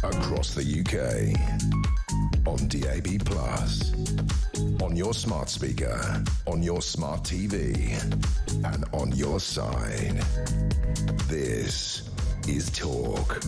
across the UK, on DAB+, on your smart speaker, on your smart TV, and on your side. This is Talk.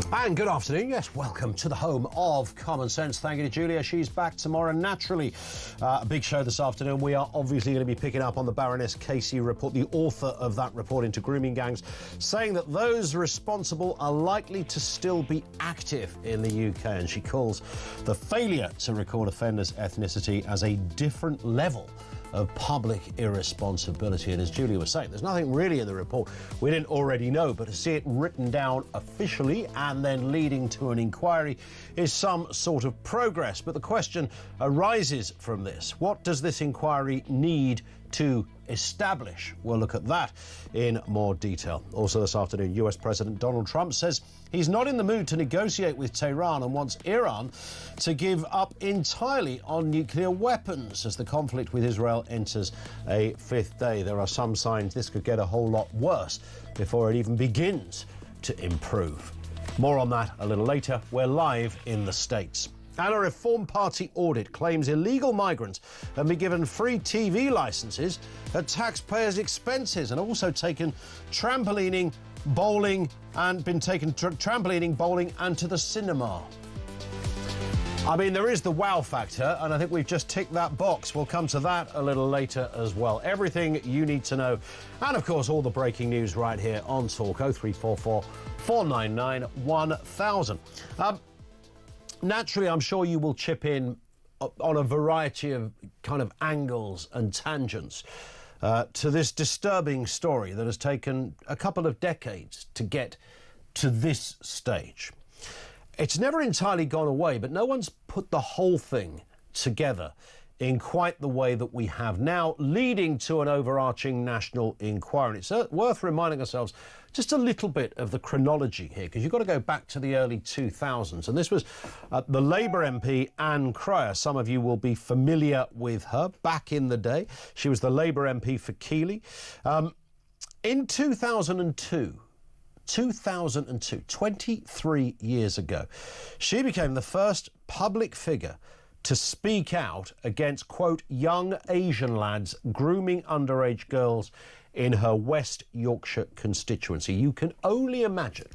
And good afternoon. Yes, welcome to the home of common sense. Thank you to Julia. She's back tomorrow, naturally. A big show this afternoon. We are obviously going to be picking up on the Baroness Casey report, the author of that report into grooming gangs, saying that those responsible are likely to still be active in the UK. And she calls the failure to record offenders' ethnicity as a different level of public irresponsibility. And as Julia was saying, there's nothing really in the report we didn't already know, but to see it written down officially and then leading to an inquiry is some sort of progress. But the question arises from this: what does this inquiry need to establish? We'll look at that in more detail. Also this afternoon, US President Donald Trump says he's not in the mood to negotiate with Tehran and wants Iran to give up entirely on nuclear weapons as the conflict with Israel enters a fifth day. There are some signs this could get a whole lot worse before it even begins to improve. More on that a little later. We're live in the States. And a Reform Party audit claims illegal migrants have been given free TV licences at taxpayers' expenses and also taken trampolining, bowling and to the cinema. I mean, there is the wow factor, and I think we've just ticked that box. We'll come to that a little later as well. Everything you need to know, and of course all the breaking news right here on Talk. 0344 499 1000. Naturally, I'm sure you will chip in on a variety of kind of angles and tangents to this disturbing story that has taken a couple of decades to get to this stage. It's never entirely gone away, but no one's put the whole thing together in quite the way that we have now, leading to an overarching national inquiry. It's worth reminding ourselves just a little bit of the chronology here, because you've got to go back to the early 2000s. And this was the Labour MP, Anne Cryer. Some of you will be familiar with her back in the day. She was the Labour MP for Keighley. In 2002, 23 years ago, she became the first public figure to speak out against, quote, young Asian lads grooming underage girls in her West Yorkshire constituency. You can only imagine.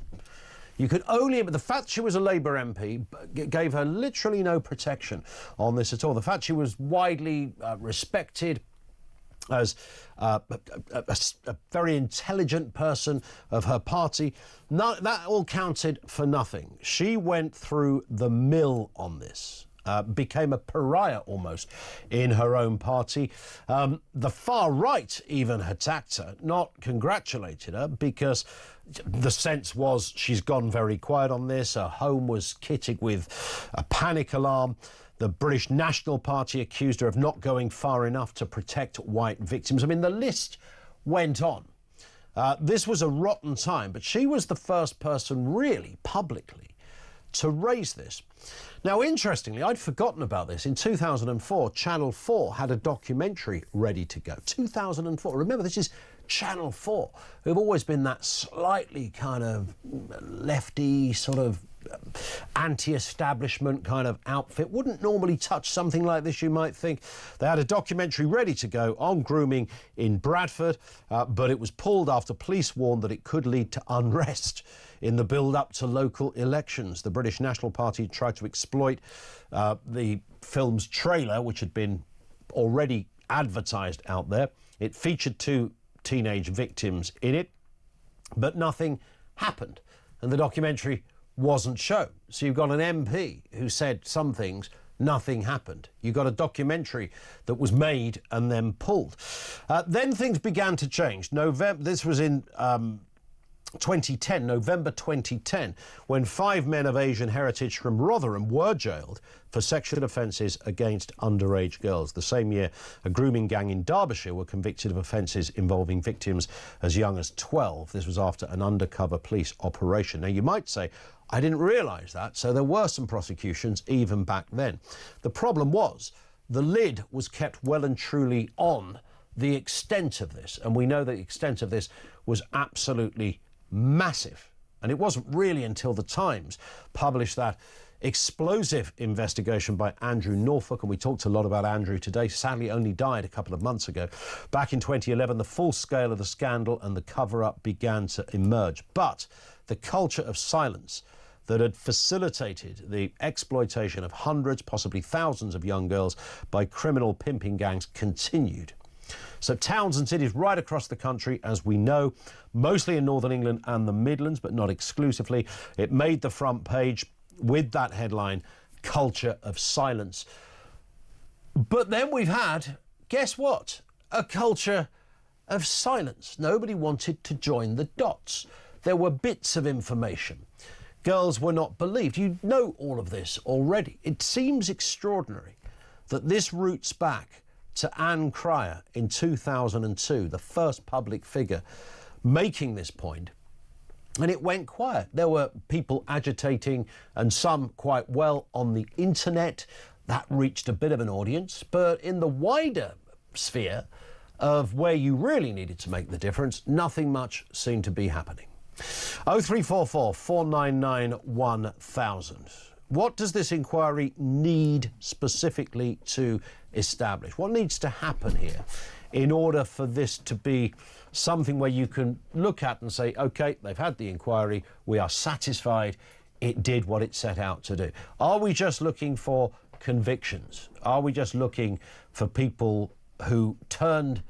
The fact she was a Labour MP gave her literally no protection on this at all. The fact she was widely respected as a very intelligent person of her party, that all counted for nothing. She went through the mill on this. Became a pariah almost in her own party. The far right even attacked her, not congratulated her, because the sense was she's gone very quiet on this. Her home was kitted with a panic alarm. The British National Party accused her of not going far enough to protect white victims. I mean, the list went on. This was a rotten time, but she was the first person really publicly to raise this. Now, interestingly, I'd forgotten about this. In 2004, Channel 4 had a documentary ready to go. 2004. Remember, this is Channel 4, who've always been that slightly kind of lefty, sort of anti-establishment kind of outfit. Wouldn't normally touch something like this, you might think. They had a documentary ready to go on grooming in Bradford, but it was pulled after police warned that it could lead to unrest in the build-up to local elections. The British National Party tried to exploit the film's trailer, which had been already advertised out there. It featured 2 teenage victims in it, but nothing happened, and the documentary wasn't shown. So you've got an MP who said some things, nothing happened. You got a documentary that was made and then pulled. Then things began to change. This was in 2010, November 2010, when 5 men of Asian heritage from Rotherham were jailed for sexual offences against underage girls. The same year, a grooming gang in Derbyshire were convicted of offences involving victims as young as 12. This was after an undercover police operation. Now, you might say, I didn't realise that, so there were some prosecutions even back then. The problem was the lid was kept well and truly on the extent of this, and we know the extent of this was absolutely massive. And it wasn't really until the Times published that explosive investigation by Andrew Norfolk, and we talked a lot about Andrew today, sadly only died a couple of months ago. Back in 2011, the full scale of the scandal and the cover-up began to emerge. But the culture of silence that had facilitated the exploitation of hundreds, possibly thousands of young girls by criminal pimping gangs continued. So towns and cities right across the country, as we know, mostly in Northern England and the Midlands, but not exclusively, it made the front page with that headline, Culture of Silence. But then we've had, guess what? A culture of silence. Nobody wanted to join the dots. There were bits of information. Girls were not believed. You know all of this already. It seems extraordinary that this roots back to Anne Cryer in 2002, the first public figure making this point, and it went quiet. There were people agitating, and some quite well, on the internet. That reached a bit of an audience, but in the wider sphere of where you really needed to make the difference, nothing much seemed to be happening. 0344 499 1000. What does this inquiry need specifically to establish? What needs to happen here in order for this to be something where you can look at and say, OK, they've had the inquiry, we are satisfied, it did what it set out to do? Are we just looking for convictions? Are we just looking for people who turned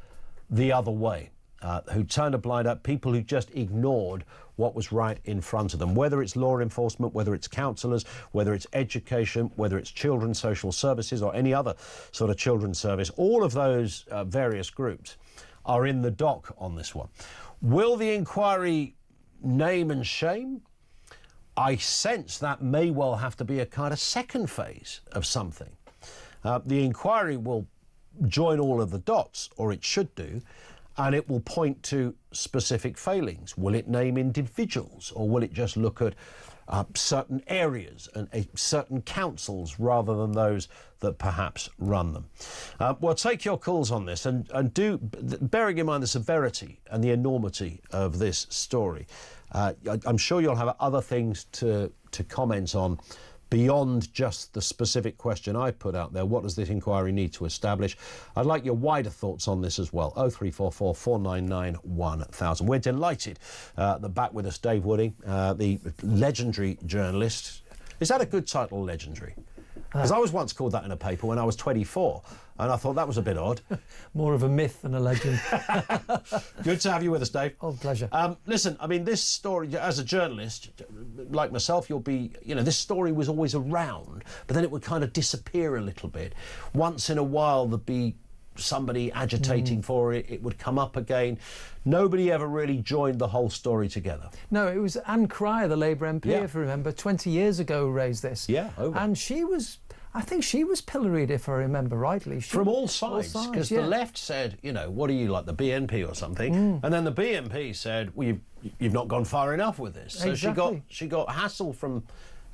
the other way, who turned a blind eye, people who just ignored what was right in front of them, whether it's law enforcement, whether it's counsellors, whether it's education, whether it's children's social services or any other sort of children's service? All of those various groups are in the dock on this one. Will the inquiry name and shame? I sense that may well have to be a kind of second phase of something. The inquiry will join all of the dots, or it should do, and it will point to specific failings. Will it name individuals, or will it just look at certain areas and certain councils rather than those that perhaps run them? Well, take your calls on this, and do, bearing in mind the severity and the enormity of this story. I'm sure you'll have other things to comment on beyond just the specific question I put out there. What does this inquiry need to establish? I'd like your wider thoughts on this as well. 0344 499 1000. We're delighted that back with us Dave Wooding, the legendary journalist. Is that a good title, legendary? Because I was once called that in a paper when I was 24, and I thought that was a bit odd. More of a myth than a legend. Good to have you with us, Dave. Oh, pleasure. Listen, I mean, this story, as a journalist, like myself, you'll be, you know, this story was always around, but then it would kind of disappear a little bit. Once in a while, there'd be somebody agitating for it, it would come up again. Nobody ever really joined the whole story together. No, it was Anne Cryer, the Labour MP, if you remember, 20 years ago who raised this. Yeah, over. And she was, I think she was pilloried, if I remember rightly. From all sides, because the left said, you know, what are you, like the BNP or something? And then the BNP said, well, you've not gone far enough with this. So she got hassle from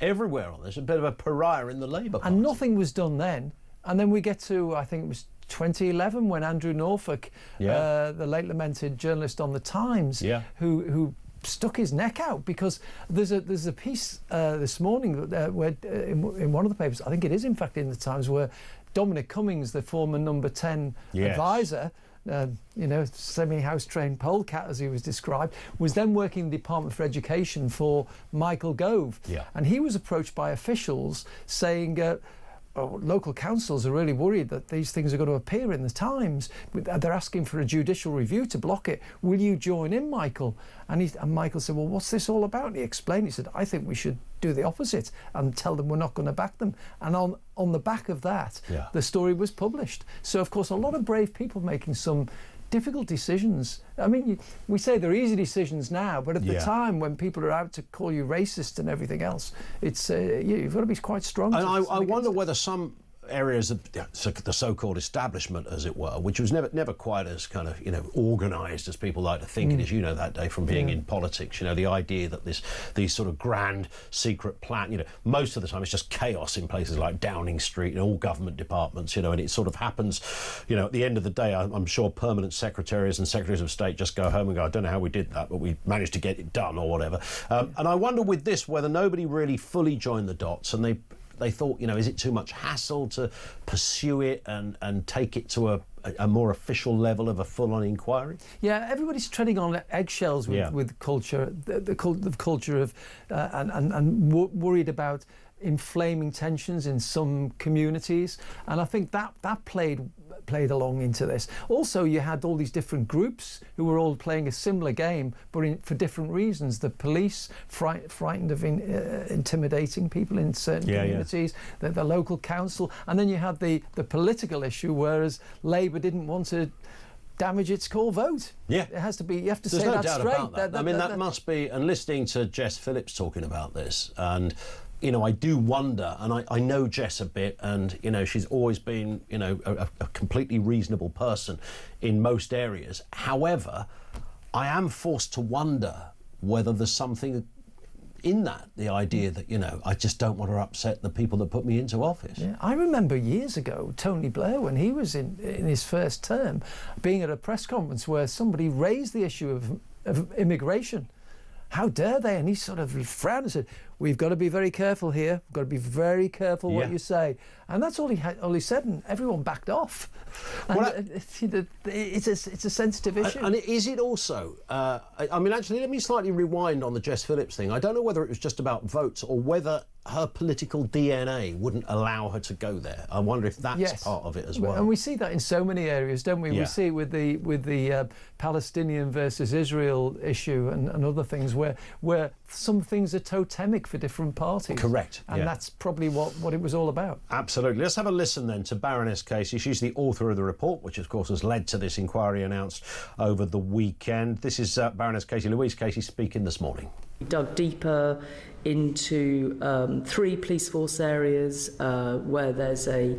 everywhere on this, a bit of a pariah in the Labour Party. And nothing was done then. And then we get to, I think it was 2011, when Andrew Norfolk, the late lamented journalist on the Times, who stuck his neck out, because there's a piece this morning where in one of the papers, I think it is in fact in the Times, where Dominic Cummings, the former number 10 advisor, you know, semi-house trained polecat as he was described, was then working in the Department for Education for Michael Gove, and he was approached by officials saying, local councils are really worried that these things are going to appear in the Times. They're asking for a judicial review to block it. Will you join in, Michael? And Michael said, well, what's this all about? And he explained, he said, I think we should do the opposite and tell them we're not going to back them. And on the back of that, the story was published. So, of course, a lot of brave people making some difficult decisions. I mean, we say they're easy decisions now, but at the time when people are out to call you racist and everything else, it's you've got to be quite strong. And I wonder whether some areas of the so-called establishment, as it were, which was never quite as kind of, organised as people like to think it is. You know that, Dave, from being in politics. The idea that these sort of grand secret plan. Most of the time it's just chaos in places like Downing Street and all government departments. And it sort of happens. At the end of the day, I'm sure permanent secretaries and secretaries of state just go home and go, I don't know how we did that, but we managed to get it done or whatever. And I wonder with this whether nobody really fully joined the dots, and they thought, is it too much hassle to pursue it and take it to a more official level of a full-on inquiry? Yeah, everybody's treading on eggshells with culture, the culture of, and worried about inflaming tensions in some communities, and I think that played along into this. Also, you had all these different groups who were all playing a similar game, but for different reasons. The police frightened of intimidating people in certain communities, the local council, and then you had the political issue, whereas Labour didn't want to damage its core vote. Yeah, it has to be. You have to say that straight. There's no doubt about that. That must be. And listening to Jess Phillips talking about this, and I do wonder, and I know Jess a bit, and she's always been a completely reasonable person in most areas. However, I am forced to wonder whether there's something in that, the idea that I just don't want to upset the people that put me into office. Yeah, I remember years ago Tony Blair, when he was in his first term, being at a press conference where somebody raised the issue of immigration. How dare they? And he sort of frowned and said, we've got to be very careful here. We've got to be very careful what you say. And that's all he said, and everyone backed off. Well, it's a sensitive issue. And is it also, actually, let me slightly rewind on the Jess Phillips thing. I don't know whether it was just about votes or whether her political DNA wouldn't allow her to go there. I wonder if that's part of it as well. And we see that in so many areas, don't we? Yeah. We see it with the Palestinian versus Israel issue and other things where some things are totemic for different parties. Correct. And that's probably what it was all about. Absolutely. Let's have a listen then to Baroness Casey. She's the author of the report, which of course has led to this inquiry announced over the weekend. This is Baroness Casey, Louise Casey, speaking this morning. We dug deeper into 3 police force areas where there's a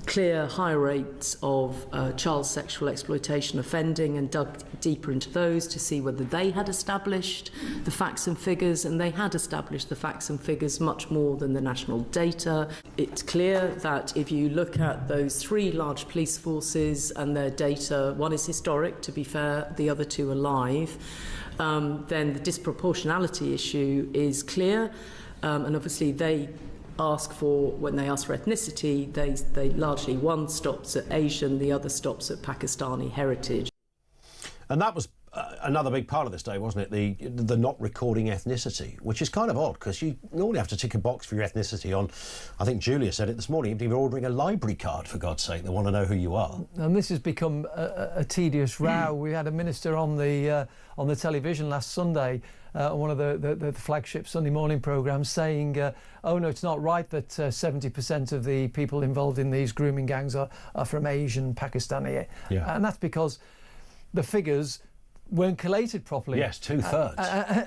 clear high rates of child sexual exploitation offending, and dug deeper into those to see whether they had established the facts and figures, and they had established the facts and figures much more than the national data. It's clear that if you look at those 3 large police forces and their data, one is historic, to be fair, the other 2 are live, then the disproportionality issue is clear, and obviously when they ask for ethnicity, they largely, one stops at Asian, the other stops at Pakistani heritage. And that was another big part of this day, wasn't it? The not recording ethnicity, which is kind of odd because you normally have to tick a box for your ethnicity on, I think Julia said it this morning, even ordering a library card, for God's sake. They want to know who you are. And this has become a tedious row. We had a minister on the television last Sunday, one of the flagship Sunday morning programmes, saying, oh no, it's not right that 70% of the people involved in these grooming gangs are from Asian, Pakistani. Yeah. And that's because the figures weren't collated properly. Yes, 2/3.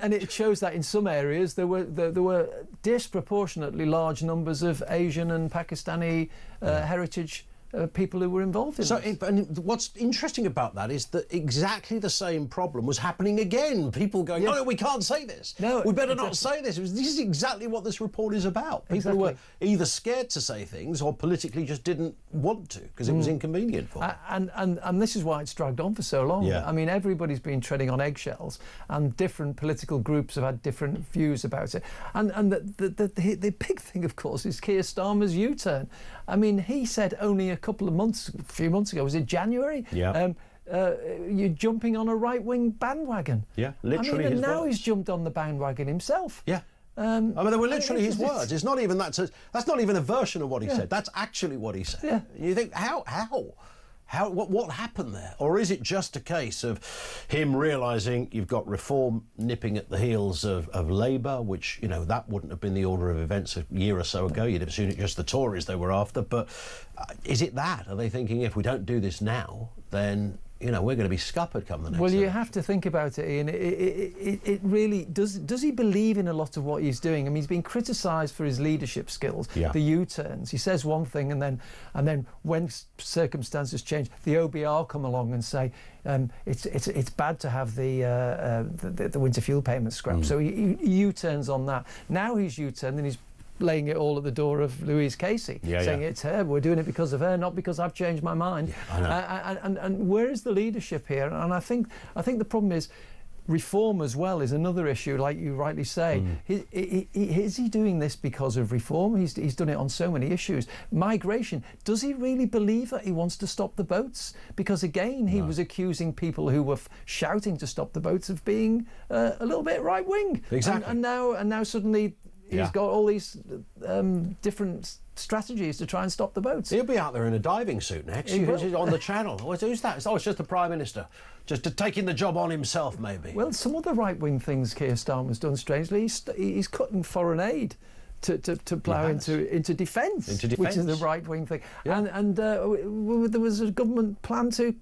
And it shows that in some areas there were disproportionately large numbers of Asian and Pakistani heritage people who were involved in this. And what's interesting about that is that exactly the same problem was happening again. People going, no, we can't say this. No, we better not say this. This is exactly what this report is about. People were either scared to say things or politically just didn't want to because it was inconvenient for them. And this is why it's dragged on for so long. Yeah. I mean, everybody's been treading on eggshells, and different political groups have had different views about it. And the big thing, of course, is Keir Starmer's U-turn. I mean, he said only a few months ago, was it January? Yeah. You're jumping on a right-wing bandwagon. Yeah, literally. And now he's jumped on the bandwagon himself. Yeah. I mean, they were literally his words. It's not even that's not even a version of what he said. That's actually what he said. Yeah. You think what happened there? Or is it just a case of him realising you've got reform nipping at the heels of Labour, which, that wouldn't have been the order of events a year or so ago. You'd have seen it just the Tories they were after. But is it that? Are they thinking if we don't do this now, then, you know, we're going to be scuppered come the next Well, you election. have to think about it, Ian. It really does he believe in a lot of what he's doing? I mean, he's been criticised for his leadership skills, the U-turns. He says one thing, and then when circumstances change, the OBR come along and say it's bad to have the winter fuel payment scrapped. So he U-turns on that. Now he's U-turned and he's laying it all at the door of Louise Casey, saying it's her, we're doing it because of her, not because I've changed my mind. And where is the leadership here? And I think the problem is reform as well is another issue, like you rightly say. Is he doing this because of reform? He's done it on so many issues. Migration, does he really believe that he wants to stop the boats? Because again, he was accusing people who were shouting to stop the boats of being a little bit right-wing. Exactly. And now suddenly he's got all these different strategies to try and stop the boats. He'll be out there in a diving suit next. He's on the channel. Who's that? Oh, it's just the Prime Minister. Just taking the job on himself, maybe. Well, some of the right-wing things Keir Starmer's done, strangely, he's cutting foreign aid to plough into defence, which is the right-wing thing. And there was a government plan to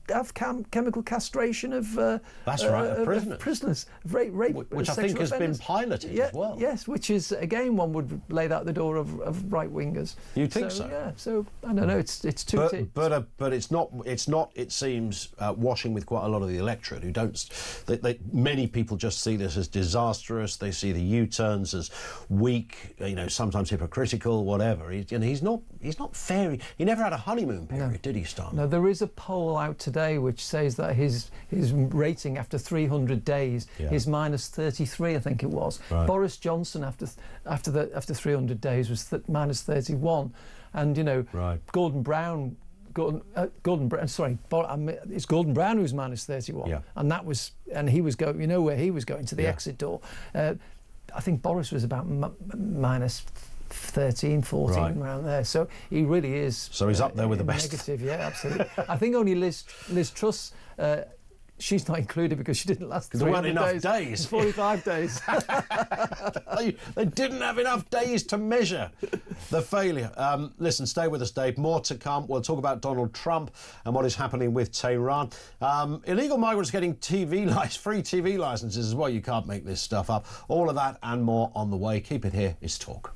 have chemical castration of prisoners, rape, which I think has been piloted as well. Yes, which is again one would lay that at the door of right wingers. You'd think so. Yeah. So I don't know. It's too. But it's not. It seems washing with quite a lot of the electorate who don't. Many people just see this as disastrous. They see the U-turns as weak. You know, sometimes hypocritical, whatever. He's not fair. He never had a honeymoon period, did he, Starmer? No, there is a poll out today which says that his rating after 300 days is minus 33, I think it was. Right. Boris Johnson after 300 days was minus 31, and you know Gordon Brown. Sorry, it's Gordon Brown who's minus 31, and he was going. You know where he was going, to the exit door. I think Boris was about minus 13, 14, around there. So he really is. So he's up there with the best. Negative, yeah, absolutely. I think only Liz Truss. She's not included because she didn't last 300 days. 45 days. They didn't have enough days to measure the failure. Listen, stay with us, Dave. More to come. We'll talk about Donald Trump and what is happening with Tehran. Illegal migrants getting free TV licenses as well. You can't make this stuff up. All of that and more on the way. Keep it here. It's Talk.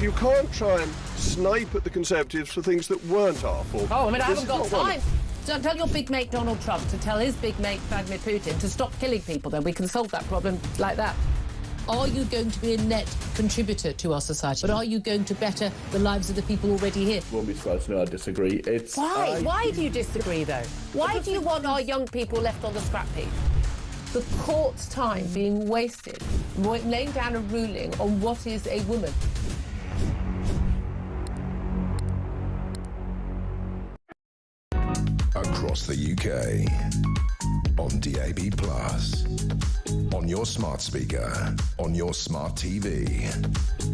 You can't try and snipe at the Conservatives for things that weren't our fault. Oh, I mean, I haven't got time. So tell your big mate Donald Trump to tell his big mate Vladimir Putin to stop killing people, then we can solve that problem like that. Are you going to be a net contributor to our society? But are you going to better the lives of the people already here? Well, Miss Rose, I disagree. Why? Why do you disagree, though? Why do you want our young people left on the scrap heap? the court's time being wasted laying down a ruling on what is a woman. Across the UK, on DAB+, on your smart speaker, on your smart TV,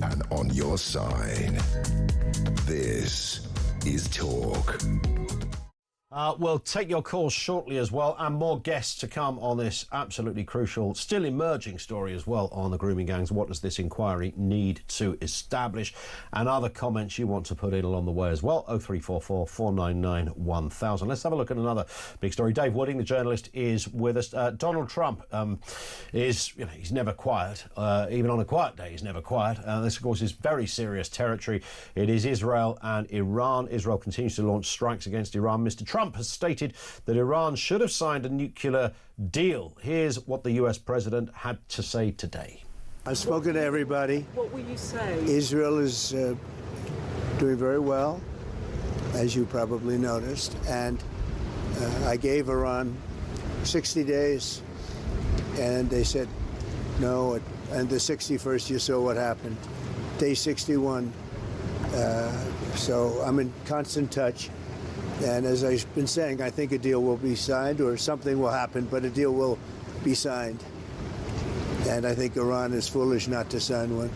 and on your side. This is Talk. We'll take your calls shortly as well, and more guests to come on this absolutely crucial, still emerging story as well on the grooming gangs. What does this inquiry need to establish? And other comments you want to put in along the way as well. 0344 499 1000. Let's have a look at another big story. Dave Wooding, the journalist, is with us. Donald Trump is, he's never quiet. Even on a quiet day, he's never quiet. This, of course, is very serious territory. It is Israel and Iran. Israel continues to launch strikes against Iran. Mr. Trump has stated that Iran should have signed a nuclear deal. Here's what the US president had to say today. I've spoken to everybody. What will you say? Israel is doing very well, as you probably noticed, and I gave Iran 60 days, and they said no, and the 61st you saw what happened. Day 61. So I'm in constant touch. And as I've been saying, I think a deal will be signed, or something will happen, but a deal will be signed. And I think Iran is foolish not to sign one.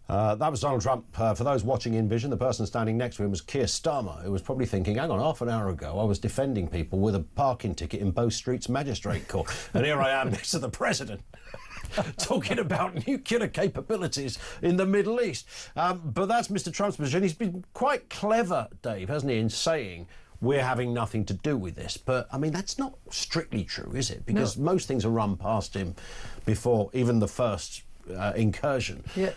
That was Donald Trump. For those watching in vision, the person standing next to him was Keir Starmer, who was probably thinking, hang on, half an hour ago I was defending people with a parking ticket in Bow Street's Magistrate Court, and here I am next to the president. Talking about nuclear capabilities in the Middle East. But that's Mr. Trump's position. He's been quite clever, Dave, hasn't he, in saying we're having nothing to do with this. But, I mean, that's not strictly true, is it? Because most things are run past him before even the first incursion. Yeah,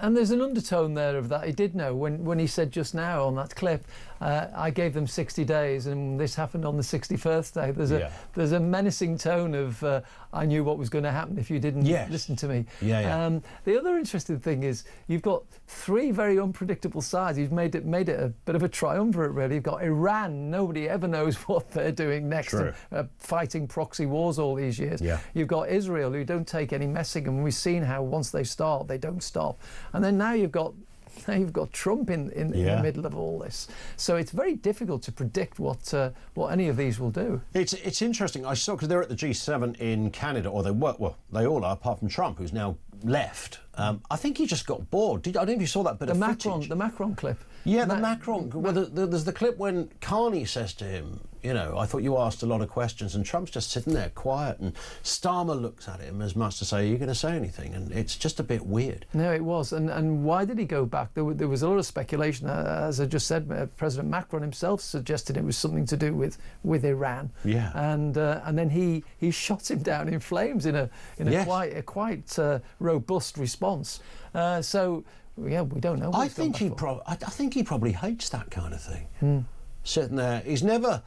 and there's an undertone there of that. He did know when he said just now on that clip, I gave them 60 days and this happened on the 61st day. There's a menacing tone of I knew what was going to happen if you didn't listen to me. The other interesting thing is you've got three very unpredictable sides. You've made it a bit of a triumvirate, really. You've got Iran. Nobody ever knows what they're doing next. Fighting proxy wars all these years. You've got Israel, who don't take any messing, and we've seen how once they start, they don't stop. And then now you've got Trump in the middle of all this. So it's very difficult to predict what any of these will do. It's interesting. I saw, because they're at the G7 in Canada, or they were, well, they all are, apart from Trump, who's now left. I think he just got bored. I don't know if you saw that bit of footage. The Macron clip. Yeah, the Macron. Well, there's the clip when Carney says to him, I thought you asked a lot of questions, and Trump's just sitting there quiet, and Starmer looks at him as much to say, are you going to say anything? And it's just a bit weird. No, it was. And why did he go back? There was a lot of speculation. As I just said, President Macron himself suggested it was something to do with Iran. Yeah. And then he shot him down in flames in a quite robust response. So yeah, we don't know. I think he probably hates that kind of thing. Sitting there, he's never.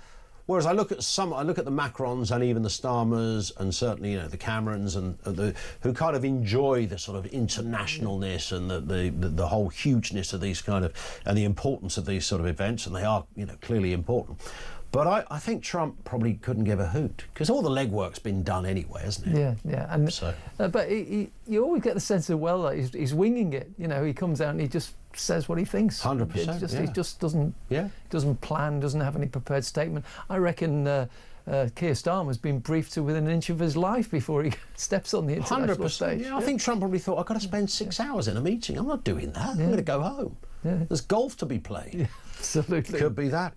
Whereas I look at the Macrons and even the Starmers, and certainly the Camerons, and who kind of enjoy the sort of internationalness and the whole hugeness of these kind of, and the importance of these sort of events, and they are clearly important. But I think Trump probably couldn't give a hoot, because all the legwork's been done anyway, hasn't it? Yeah. And so, but you always get the sense of, well, he's winging it. He comes out and he just says what he thinks. 100%. He just doesn't plan, doesn't have any prepared statement. I reckon Keir Starmer's been briefed to within an inch of his life before he steps on the international stage. Yeah, I think Trump probably thought, I've got to spend 6 hours in a meeting. I'm not doing that. I'm going to go home. There's golf to be played. Yeah, absolutely. Could be that.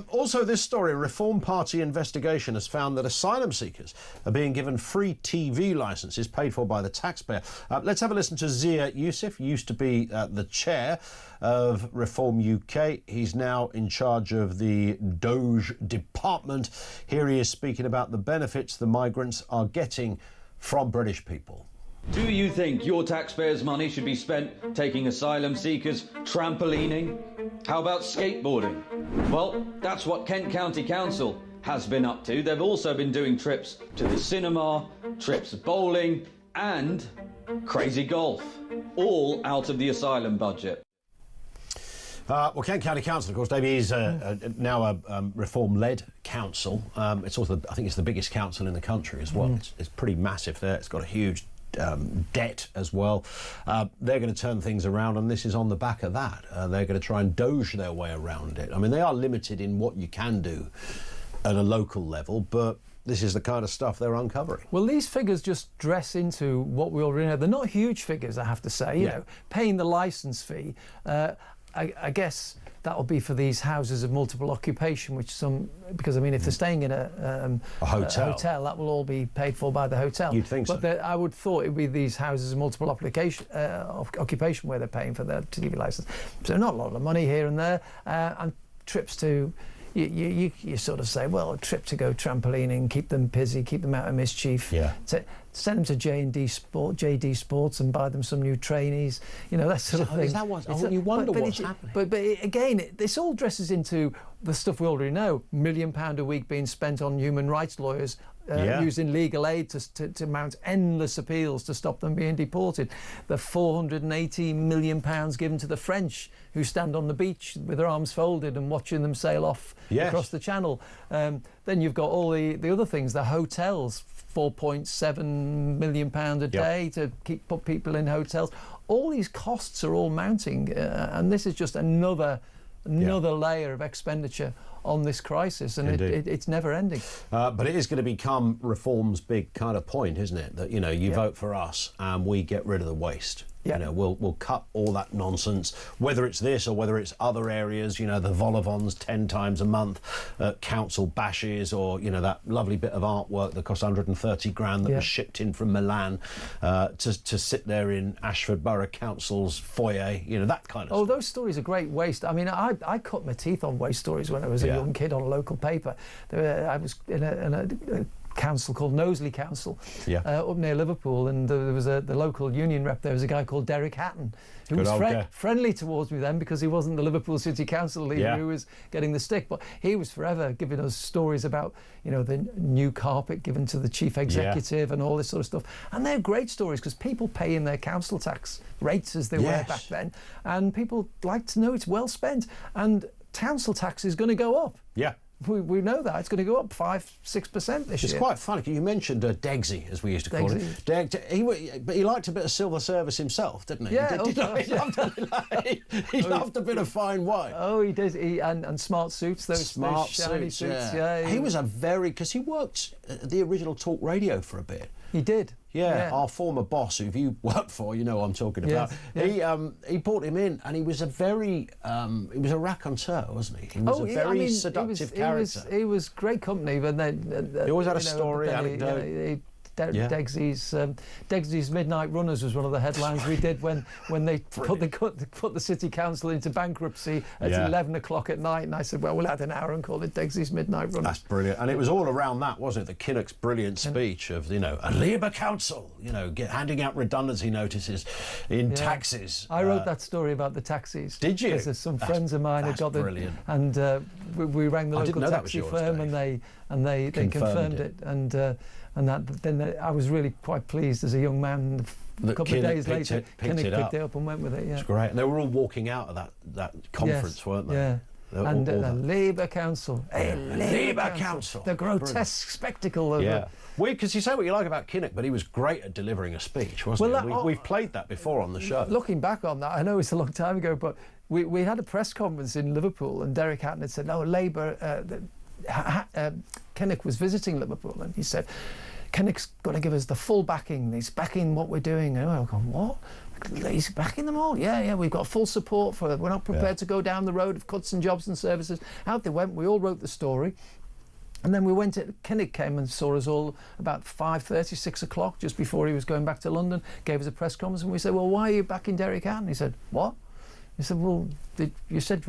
Also, this story, a Reform Party investigation has found that asylum seekers are being given free TV licences paid for by the taxpayer. Let's have a listen to Zia Youssef, used to be the chair of Reform UK. He's now in charge of the Doge department. Here he is speaking about the benefits the migrants are getting from British people. Do you think your taxpayers' money should be spent taking asylum seekers trampolining? How about skateboarding? Well, that's what Kent County Council has been up to. They've also been doing trips to the cinema, trips bowling, and crazy golf, all out of the asylum budget. Well, Kent County Council, of course, David, is now a reform-led council. It's also, I think, it's the biggest council in the country as well. It's pretty massive there. It's got a huge debt as well. They're going to turn things around, and this is on the back of that. They're going to try and doge their way around it. I mean, they are limited in what you can do at a local level, but this is the kind of stuff they're uncovering. Well, these figures just dress into what we already know. They're not huge figures, I have to say. You know, paying the licence fee, I guess that'll be for these houses of multiple occupation, because I mean, if they're staying in a hotel, that will all be paid for by the hotel. You'd think so. But I would thought it would be these houses of multiple occupation where they're paying for their TV licence. So not a lot of money here and there, and trips to. You sort of say, well, a trip to go trampolining, keep them busy, keep them out of mischief. Yeah. Send them to JD Sports and buy them some new trainees. You know, that sort of thing. Is that what? You wonder what's happening. But again, this all dresses into the stuff we already know. £1 million a week being spent on human rights lawyers. Using legal aid to mount endless appeals to stop them being deported. The £480 million given to the French who stand on the beach with their arms folded and watching them sail off across the channel. Then you've got all the other things, the hotels, £4.7 million a day to put people in hotels. All these costs are all mounting, and this is just another layer of expenditure on this crisis, and it's never ending. But it is going to become reform's big kind of point, isn't it? That, you know, you vote for us and we get rid of the waste. You know, we'll cut all that nonsense, whether it's this or whether it's other areas, you know, the vol-au-vents 10 times a month, council bashes, or, you know, that lovely bit of artwork that cost 130 grand that was shipped in from Milan to sit there in Ashford Borough Council's foyer, you know, that kind of stuff. Those stories are great waste. I mean, I cut my teeth on waste stories when I was a young kid on a local paper. I was in a council called Knowsley Council up near Liverpool, and there was the local union rep. There was a guy called Derek Hatton who was friendly towards me then, because he wasn't the Liverpool City Council leader who was getting the stick, but he was forever giving us stories about, you know, the new carpet given to the chief executive and all this sort of stuff. And they're great stories because people pay in their council tax rates as they were back then, and people like to know it's well spent. And council tax is going to go up. We know that. It's going to go up 5-6% this year. It's quite funny. You mentioned Degsy, as we used to call him. But he liked a bit of civil service himself, didn't he? Yeah, he loved a bit of fine wine. Oh, he did. And smart suits, those shiny suits. Yeah. He was because he worked at the original Talk Radio for a bit. He did. Yeah, our former boss, who you worked for, you know what I'm talking about. He brought him in, and he was a very, he was a raconteur, wasn't he? He was a very seductive character. He was great company, but he always had a story, anecdote. Degsy's Midnight Runners was one of the headlines we did when they put the city council into bankruptcy at 11 o'clock at night, and I said, well, we'll add an hour and call it Degsy's Midnight Runners. That's brilliant, and it was all around that, wasn't it? The Kinnock's brilliant speech of, you know, a Labour council, you know, handing out redundancy notices in taxis. I wrote that story about the taxis. Did you? Because some friends of mine had got brilliant. And we rang the local taxi firm, and they confirmed it, and then I was really quite pleased as a young man. A couple of days later, Kinnock picked it up and went with it. Yeah, it's great. And they were all walking out of that conference, weren't they? Yeah. And a Labour council. A Labour council. The grotesque spectacle of weird, because you say what you like about Kinnock, but he was great at delivering a speech, wasn't he? We've played that before on the show. Looking back on that, I know it's a long time ago, but we had a press conference in Liverpool, and Derek Hatton had said, "No, Labour." Kinnock was visiting Liverpool, and he said, Kinnock's going to give us the full backing. He's backing what we're doing. And I'm going, what? He's backing them all? Yeah, we've got full support for it. We're not prepared to go down the road of cuts in jobs and services. Out they went. We all wrote the story. And then we went to, Kinnock came and saw us all about 5:30, 6 o'clock, just before he was going back to London, gave us a press conference, and we said, well, why are you backing Derek Hatton? He said, what? He said, well, you said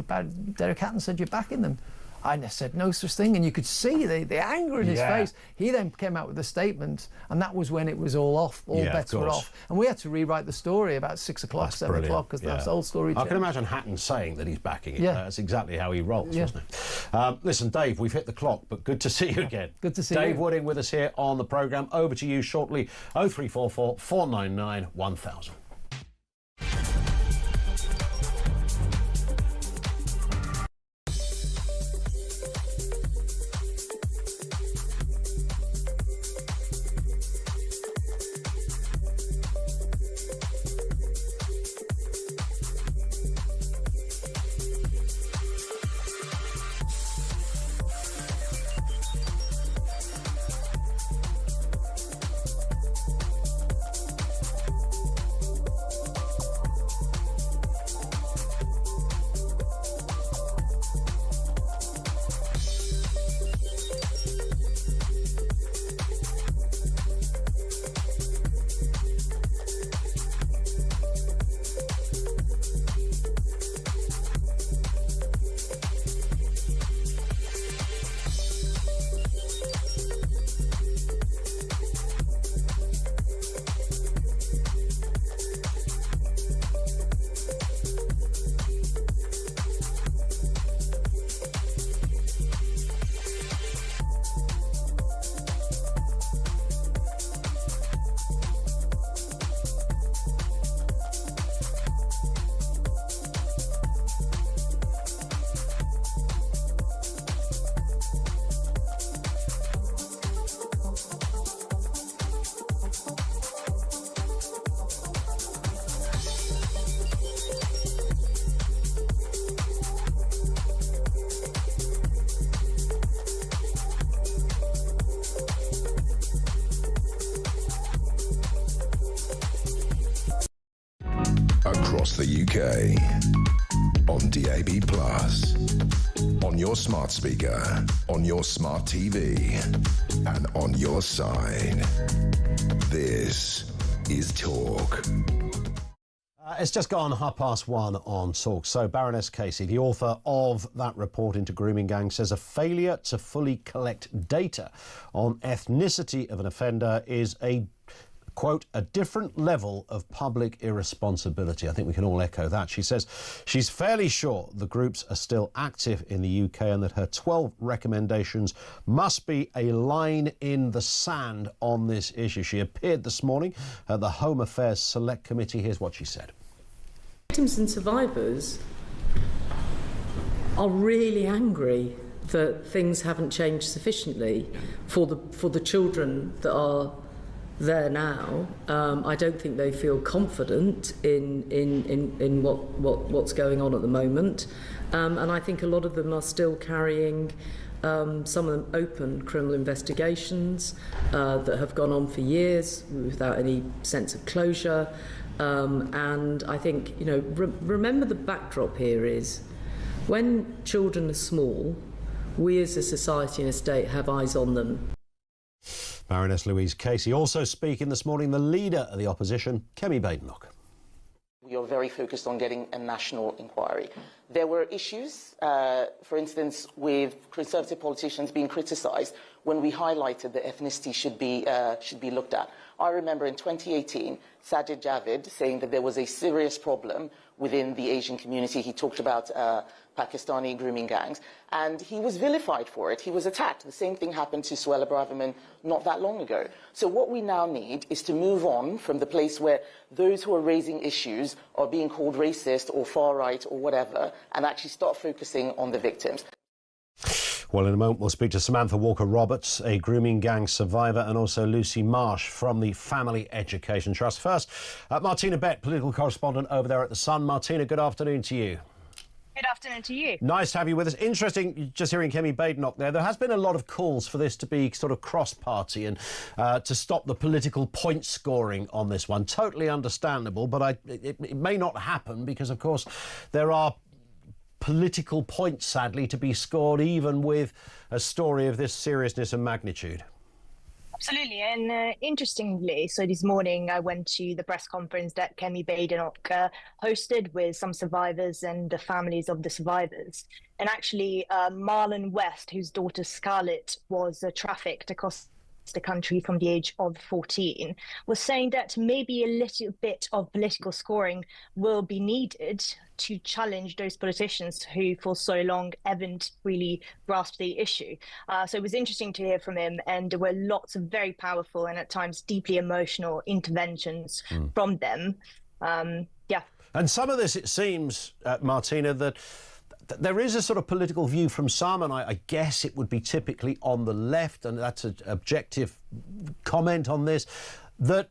Derek Hatton said you're backing them. I said no such thing, and you could see the anger in his face. He then came out with a statement, and that was when it was all off. All bets were off, and we had to rewrite the story about 6 o'clock, 7 o'clock, because that's the whole story. I can imagine Hatton saying that he's backing it. That's exactly how he rolls, wasn't it? Listen, Dave, we've hit the clock, but good to see you again. Good to see Dave Wooding with us here on the programme. Over to you shortly. 0344 499 1000. across the UK. On DAB+, on your smart speaker, on your smart TV, and on your side. This is Talk. It's just gone 1:30 on Talk. So Baroness Casey, the author of that report into grooming gangs, says a failure to fully collect data on ethnicity of an offender is a, quote, a different level of public irresponsibility. I think we can all echo that. She says she's fairly sure the groups are still active in the UK and that her 12 recommendations must be a line in the sand on this issue. She appeared this morning at the Home Affairs Select Committee. Here's what she said. Victims and survivors are really angry that things haven't changed sufficiently for the children that are there now. I don't think they feel confident in what's going on at the moment, and I think a lot of them are still carrying some of them open criminal investigations that have gone on for years without any sense of closure. And I think, you know, remember the backdrop here is when children are small, we as a society and a state have eyes on them. Baroness Louise Casey. Also speaking this morning, the leader of the opposition, Kemi Badenoch. We are very focused on getting a national inquiry. There were issues, for instance, with Conservative politicians being criticised when we highlighted that ethnicity should be looked at. I remember in 2018, Sajid Javid saying that there was a serious problem within the Asian community. He talked about Pakistani grooming gangs, and he was vilified for it. He was attacked. The same thing happened to Suella Braverman not that long ago. So what we now need is to move on from the place where those who are raising issues are being called racist or far right or whatever, and actually start focusing on the victims. Well, in a moment, we'll speak to Samantha Walker-Roberts, a grooming gang survivor, and also Lucy Marsh from the Family Education Trust. First, Martina Bett, political correspondent over there at The Sun. Martina, good afternoon to you. Good afternoon to you. Nice to have you with us. Interesting, just hearing Kemi Badenoch there. There has been a lot of calls for this to be sort of cross-party and to stop the political point scoring on this one. Totally understandable, but it may not happen because, of course, there are political points, sadly, to be scored even with a story of this seriousness and magnitude. Absolutely, and interestingly, so this morning I went to the press conference that Kemi Badenoch hosted with some survivors and the families of the survivors. And actually, Marlon West, whose daughter Scarlett was trafficked across the country from the age of 14, was saying that maybe a little bit of political scoring will be needed to challenge those politicians who for so long haven't really grasped the issue. So it was interesting to hear from him, and there were lots of very powerful and at times deeply emotional interventions from them. And some of this, it seems, Martina, that there is a sort of political view from some, and I guess it would be typically on the left, and that's an objective comment on this, that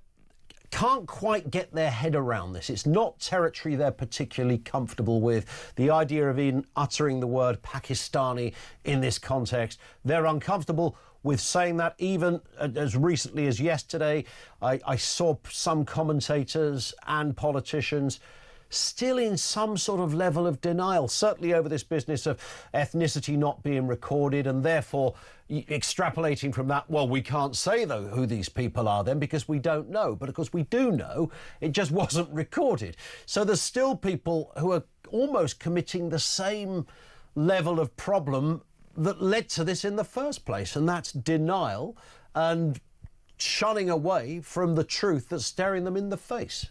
can't quite get their head around this. It's not territory they're particularly comfortable with. The idea of even uttering the word Pakistani in this context, they're uncomfortable with saying that. Even as recently as yesterday, I saw some commentators and politicians still in some sort of level of denial, certainly over this business of ethnicity not being recorded, and therefore extrapolating from that, well, we can't say, though, who these people are then because we don't know. But of course we do know, it just wasn't recorded. So there's still people who are almost committing the same level of problem that led to this in the first place, and that's denial and shunning away from the truth that's staring them in the face.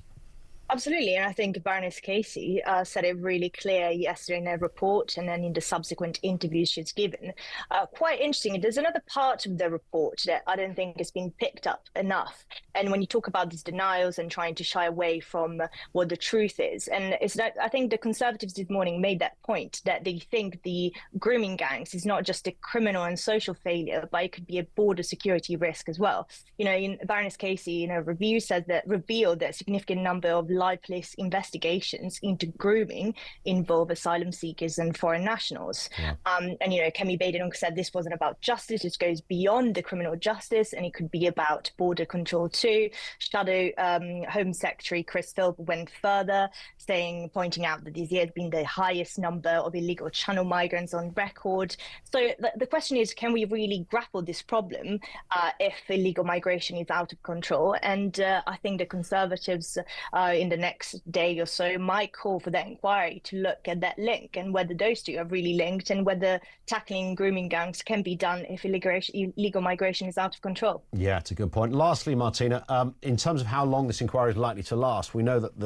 Absolutely, and I think Baroness Casey said it really clear yesterday in her report and then in the subsequent interviews she's given. Quite interesting, there's another part of the report that I don't think has been picked up enough. And when you talk about these denials and trying to shy away from what the truth is, and it's that I think the Conservatives this morning made that point, that they think the grooming gangs is not just a criminal and social failure, but it could be a border security risk as well. You know, Baroness Casey in her review revealed that a significant number of live police investigations into grooming involve asylum seekers and foreign nationals. Yeah. And, Kemi Badenoch said this wasn't about justice, it goes beyond the criminal justice, and it could be about border control too. Shadow Home Secretary Chris Philp went further, pointing out that this year has been the highest number of illegal channel migrants on record. So the question is, can we really grapple this problem if illegal migration is out of control? And I think the Conservatives in the next day or so might call for that inquiry to look at that link and whether those two are really linked, and whether tackling grooming gangs can be done if illegal migration is out of control. Yeah, it's a good point. Lastly, Martina, in terms of how long this inquiry is likely to last, we know that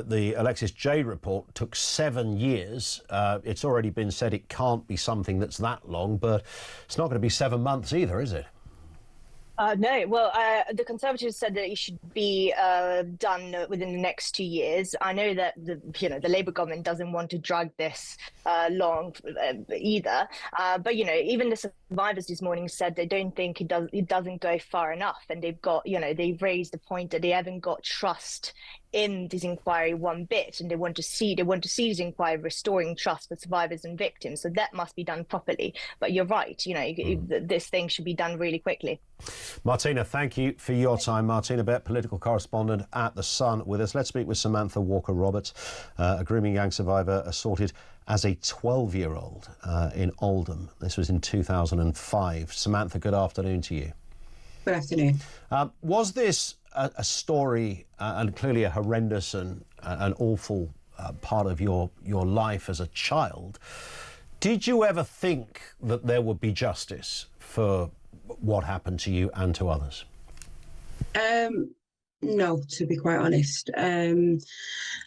the Alexis Jade report took 7 years. It's already been said it can't be something that's that long, but it's not going to be 7 months either, is it? No, well, the Conservatives said that it should be done within the next 2 years. I know that the Labour government doesn't want to drag this long either. But even the survivors this morning said they don't think it doesn't go far enough, and they've raised the point that they haven't got trust in this inquiry one bit, and they want to see this inquiry restoring trust for survivors and victims. So that must be done properly. But you're right, this thing should be done really quickly. Martina, thank you for your time. Martina Bett, political correspondent at The Sun, with us. Let's speak with Samantha Walker-Roberts, a grooming gang survivor assaulted as a 12-year-old in Oldham. This was in 2005. Samantha, good afternoon to you. Good afternoon. Was this a story, and clearly a horrendous and an awful part of your life as a child? Did you ever think that there would be justice for what happened to you and to others? No, to be quite honest.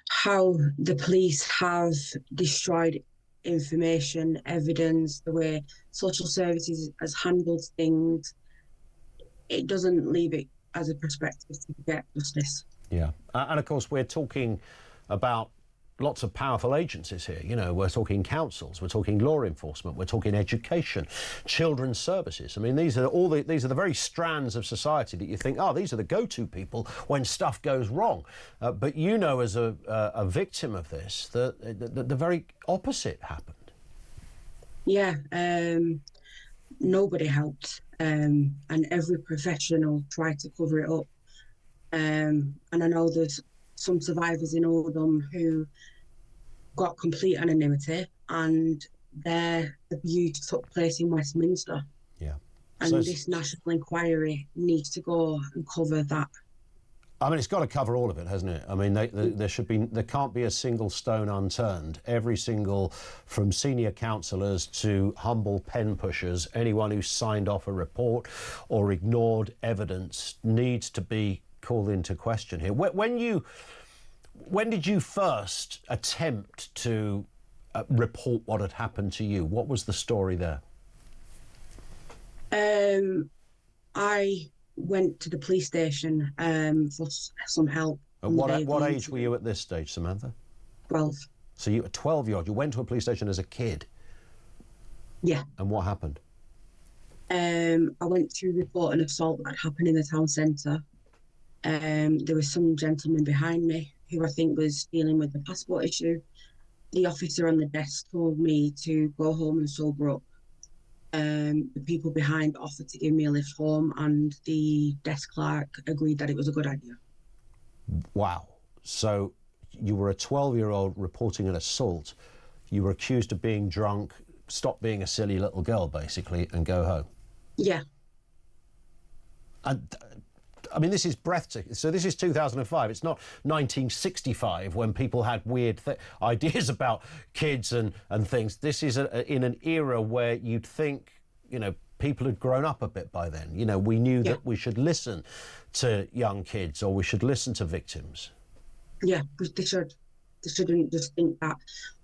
How the police have destroyed information, evidence, the way social services has handled things, it doesn't leave it as a perspective to get justice. Yeah, and of course we're talking about lots of powerful agencies here. We're talking councils, we're talking law enforcement, we're talking education, children's services. I mean, these are the very strands of society that you think, these are the go-to people when stuff goes wrong. But as a victim of this, the very opposite happened. Yeah, nobody helped, and every professional tried to cover it up. And I know there's some survivors in Oldham who got complete anonymity, and their abuse took place in Westminster. Yeah. And so this national inquiry needs to go and cover that. I mean, it's got to cover all of it, hasn't it? I mean, there can't be a single stone unturned. Every single, from senior councillors to humble pen pushers, anyone who signed off a report or ignored evidence needs to be called into question here. When did you first attempt to report what had happened to you? What was the story there? I went to the police station for some help. What age were you at this stage, Samantha? 12. So you were a 12-year-old. You went to a police station as a kid? Yeah. And what happened? I went to report an assault that happened in the town centre. There was some gentleman behind me who I think was dealing with the passport issue. The officer on the desk told me to go home and sober up. The people behind offered to give me a lift home, and the desk clerk agreed that it was a good idea. Wow. So you were a 12-year-old reporting an assault. You were accused of being drunk, stop being a silly little girl, basically, and go home. Yeah. And I mean, this is breathtaking. So this is 2005. It's not 1965 when people had weird ideas about kids and things. This is in an era where you'd think, people had grown up a bit by then. We knew that we should listen to young kids, or we should listen to victims. Yeah, they should. They shouldn't just think that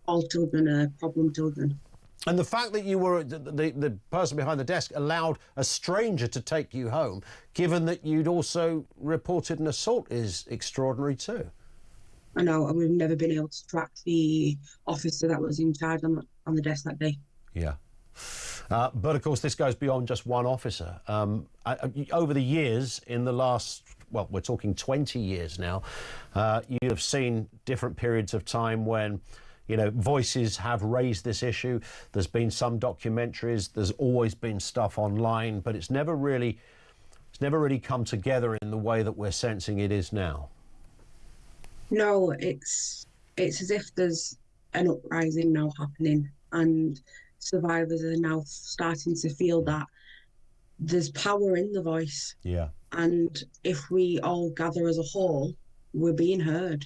all children are problem children. And the fact that you were the person behind the desk allowed a stranger to take you home, given that you'd also reported an assault, is extraordinary too. I know. I would have never been able to track the officer that was in charge on the desk that day. Yeah. But of course, this goes beyond just one officer. Over the years, in the last well, we're talking 20 years now. You have seen different periods of time when, you know, voices have raised this issue. There's been some documentaries, there's always been stuff online, but it's never really come together in the way that we're sensing it is now. No, it's as if there's an uprising now happening, and survivors are now starting to feel that there's power in the voice. Yeah. And if we all gather as a whole, we're being heard.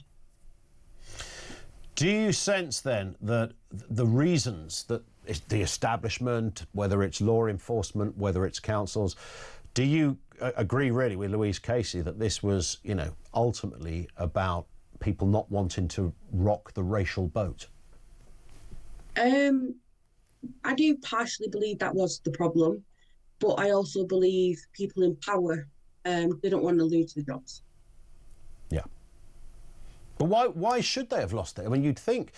Do you sense then that the reasons that the establishment, whether it's law enforcement, whether it's councils, do you agree really with Louise Casey that this was, you know, ultimately about people not wanting to rock the racial boat? I do partially believe that was the problem, but I also believe people in power didn't want to lose the jobs. Yeah. But why should they have lost it? I mean, you'd think,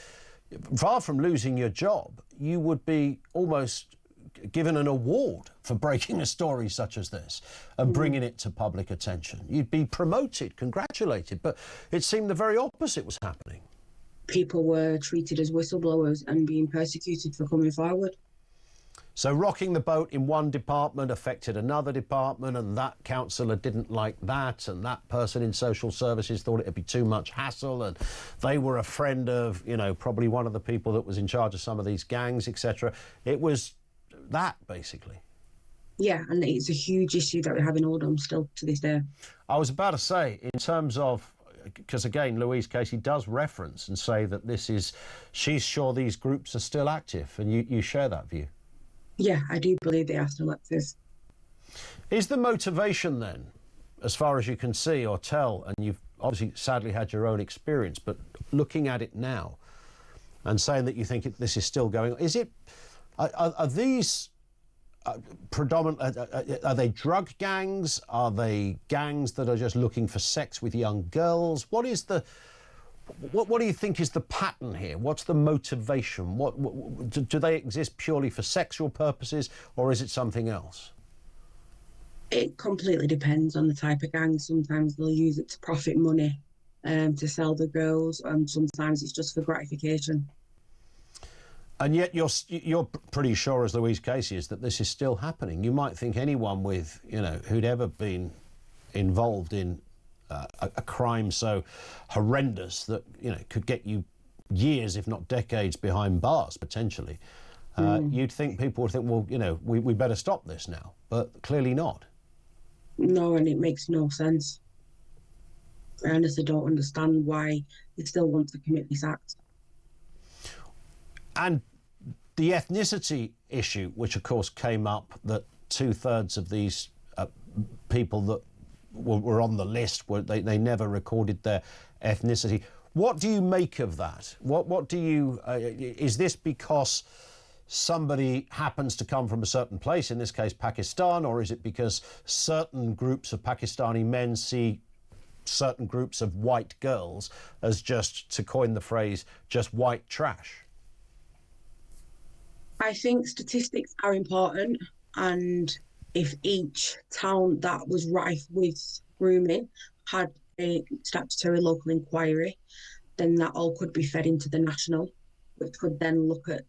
far from losing your job, you would be almost given an award for breaking a story such as this and bringing it to public attention. You'd be promoted, congratulated, but it seemed the very opposite was happening. People were treated as whistleblowers and being persecuted for coming forward. So rocking the boat in one department affected another department, and that councillor didn't like that, and that person in social services thought it'd be too much hassle, and they were a friend of, you know, probably one of the people that was in charge of some of these gangs, etc. It was that, basically. Yeah, and it's a huge issue that we have in Oldham still to this day. I was about to say, in terms of, because again, Louise Casey does reference and say that this is, she's sure these groups are still active, and you share that view. Yeah, I do believe they are still active. Is the motivation then, as far as you can see or tell, and you've obviously sadly had your own experience, but looking at it now and saying that you think this is still going on, is it, are these predominant, are they drug gangs? Are they gangs that are just looking for sex with young girls? What is the, what do you think is the pattern here? What's the motivation? Do they exist purely for sexual purposes, or is it something else? It completely depends on the type of gang. Sometimes they'll use it to profit money, to sell the girls, and sometimes it's just for gratification. And yet you're pretty sure, as Louise Casey is, that this is still happening. You might think anyone with, you know, who'd ever been involved in a crime so horrendous that, you know, could get you years, if not decades, behind bars, potentially. You'd think people would think, well, you know, we better stop this now, but clearly not. No, and it makes no sense. I honestly don't understand why they still want to commit this act. And the ethnicity issue, which of course came up, that 2/3 of these people that were on the list, they never recorded their ethnicity. What do you make of that? What do you, is this because somebody happens to come from a certain place, in this case Pakistan, or is it because certain groups of Pakistani men see certain groups of white girls as, just to coin the phrase, just white trash? I think statistics are important, and if each town that was rife with grooming had a statutory local inquiry, then that all could be fed into the national, which could then look at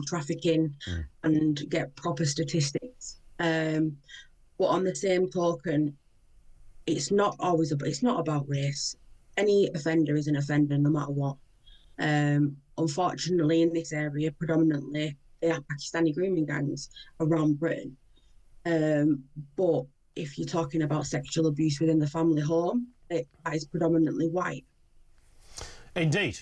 trafficking and get proper statistics. But on the same token, it's not about race. Any offender is an offender, no matter what. Unfortunately, in this area, predominantly, they are Pakistani grooming gangs around Britain. But if you're talking about sexual abuse within the family home, that is predominantly white. Indeed,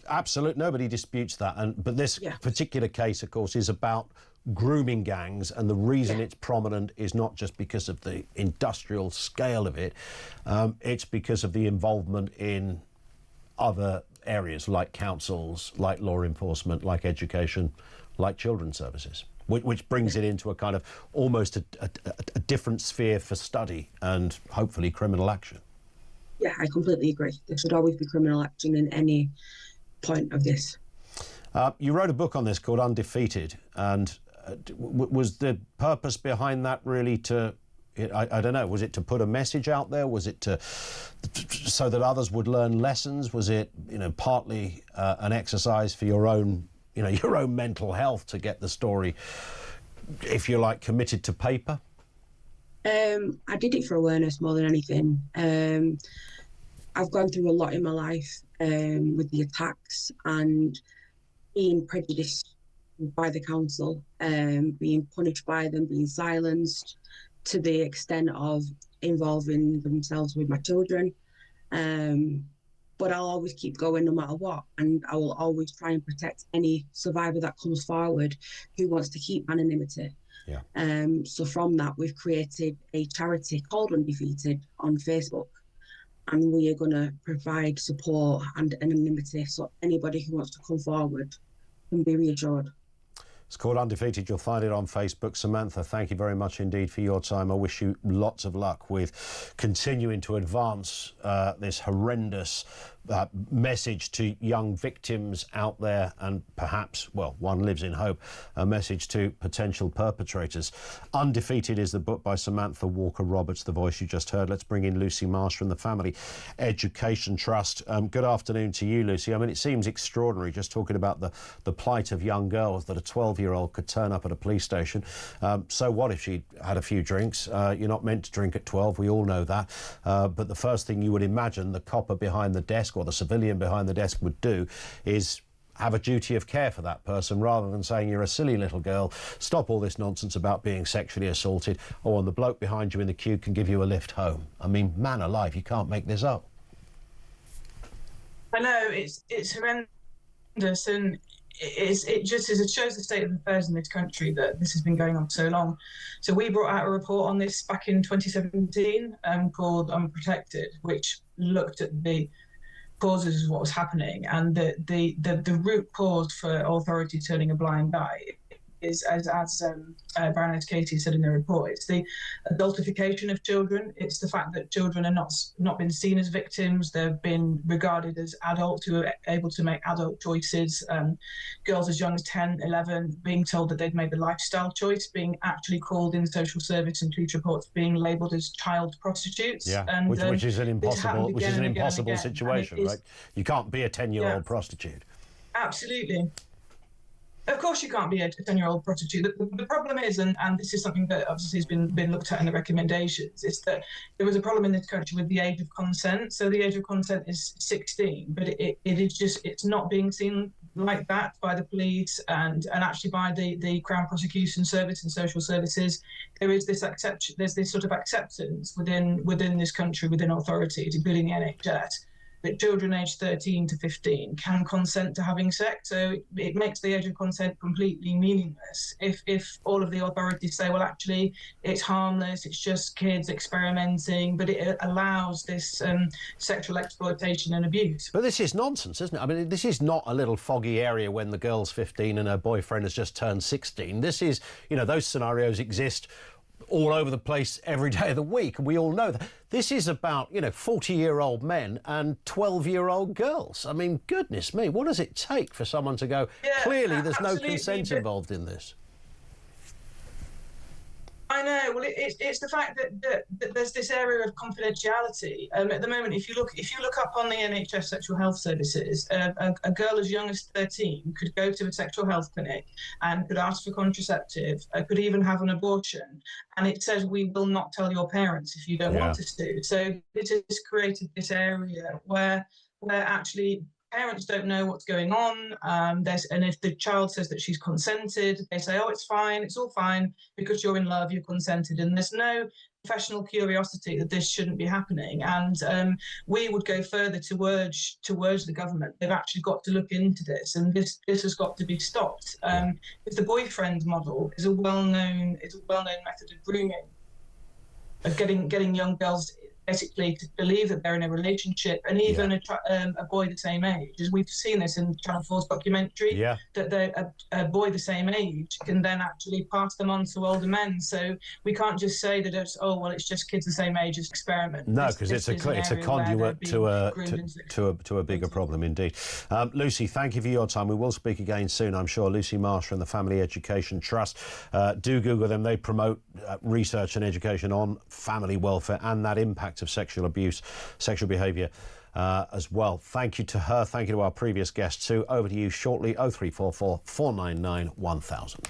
absolute, nobody disputes that. But this particular case, of course, is about grooming gangs, and the reason it's prominent is not just because of the industrial scale of it, it's because of the involvement in other areas like councils, like law enforcement, like education, like children's services, which brings it into a kind of almost a different sphere for study and hopefully criminal action. Yeah, I completely agree. There should always be criminal action in any point of this. You wrote a book on this called Undefeated, and was the purpose behind that really to I don't know, was it to put a message out there? Was it so that others would learn lessons? Was it, partly an exercise for your own, your own mental health to get the story, if you like, committed to paper? I did it for awareness more than anything. I've gone through a lot in my life with the attacks and being prejudiced by the council, being punished by them, being silenced to the extent of involving themselves with my children. But I'll always keep going no matter what, and I will always try and protect any survivor that comes forward who wants to keep anonymity. Yeah. So from that, we've created a charity called Undefeated on Facebook, and we are going to provide support and anonymity so anybody who wants to come forward can be reassured. It's called Undefeated. You'll find it on Facebook. Samantha, thank you very much indeed for your time. I wish you lots of luck with continuing to advance this horrendous message to young victims out there, and perhaps, well, one lives in hope, a message to potential perpetrators. Undefeated is the book by Samantha Walker-Roberts, the voice you just heard. Let's bring in Lucy Marsh from the Family Education Trust. Good afternoon to you, Lucy. I mean, it seems extraordinary just talking about the plight of young girls, that a 12-year-old could turn up at a police station. So what if she had a few drinks? You're not meant to drink at 12, we all know that. But the first thing you would imagine the copper behind the desk or the civilian behind the desk would do is have a duty of care for that person, rather than saying, you're a silly little girl, stop all this nonsense about being sexually assaulted, and the bloke behind you in the queue can give you a lift home. I mean, man alive, you can't make this up. I know, it's horrendous, and it shows the state of affairs in this country that this has been going on for so long. So we brought out a report on this back in 2017 called Unprotected, which looked at the causes of what was happening, and the root cause for authority turning a blind eye is, as Baroness Katie said in the report, it's the adultification of children. It's the fact that children are not been seen as victims. They've been regarded as adults who are able to make adult choices. Girls as young as 10, 11 being told that they've made the lifestyle choice, being actually called in social service and police reports, being labelled as child prostitutes. Yeah, and, which is an impossible situation, right? You can't be a 10-year-old prostitute. Absolutely. Of course you can't be a 10-year-old prostitute. The problem is, and this is something that obviously has been looked at in the recommendations, is that there was a problem in this country with the age of consent. So the age of consent is 16, but it's not being seen like that by the police and actually by the Crown Prosecution Service and social services. There's this sort of acceptance within this country, within authorities, including the NHS, that children aged 13 to 15 can consent to having sex. So it makes the age of consent completely meaningless if all of the authorities say, well, actually, it's harmless, it's just kids experimenting, but it allows this sexual exploitation and abuse. But this is nonsense, isn't it? I mean, this is not a little foggy area when the girl's 15 and her boyfriend has just turned 16. This is, those scenarios exist all over the place every day of the week, and we all know that. This is about 40-year-old men and 12-year-old girls. I mean, goodness me, what does it take for someone to go, clearly there's no consent involved in this? I know. Well, it's the fact that there's this area of confidentiality. At the moment, if you look up on the NHS sexual health services, a girl as young as 13 could go to a sexual health clinic and could ask for contraceptive, could even have an abortion, and it says, we will not tell your parents if you don't want us to. So it has created this area where actually parents don't know what's going on, and if the child says that she's consented, they say, oh, it's fine, it's all fine, because you're in love, you're consented, and there's no professional curiosity that this shouldn't be happening. And we would go further to urge the government. They've actually got to look into this, and this has got to be stopped. If the boyfriend model is a well-known method of grooming, of getting young girls basically to believe that they're in a relationship, and even a boy the same age. As we've seen this in Channel 4's documentary, that a boy the same age can then actually pass them on to older men. So we can't just say that it's, oh, well, it's just kids the same age as experiment. No, because it's a conduit to a bigger problem indeed. Lucy, thank you for your time. We will speak again soon, I'm sure. Lucy Marsh from the Family Education Trust. Do Google them. They promote research and education on family welfare and that impact of sexual abuse, sexual behaviour as well. Thank you to her. Thank you to our previous guests too. Over to you shortly. 0344 499 1000.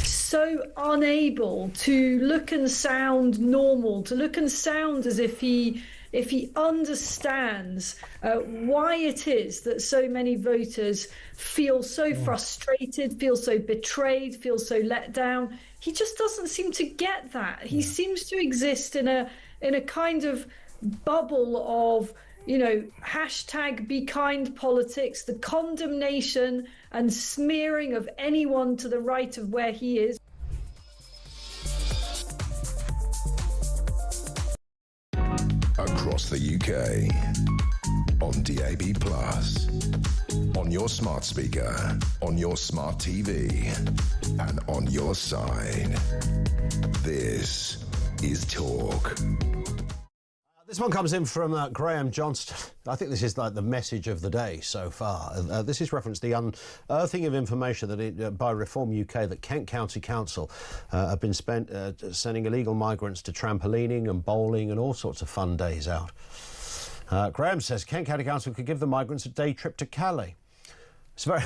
So unable to look and sound normal, to look and sound as if he understands why it is that so many voters feel so frustrated, feel so betrayed, feel so let down. He just doesn't seem to get that. He seems to exist in a kind of bubble of, you know, hashtag be kind politics, the condemnation and smearing of anyone to the right of where he is. Across the UK, on DAB+, on your smart speaker, on your smart TV, and on your side. This is Talk. This one comes in from Graham Johnston. I think this is like the message of the day so far. This is referenced the unearthing of information that by Reform UK that Kent County Council have been sending illegal migrants to trampolining and bowling and all sorts of fun days out. Graham says Kent County Council could give the migrants a day trip to Calais. It's very...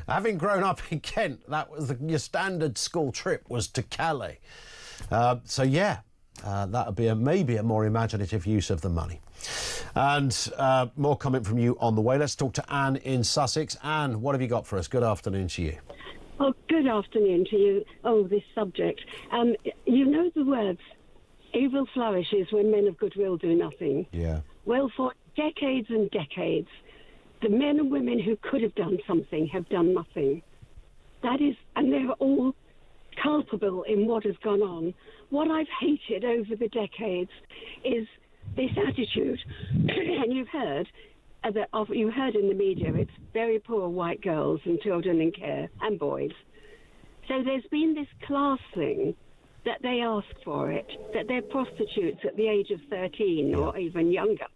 Having grown up in Kent, that was your standard school trip was to Calais. So yeah. That would be maybe a more imaginative use of the money. And more comment from you on the way. Let's talk to Anne in Sussex. Anne, what have you got for us? Good afternoon to you. Oh, good afternoon to you. Oh, this subject. You know the words, evil flourishes when men of goodwill do nothing. Yeah. Well, for decades and decades, the men and women who could have done something have done nothing. That is, and they're all culpable in what has gone on. What I've hated over the decades is this attitude, and you've heard in the media, it's very poor white girls and children in care and boys. So there's been this class thing that they ask for it, that they're prostitutes at the age of 13 or even younger.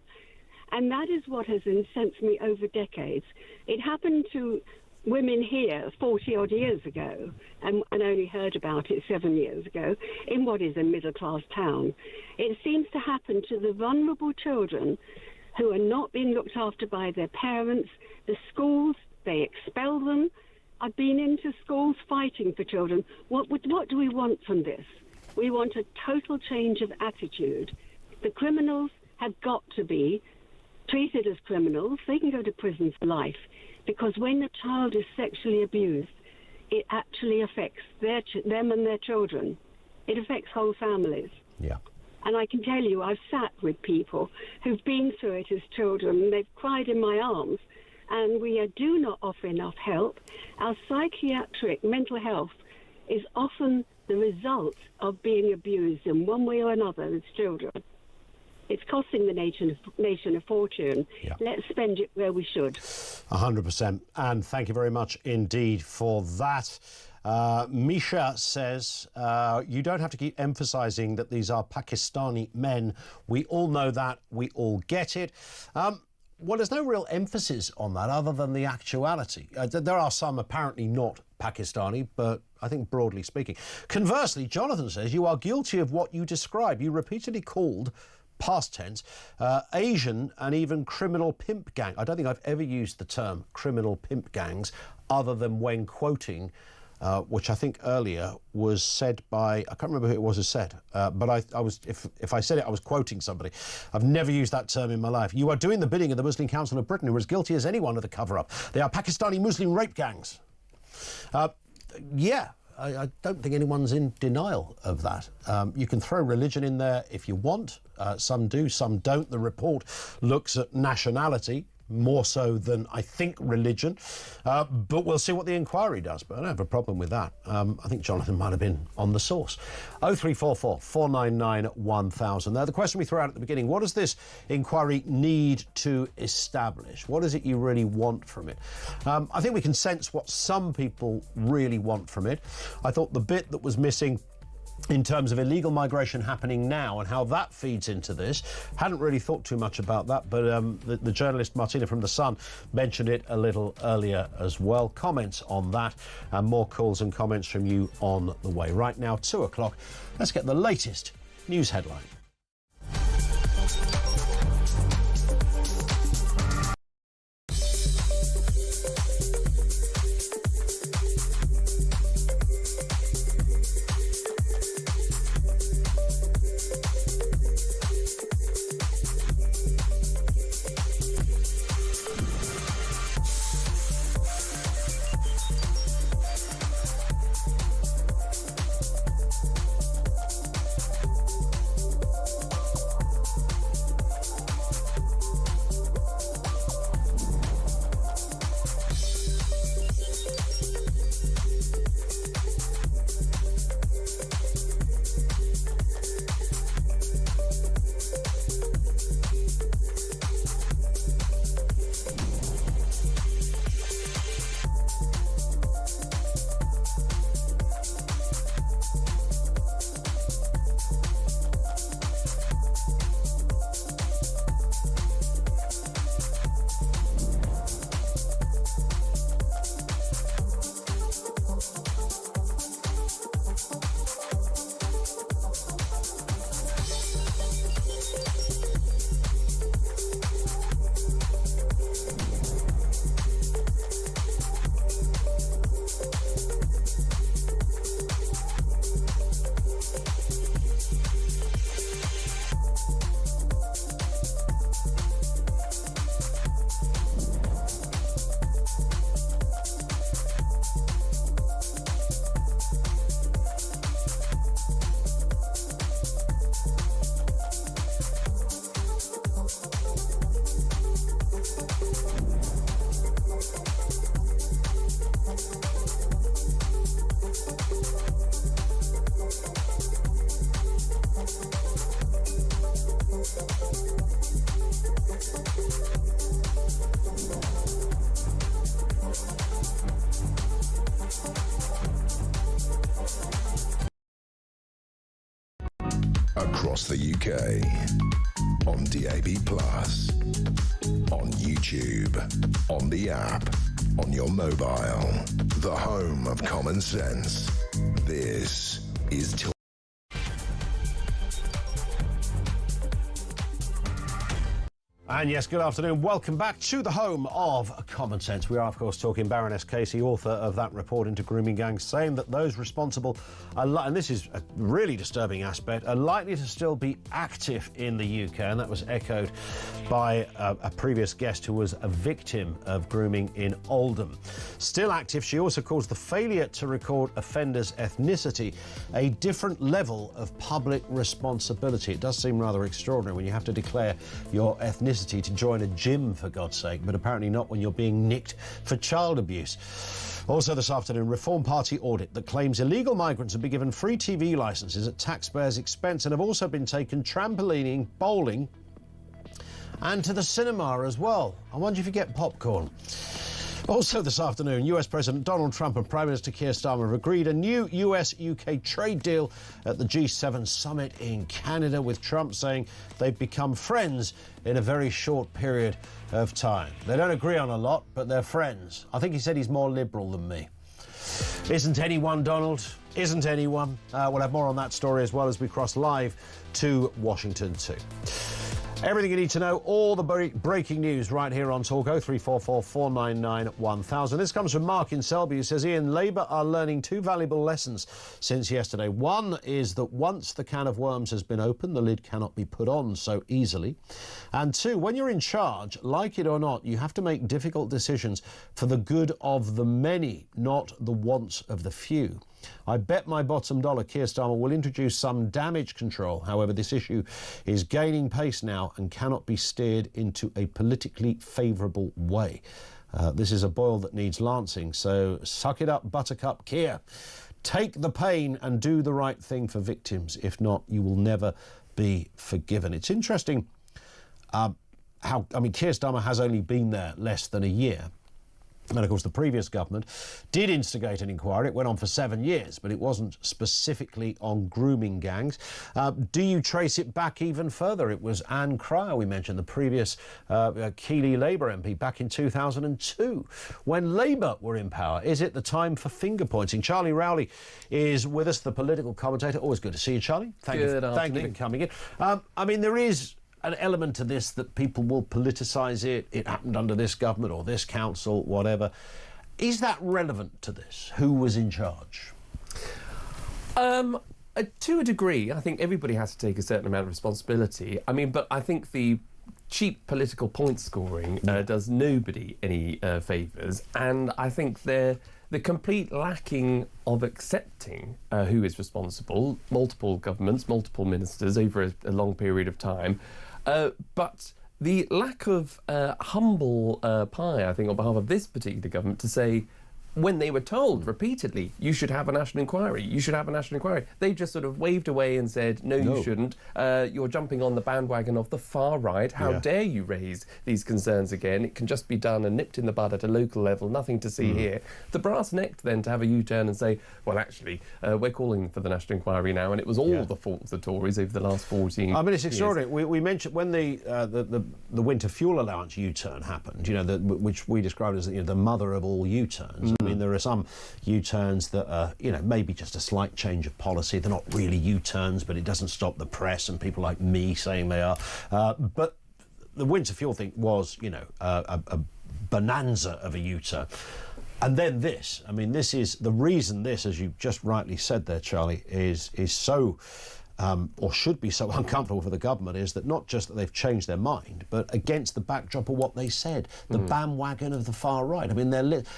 And that is what has incensed me over decades. It happened to women here 40-odd years ago, and only heard about it 7 years ago, in what is a middle-class town. It seems to happen to the vulnerable children who are not being looked after by their parents. The schools, they expel them. I've been into schools fighting for children. What do we want from this? We want a total change of attitude. The criminals have got to be treated as criminals. They can go to prison for life. Because when a child is sexually abused, it actually affects them and their children. It affects whole families. Yeah. And I can tell you, I've sat with people who've been through it as children, and they've cried in my arms, and we do not offer enough help. Our psychiatric mental health is often the result of being abused in one way or another as children. It's costing the nation a fortune. Yeah. Let's spend it where we should. 100%. And thank you very much indeed for that. Misha says, you don't have to keep emphasising that these are Pakistani men. We all know that. We all get it. Well, there's no real emphasis on that other than the actuality. There are some apparently not Pakistani, but I think broadly speaking. Conversely, Jonathan says, you are guilty of what you describe. You repeatedly called, past tense, Asian and even criminal pimp gang. I don't think I've ever used the term criminal pimp gangs other than when quoting, which I think earlier was said by, I can't remember who it was who said, but I was, if I said it, I was quoting somebody. I've never used that term in my life. You are doing the bidding of the Muslim Council of Britain, who are as guilty as anyone of the cover-up. They are Pakistani Muslim rape gangs. Yeah. I don't think anyone's in denial of that. You can throw religion in there if you want. Some do, some don't. The report looks at nationality more so than, I think, religion. But we'll see what the inquiry does. But I don't have a problem with that. I think Jonathan might have been on the source. 0344 499 1000. Now, the question we threw out at the beginning, what does this inquiry need to establish? What is it you really want from it? I think we can sense what some people really want from it. I thought the bit that was missing in terms of illegal migration happening now and how that feeds into this. Hadn't really thought too much about that, but the journalist Martina from The Sun mentioned it a little earlier as well. Comments on that and more calls and comments from you on the way. Right now, 2 o'clock, let's get the latest news headline. Across the UK, on DAB+, on YouTube, on the app, on your mobile, the home of common sense. This is And yes, good afternoon. Welcome back to the home of Common Sense. We are, of course, talking Baroness Casey, author of that report into grooming gangs, saying that those responsible, and this is a really disturbing aspect, are likely to still be active in the UK. And that was echoed by a previous guest who was a victim of grooming in Oldham. Still active, she also calls the failure to record offenders' ethnicity a different level of public responsibility. It does seem rather extraordinary when you have to declare your ethnicity to join a gym, for God's sake, but apparently not when you're being nicked for child abuse. Also this afternoon, Reform Party audit that claims illegal migrants have been given free TV licences at taxpayers' expense and have also been taken trampolining, bowling and to the cinema as well. I wonder if you get popcorn. Also this afternoon, US President Donald Trump and Prime Minister Keir Starmer have agreed a new US-UK trade deal at the G7 summit in Canada, with Trump saying they've become friends in a very short period of time. They don't agree on a lot, but they're friends. I think he said he's more liberal than me. Isn't anyone, Donald? Isn't anyone? We'll have more on that story as well as we cross live to Washington too. Everything you need to know, all the breaking news right here on Talk 0344 499 1000. This comes from Mark in Selby, who says, Ian, Labour are learning two valuable lessons since yesterday. One is that once the can of worms has been opened, the lid cannot be put on so easily. And two, when you're in charge, like it or not, you have to make difficult decisions for the good of the many, not the wants of the few. I bet my bottom dollar Keir Starmer will introduce some damage control. However, this issue is gaining pace now and cannot be steered into a politically favourable way. This is a boil that needs lancing, so suck it up, Buttercup Keir. Take the pain and do the right thing for victims. If not, you will never be forgiven. It's interesting Keir Starmer has only been there less than a year. And, of course, the previous government did instigate an inquiry. It went on for 7 years, but it wasn't specifically on grooming gangs. Do you trace it back even further? It was Anne Cryer, we mentioned, the previous Keighley Labour MP back in 2002, when Labour were in power. Is it the time for finger-pointing? Charlie Rowley is with us, the political commentator. Always good to see you, Charlie. Thank you for coming in. There is an element to this that people will politicise it. It happened under this government or this council, whatever. Is that relevant to this? Who was in charge? To a degree. I think everybody has to take a certain amount of responsibility. But I think the cheap political point scoring does nobody any favours, and I think the complete lacking of accepting who is responsible, multiple governments, multiple ministers over a long period of time, but the lack of humble pie, I think, on behalf of this particular government to say, when they were told repeatedly, you should have a national inquiry, they just sort of waved away and said, no, you shouldn't. You're jumping on the bandwagon of the far right. How dare you raise these concerns again? It can just be done and nipped in the bud at a local level, nothing to see here. The brass-necked then to have a U-turn and say, well, actually, we're calling for the national inquiry now, and it was all the fault of the Tories over the last 14 years. It's extraordinary. We mentioned when the winter fuel allowance U-turn happened, which we described as the mother of all U-turns. There are some U-turns that are, maybe just a slight change of policy. They're not really U-turns, but it doesn't stop the press and people like me saying they are. But the winter fuel thing was, a bonanza of a U-turn. And then this. This is the reason this, as you just rightly said there, Charlie, is so or should be so uncomfortable for the government, is that not just that they've changed their mind, but against the backdrop of what they said, the bandwagon of the far right.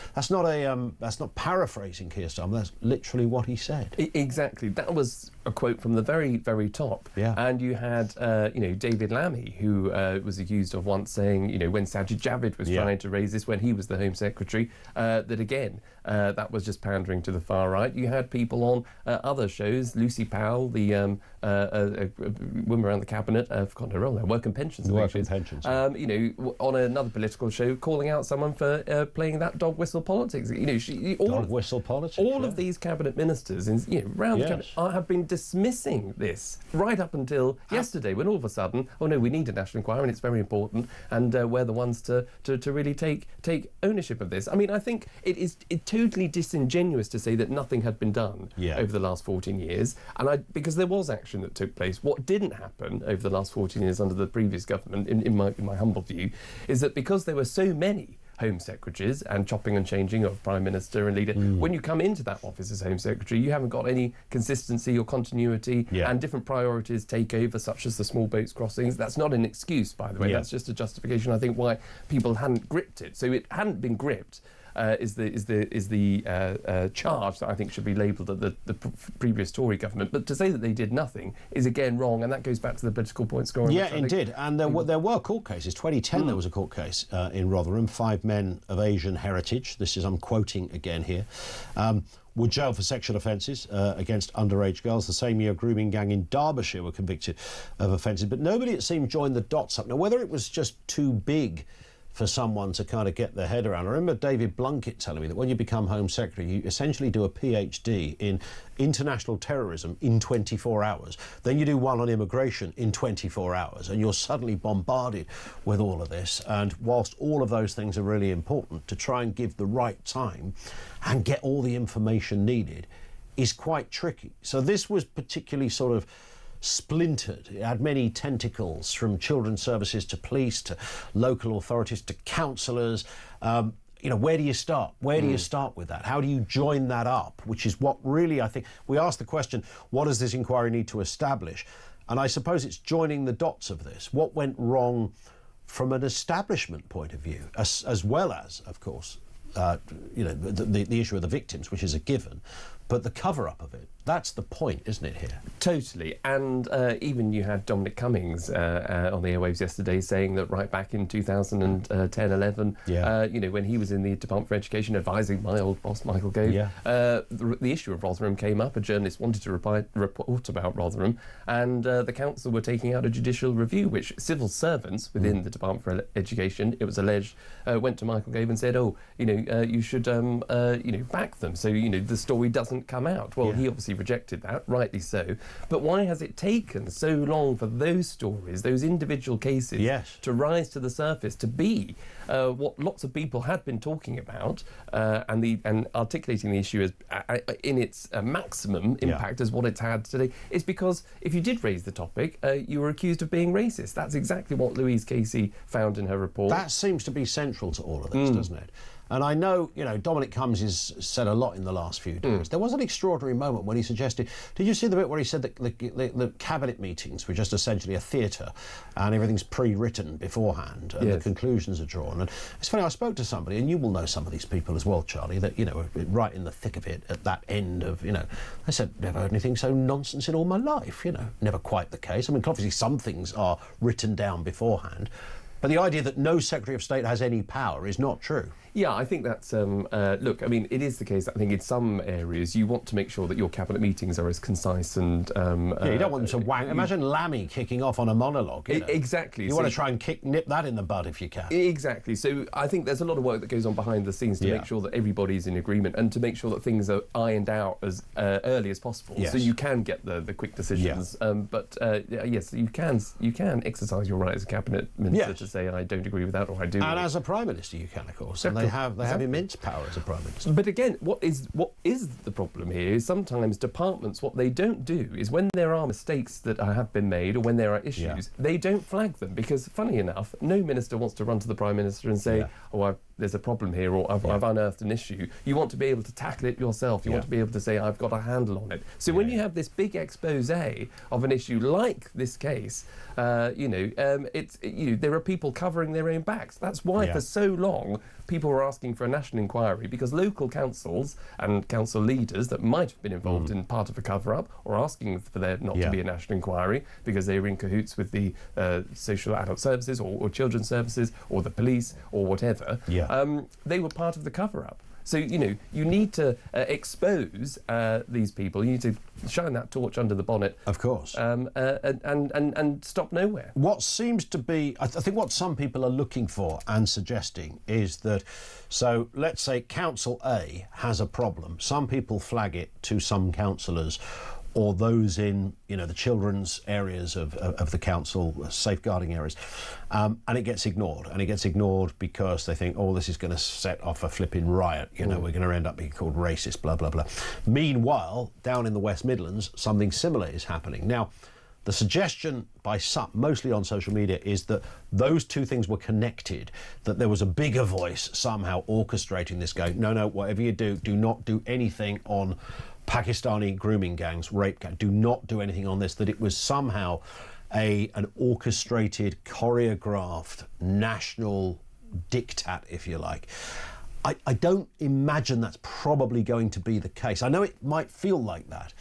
That's not paraphrasing Keir Starmer. That's literally what he said. Exactly. That was a quote from the very, very top. Yeah. And you had, David Lammy, who was accused of once saying, when Sajid Javid was trying to raise this when he was the Home Secretary, that again, that was just pandering to the far right. You had people on other shows, Lucy Powell, the a woman around the cabinet, I've forgotten her role now, Work and Pensions. On another political show, calling out someone for playing that dog whistle politics. Dog whistle politics. All of these cabinet ministers, around the cabinet, have been dismissing this right up until yesterday, when all of a sudden, oh no, we need a national inquiry and it's very important, and we're the ones to really take ownership of this. I mean, I think it's totally disingenuous to say that nothing had been done over the last 14 years, because there was action that took place. What didn't happen over the last 14 years under the previous government, in my humble view, is that because there were so many Home Secretaries and chopping and changing of Prime Minister and Leader, when you come into that office as Home Secretary, you haven't got any consistency or continuity, and different priorities take over, such as the small boats crossings. That's not an excuse, by the way. That's just a justification, I think, why people hadn't gripped it. So it hadn't been gripped. Is the charge that I think should be labelled at the previous Tory government. But to say that they did nothing is again wrong, and that goes back to the political point scoring. Yeah, indeed. And there were court cases. 2010 there was a court case in Rotherham. 5 men of Asian heritage, this is, I'm quoting again here, were jailed for sexual offences against underage girls. The same year, a grooming gang in Derbyshire were convicted of offences. But nobody, it seemed, joined the dots up. Now, whether it was just too big for someone to kind of get their head around. I remember David Blunkett telling me that when you become Home Secretary, you essentially do a PhD in international terrorism in 24 hours. Then you do one on immigration in 24 hours, and you're suddenly bombarded with all of this. And whilst all of those things are really important, to try and give the right time and get all the information needed is quite tricky. So this was particularly sort of splintered. It had many tentacles, from children's services to police to local authorities to councillors. You know, where do you start? Where do you start with that? How do you join that up? Which is what really, I think, we asked the question, what does this inquiry need to establish? And I suppose it's joining the dots of this. What went wrong from an establishment point of view, as well as, of course, you know, the issue of the victims, which is a given, but the cover-up of it. That's the point, isn't it, here? Totally. And even you had Dominic Cummings on the airwaves yesterday saying that right back in 2010-11, you know, when he was in the Department for Education advising my old boss, Michael Gove, the issue of Rotherham came up. A journalist wanted to report about Rotherham, and the council were taking out a judicial review, which civil servants within the Department for Education, it was alleged, went to Michael Gove and said, oh, you know, you should, you know, back them so, you know, the story doesn't come out. Well, he obviously rejected that, rightly so. But why has it taken so long for those stories, those individual cases, to rise to the surface, to be what lots of people had been talking about, and articulating the issue as in its maximum impact as what it's had today? It's because if you did raise the topic, you were accused of being racist. That's exactly what Louise Casey found in her report. That seems to be central to all of this, doesn't it? And I know, you know, Dominic Cummings has said a lot in the last few days. There was an extraordinary moment when he suggested, did you see the bit where he said that the cabinet meetings were just essentially a theatre and everything's pre-written beforehand and the conclusions are drawn? And it's funny, I spoke to somebody, and you will know some of these people as well, Charlie, that, you know, right in the thick of it at that end of, you know, I said, never heard anything so nonsense in all my life, you know. Never quite the case. I mean, obviously some things are written down beforehand, but the idea that no Secretary of State has any power is not true. Yeah, I think that's, look, I mean, it is the case. I think in some areas you want to make sure that your cabinet meetings are as concise and... yeah, you don't want them to wang. Imagine Lammy kicking off on a monologue. You know? Exactly. You want to try and nip that in the bud if you can. Exactly. So I think there's a lot of work that goes on behind the scenes to make sure that everybody's in agreement and to make sure that things are ironed out as early as possible, so you can get the quick decisions. But yes, you can exercise your right as a cabinet minister to say, I don't agree with that, or I do. And as a Prime Minister you can, of course. They have immense power as a Prime Minister. But again, what is the problem here is sometimes departments, what they don't do is when there are mistakes that have been made or when there are issues, they don't flag them, because, funny enough, no minister wants to run to the Prime Minister and say, there's a problem here, or I've unearthed an issue. You want to be able to tackle it yourself. You want to be able to say, I've got a handle on it. So when you have this big expose of an issue like this case, you know, there are people covering their own backs. That's why for so long people were asking for a national inquiry, because local councils and council leaders that might have been involved in part of a cover-up or asking for there not to be a national inquiry because they were in cahoots with the social adult services or children's services or the police or whatever, they were part of the cover-up. So, you know, you need to expose these people. You need to shine that torch under the bonnet. Of course. And stop nowhere. What seems to be, I think what some people are looking for and suggesting is that, so let's say Council A has a problem. Some people flag it to some councillors. or those in, the children's areas of the council, safeguarding areas, and it gets ignored. And it gets ignored because they think, oh, this is going to set off a flipping riot. We're going to end up being called racist, blah, blah, blah. Meanwhile, down in the West Midlands, something similar is happening. Now, the suggestion by some, mostly on social media, is that those two things were connected, that there was a bigger voice somehow orchestrating this, going, no, whatever you do, do not do anything on Pakistani grooming gangs, rape gangs, do not do anything on this, that it was somehow an orchestrated, choreographed, national diktat, if you like. I don't imagine that's probably going to be the case. I know it might feel like that,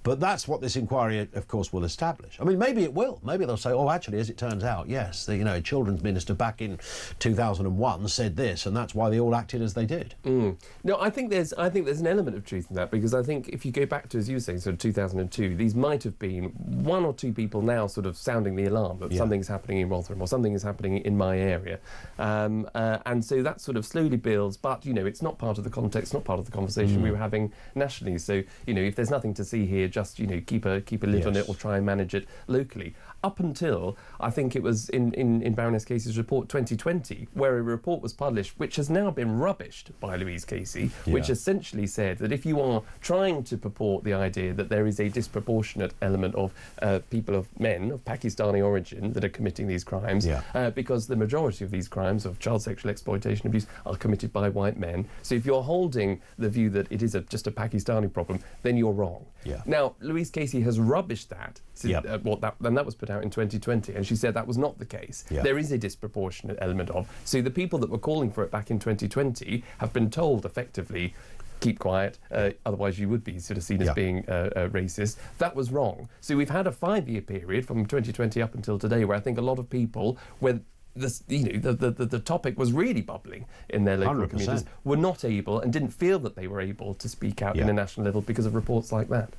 but that's what this inquiry, of course, will establish. I mean, maybe it will. Maybe they'll say, oh, actually, as it turns out, yes, the children's minister back in 2001 said this, and that's why they all acted as they did. No, I think there's an element of truth in that, because I think if you go back to, as you were saying, sort of 2002, these might have been one or two people now sort of sounding the alarm that something's happening in Rotherham or something is happening in my area. And so that sort of slowly builds, but, it's not part of the context, not part of the conversation we were having nationally. So, if there's nothing to see here, just keep a lid on it or try and manage it locally. Up until, I think it was in Baroness Casey's report 2020, where a report was published which has now been rubbished by Louise Casey, which essentially said that if you are trying to purport the idea that there is a disproportionate element of men of Pakistani origin that are committing these crimes, because the majority of these crimes of child sexual exploitation abuse are committed by white men. So if you're holding the view that it is just a Pakistani problem, then you're wrong. Now, Louise Casey has rubbished that, and that was put out in 2020, and she said that was not the case. There is a disproportionate element of. So the people that were calling for it back in 2020 have been told effectively, keep quiet, otherwise you would be sort of seen as being racist. That was wrong. So we've had a 5-year period from 2020 up until today where I think a lot of people, when the topic was really bubbling in their local 100%. Communities, were not able and didn't feel that they were able to speak out in a national level because of reports like that.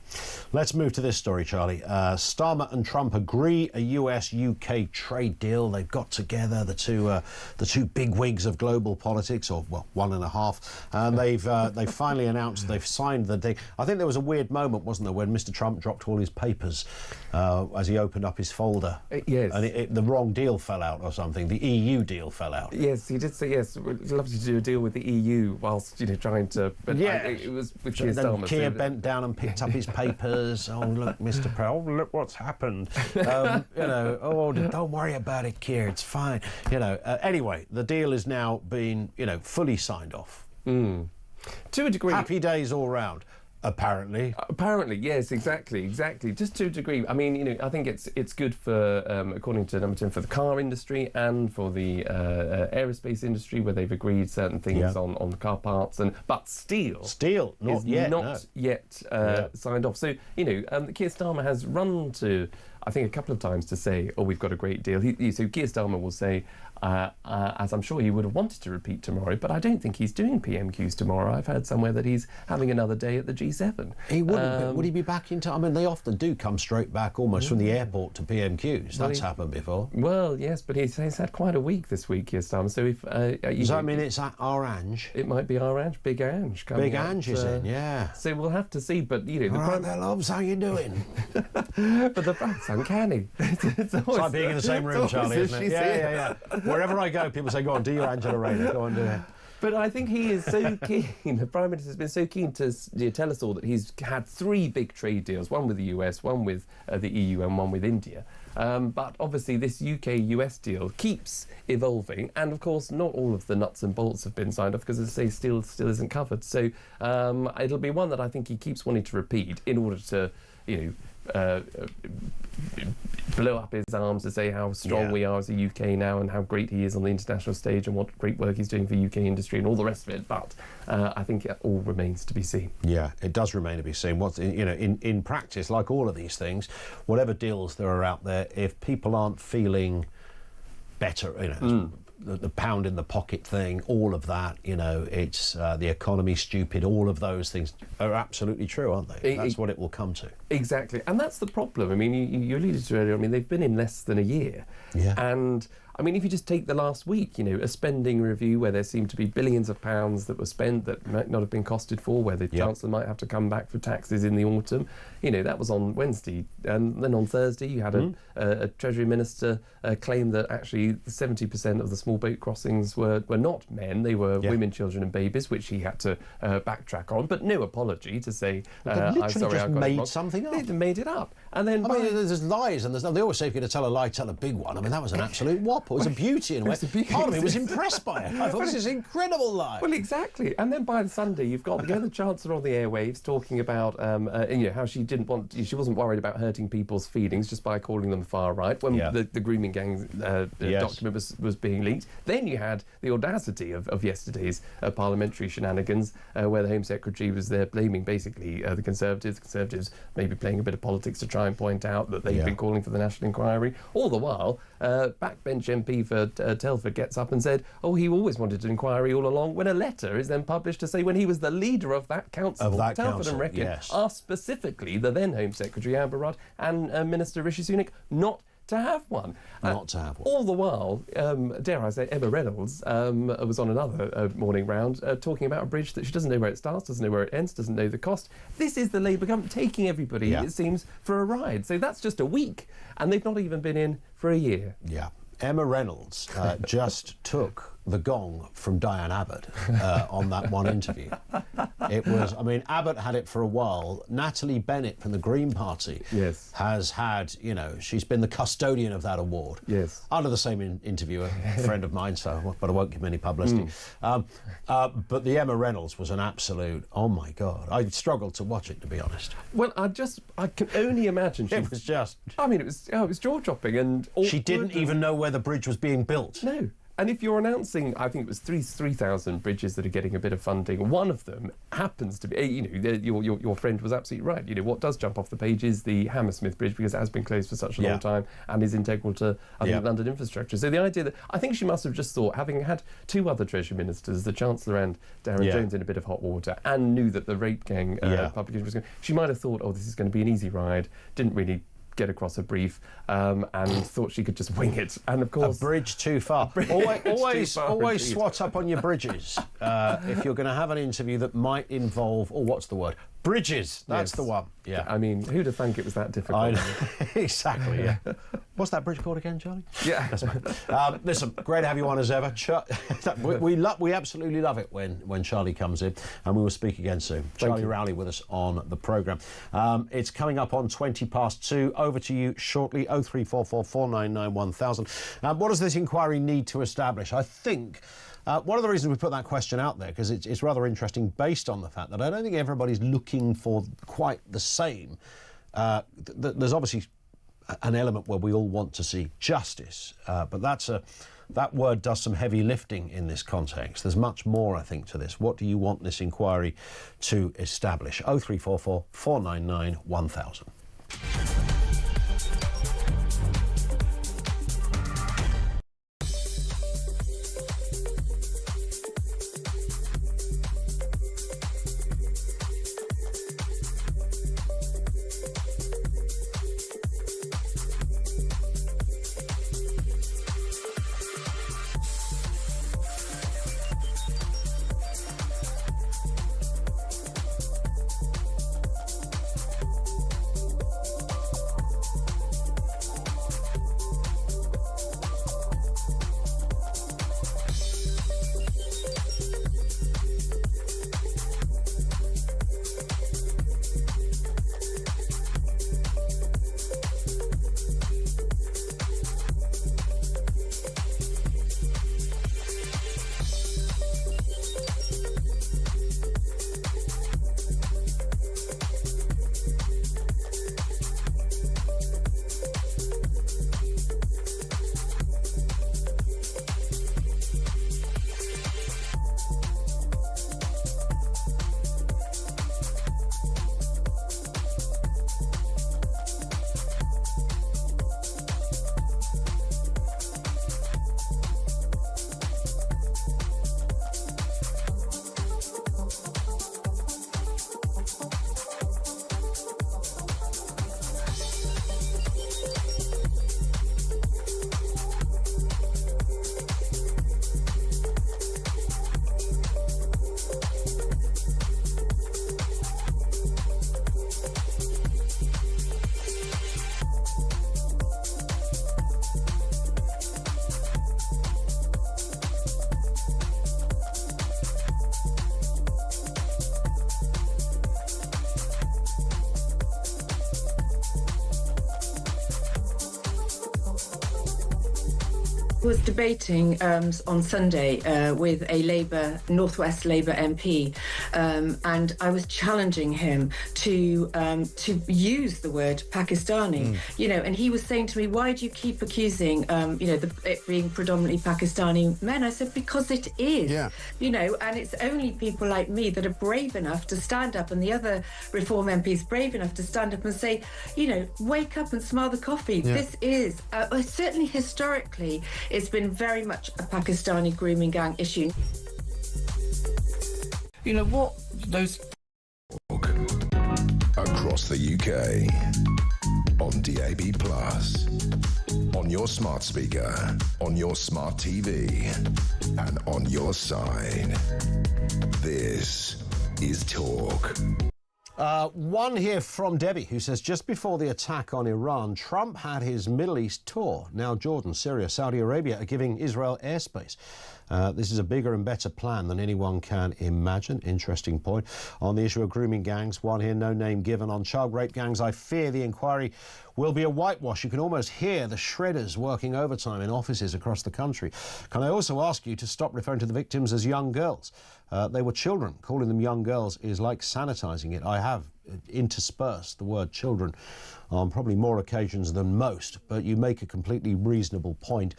Let's move to this story, Charlie. Starmer and Trump agree a US-UK trade deal. They've got together the two big wigs of global politics, or one and a half, and they've finally announced they've signed the deal. I think there was a weird moment, wasn't there, when Mr. Trump dropped all his papers as he opened up his folder. Yes, and the wrong deal fell out or something. The EU deal fell out. Yes, he did say yes. We'd love to do a deal with the EU whilst trying to. But it was with Keir Starmer. Keir bent down and picked up his papers. Oh look, Mr. President. Oh look what's happened. Oh don't worry about it, Keir. It's fine. Anyway, the deal is now been fully signed off. To a degree. Happy days all round. Apparently, yes, exactly. Just to a degree. I mean, I think it's good for, according to Number 10, for the car industry and for the aerospace industry, where they've agreed certain things on car parts, but steel not yet signed off. So Keir Starmer has run to, I think, a couple of times to say, "Oh, we've got a great deal." So Keir Starmer will say, as I'm sure he would have wanted to repeat tomorrow, but I don't think he's doing PMQs tomorrow. I've heard somewhere that he's having another day at the G7. He wouldn't. Would he be back in time? I mean, they often do come straight back almost from the airport to PMQs. That's happened before. Well, yes, but he's had quite a week this week, Keir Starmer. So if does that mean it's at Orange? It might be Orange, Big Ange. Big Ange is in, yeah. So we'll have to see. But all right, there, loves. How you doing? But it's uncanny. It's like being in the same room, Charlie, isn't it? Yeah. Wherever I go, people say, go on, do your Angela Rayner, go on, do it. But I think he is so keen, the Prime Minister has been so keen to tell us all that he's had 3 big trade deals, one with the US, one with the EU and one with India. But obviously this UK-US deal keeps evolving, and of course not all of the nuts and bolts have been signed off because, as I say, still isn't covered. So it'll be one that I think he keeps wanting to repeat in order to, blow up his arms to say how strong we are as a UK now and how great he is on the international stage and what great work he's doing for UK industry and all the rest of it. But I think it all remains to be seen. Yeah, it does remain to be seen. What's in practice, like all of these things, whatever deals there are out there, if people aren't feeling better, the pound in the pocket thing, all of that, it's the economy stupid, all of those things are absolutely true, aren't they? That's what it will come to. Exactly, and that's the problem. I mean, you alluded to earlier, I mean, they've been in less than a year. Yeah. And I mean, if you just take the last week, a spending review where there seemed to be billions of pounds that were spent that might not have been costed for, where the Chancellor might have to come back for taxes in the autumn. That was on Wednesday. And then on Thursday, you had a Treasury Minister claim that actually 70% of the small boat crossings were not men. They were women, children and babies, which he had to backtrack on. But no apology to say, I'm sorry, I got it wrong. Something up. They made it up. And then there's lies, and they always say if you're going to tell a lie, tell a big one. I mean, that was an absolute whopper. It was a beauty in a way. Part of me was impressed by it. I thought, this is an incredible lie. Well, exactly. And then by Sunday, you've got the Chancellor on the airwaves talking about how she wasn't worried about hurting people's feelings just by calling them far right when the grooming gang document was being leaked. Then you had the audacity of yesterday's parliamentary shenanigans where the Home Secretary was there blaming basically the Conservatives maybe playing a bit of politics to try and point out that they've been calling for the national inquiry. All the while, backbench MP for Telford gets up and said, he always wanted an inquiry all along, when a letter is then published to say when he was the leader of that council, Telford and Wrekin asked specifically the then Home Secretary Amber Rudd and Minister Rishi Sunak not to have one. Not to have one. All the while, dare I say, Emma Reynolds was on another morning round talking about a bridge that she doesn't know where it starts, doesn't know where it ends, doesn't know the cost. This is the Labour government taking everybody, it seems, for a ride. So that's just a week, and they've not even been in for a year. Yeah. Emma Reynolds just took the gong from Diane Abbott on that one interview. It was, Abbott had it for a while. Natalie Bennett from the Green Party has had, she's been the custodian of that award. Yes. Under the same interviewer, a friend of mine, but I won't give him any publicity. But the Emma Reynolds was an absolute, oh my God. I struggled to watch it, to be honest. Well, I can only imagine it was just... it was jaw-dropping and... She didn't even know where the bridge was being built. No. And if you're announcing, I think it was 3,000 bridges that are getting a bit of funding, one of them happens to be, your friend was absolutely right. What does jump off the page is the Hammersmith Bridge, because it has been closed for such a long time and is integral to London infrastructure. So the idea that, I think she must have just thought, having had two other Treasury Ministers, the Chancellor and Darren Jones, in a bit of hot water, and knew that the rape gang publication was going, she might have thought, this is going to be an easy ride, didn't really get across a brief and thought she could just wing it. And of course, a bridge too far. Always swat up on your bridges if you're going to have an interview that might involve, what's the word? Bridges. That's the one. Yeah. I mean, who'd have thunk it was that difficult? I know. Exactly. Yeah. What's that bridge called again, Charlie? Yeah. That's right. Listen, great to have you on as ever. We absolutely love it when Charlie comes in, and we will speak again soon. Charlie Rowley with us on the programme. It's coming up on 2:20. Over to you shortly. 0344 499 1000. What does this inquiry need to establish? I think. One of the reasons we put that question out there, because it's rather interesting based on the fact that I don't think everybody's looking for quite the same. There's obviously an element where we all want to see justice, but that word does some heavy lifting in this context. There's much more, I think, to this. What do you want this inquiry to establish? 0344 499 1000. was debating on Sunday with a Northwest Labour MP, and I was challenging him to use the word Pakistani. And he was saying to me, "Why do you keep accusing, it being predominantly Pakistani men?" I said, "Because it is, and it's only people like me that are brave enough to stand up, and the other Reform MPs brave enough to stand up and say, wake up and smell the coffee. This is certainly historically." It's been very much a Pakistani grooming gang issue. You know what? Those... Across the UK. On DAB+. On your smart speaker. On your smart TV. And on your side. This is Talk. One here from Debbie, who says, just before the attack on Iran, Trump had his Middle East tour. Now Jordan, Syria, Saudi Arabia are giving Israel airspace. This is a bigger and better plan than anyone can imagine. Interesting point. On the issue of grooming gangs, one here, no name given. On child rape gangs, I fear the inquiry will be a whitewash. You can almost hear the shredders working overtime in offices across the country. Can I also ask you to stop referring to the victims as young girls? They were children. Calling them young girls is like sanitising it. I have interspersed the word children on probably more occasions than most, but you make a completely reasonable point.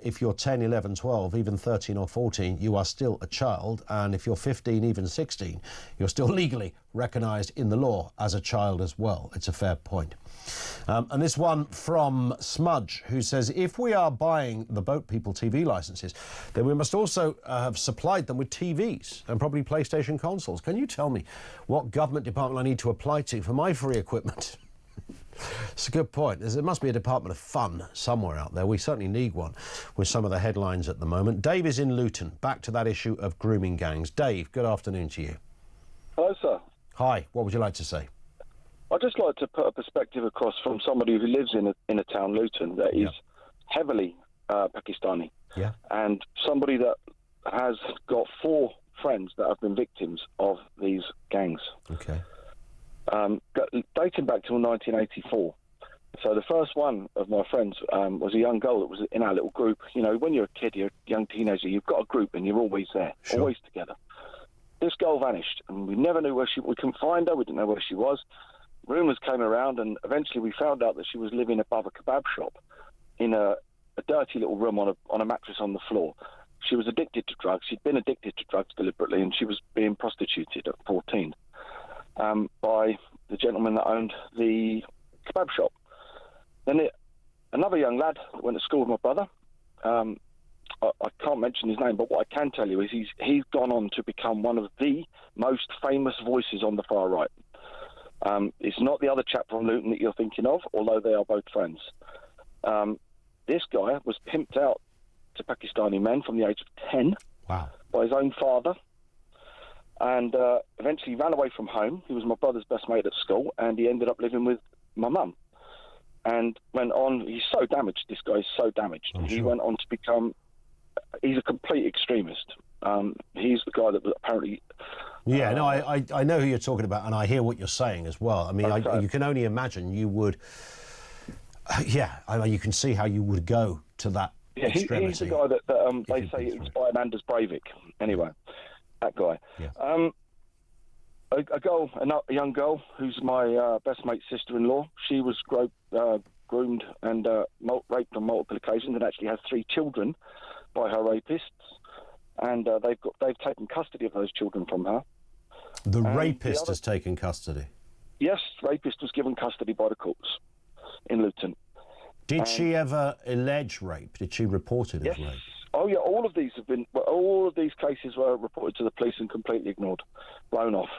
If you're 10, 11, 12, even 13 or 14, you are still a child, and if you're 15, even 16, you're still legally recognised in the law as a child as well. It's a fair point. And this one from Smudge, who says, if we are buying the boat people TV licences, then we must also have supplied them with TVs and probably PlayStation consoles. Can you tell me what government department I need to apply to for my free equipment? It's a good point. There must be a Department of Fun somewhere out there. We certainly need one with some of the headlines at the moment. Dave is in Luton. Back to that issue of grooming gangs. Dave, good afternoon to you. Hello, sir. Hi. What would you like to say? I'd just like to put a perspective across from somebody who lives in a town, Luton, that is heavily Pakistani. Yeah. And somebody that has got 4 friends that have been victims of these gangs. Okay. Dating back till 1984. So the first one of my friends was a young girl that was in our little group. You know, when you're a kid, you're a young teenager, you've got a group and you're always there, always together. This girl vanished, and we never knew where we couldn't find her, we didn't know where she was. Rumours came around, and eventually we found out that she was living above a kebab shop in a dirty little room on a mattress on the floor. She was addicted to drugs. She'd been addicted to drugs deliberately, and she was being prostituted at 14 by the gentleman that owned the kebab shop. Then another young lad went to school with my brother. I can't mention his name, but what I can tell you is he's gone on to become one of the most famous voices on the far right. It's not the other chap from Luton that you're thinking of, although they are both friends. This guy was pimped out to Pakistani men from the age of 10 by his own father, and eventually ran away from home. He was my brother's best mate at school, and he ended up living with my mum. And went on, he's so damaged, this guy is so damaged. He went on to become, he's a complete extremist. He's the guy that was apparently... Yeah, no, I know who you're talking about, and I hear what you're saying as well. I mean, you can only imagine you would... I mean, you can see how you would go to that extremity. He's the guy that they say inspired Anders Breivik. Anyway, that guy. Yeah. A young girl, who's my best mate's sister-in-law, she was groomed and raped on multiple occasions, and actually has 3 children by her rapists. And they've taken custody of those children from her. The rapist has taken custody? Yes, rapist was given custody by the courts in Luton. Did she ever allege rape? Did she report it as rape? Oh yeah, all of these cases were reported to the police and completely ignored, blown off.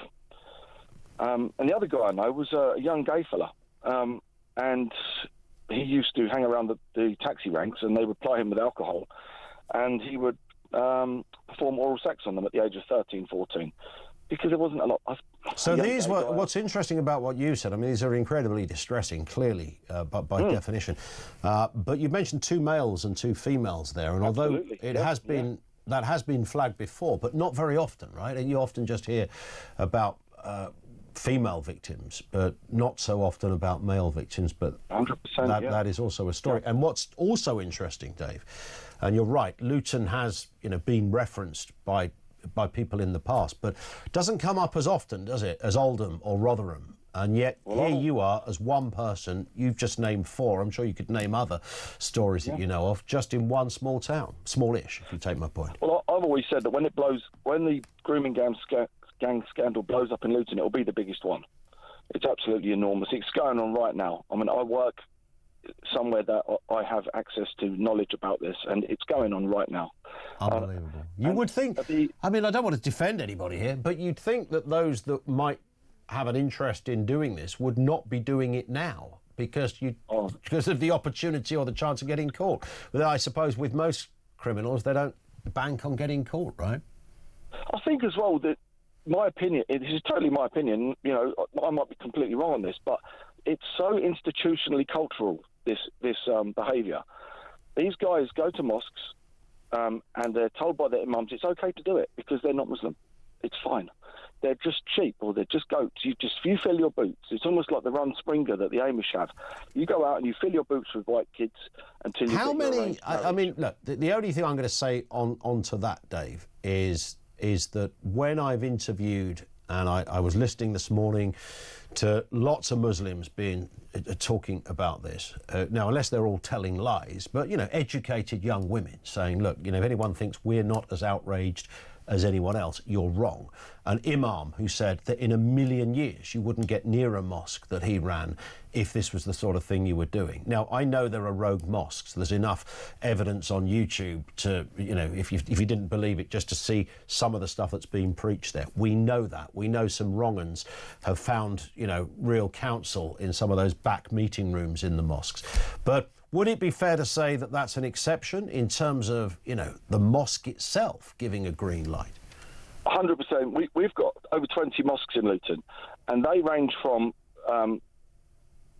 And the other guy I know was a young gay fella, and he used to hang around the taxi ranks, and they would ply him with alcohol, and he would perform oral sex on them at the age of 13, 14, because there wasn't a lot. So what's interesting about what you said, I mean, these are incredibly distressing, clearly, by definition. But you mentioned 2 males and 2 females there, and although it has been that has been flagged before, but not very often, right? And you often just hear about female victims, but not so often about male victims. But 100%, that is also a story. And what's also interesting, Dave, and you're right, Luton has, you know, been referenced by people in the past, but doesn't come up as often, does it, as Oldham or Rotherham? And yet here you are as one person. You've just named 4. I'm sure you could name other stories that you know of, just in one small town, smallish, if you take my point. Well, I've always said that when the grooming gang scandal blows up in Luton, it'll be the biggest one. It's absolutely enormous. It's going on right now. I mean, I work somewhere that I have access to knowledge about this, and it's going on right now. Unbelievable. You would think, I mean, I don't want to defend anybody here, but you'd think that those that might have an interest in doing this would not be doing it now because of the opportunity or the chance of getting caught. But I suppose with most criminals, they don't bank on getting caught, right? I think as well that my opinion, this is totally my opinion, you know, I might be completely wrong on this, but it's so institutionally cultural, this behaviour. These guys go to mosques and they're told by their imams it's okay to do it because they're not Muslim. It's fine. They're just sheep or they're just goats. You fill your boots. It's almost like the run Springer that the Amish have. You go out and you fill your boots with white kids until you. How many? I mean, look. The only thing I'm going to say onto that, Dave, is that when I've interviewed, and I was listening this morning to lots of Muslims talking about this. Now, unless they're all telling lies, but you know, educated young women saying, look, you know, if anyone thinks we're not as outraged as anyone else, you're wrong. An imam who said that in a million years you wouldn't get near a mosque that he ran if this was the sort of thing you were doing. Now, I know there are rogue mosques. There's enough evidence on YouTube to, you know, if you didn't believe it, just to see some of the stuff that's being preached there. We know that. We know some wrong-uns have found, you know, real counsel in some of those back meeting rooms in the mosques. But would it be fair to say that that's an exception in terms of, you know, the mosque itself giving a green light? 100%. We've got over 20 mosques in Luton, and they range from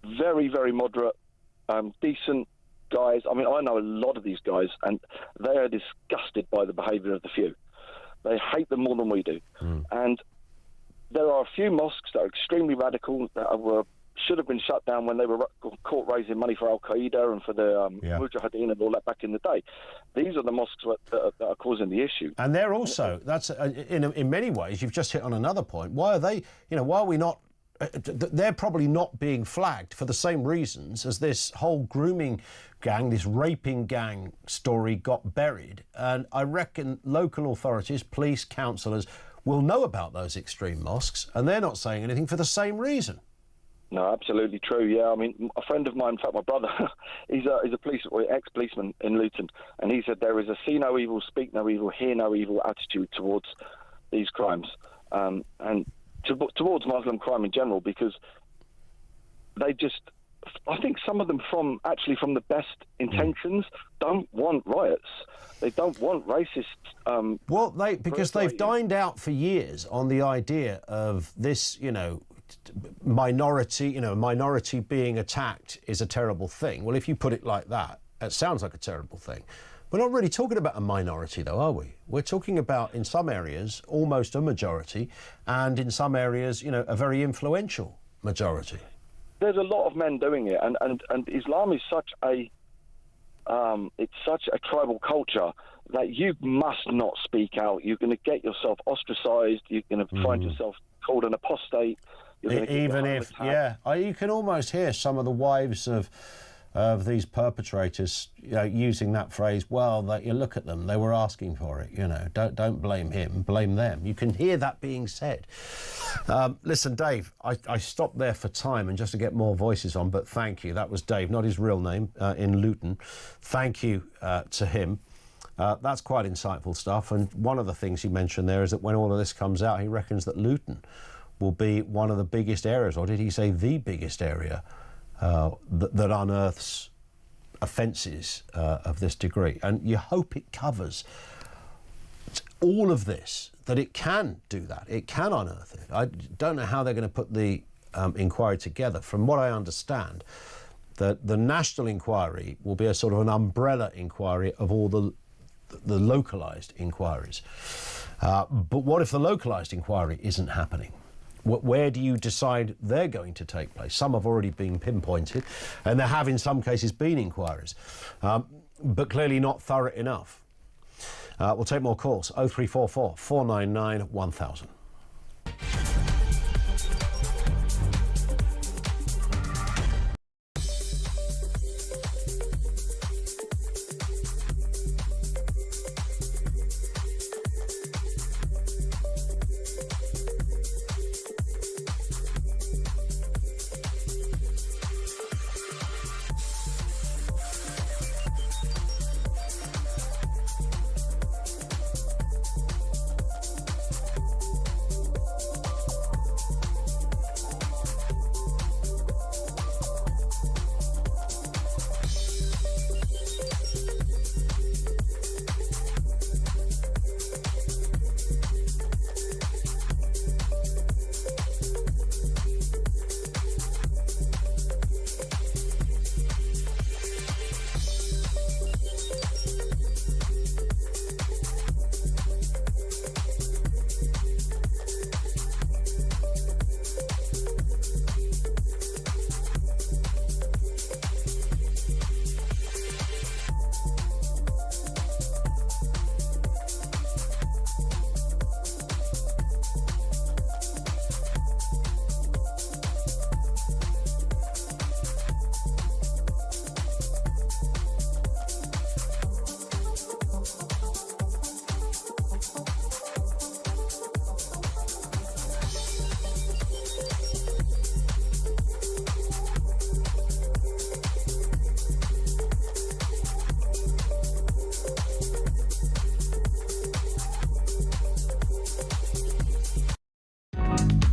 very, very moderate, decent guys. I mean, I know a lot of these guys, and they are disgusted by the behaviour of the few. They hate them more than we do. And there are a few mosques that are extremely radical that should have been shut down when they were caught raising money for Al-Qaeda and for the Mujahideen and all that back in the day. These are the mosques that are causing the issue. And they're also, that's in many ways, you've just hit on another point. Why are they, you know, why are we not, they're probably not being flagged for the same reasons as this whole grooming gang, this raping gang story got buried. And I reckon local authorities, police, councillors will know about those extreme mosques, and they're not saying anything for the same reason. No, absolutely true. Yeah, I mean, a friend of mine, in fact, my brother, he's a ex-policeman in Luton, and he said there is a see no evil, speak no evil, hear no evil attitude towards these crimes, and towards Muslim crime in general, because they just, I think some of them from the best intentions don't want riots. They don't want racist. Well, because they've dined out for years on the idea of this, you know, minority being attacked is a terrible thing. Well, if you put it like that, it sounds like a terrible thing. We're not really talking about a minority, though, are we? We're talking about, in some areas, almost a majority, and in some areas, you know, a very influential majority. There's a lot of men doing it, and Islam is such a it's such a tribal culture that you must not speak out. You're going to get yourself ostracised. You're going to find yourself called an apostate. Even if, you can almost hear some of the wives of these perpetrators, you know, using that phrase. Well, that you look at them, they were asking for it. You know, don't blame him, blame them. You can hear that being said. Listen, Dave, I stopped there for time and just to get more voices on, but thank you. That was Dave, not his real name, in Luton. Thank you to him. That's quite insightful stuff. And one of the things he mentioned there is that when all of this comes out, he reckons that Luton will be one of the biggest areas, or did he say the biggest area, that unearths offences of this degree. And you hope it covers all of this, that it can do that, it can unearth it. I don't know how they're going to put the inquiry together. From what I understand, that the national inquiry will be a sort of an umbrella inquiry of all the localised inquiries. But what if the localised inquiry isn't happening? Where do you decide they're going to take place? Some have already been pinpointed, and there have in some cases been inquiries, but clearly not thorough enough. We'll take more calls. 0344 499 1000.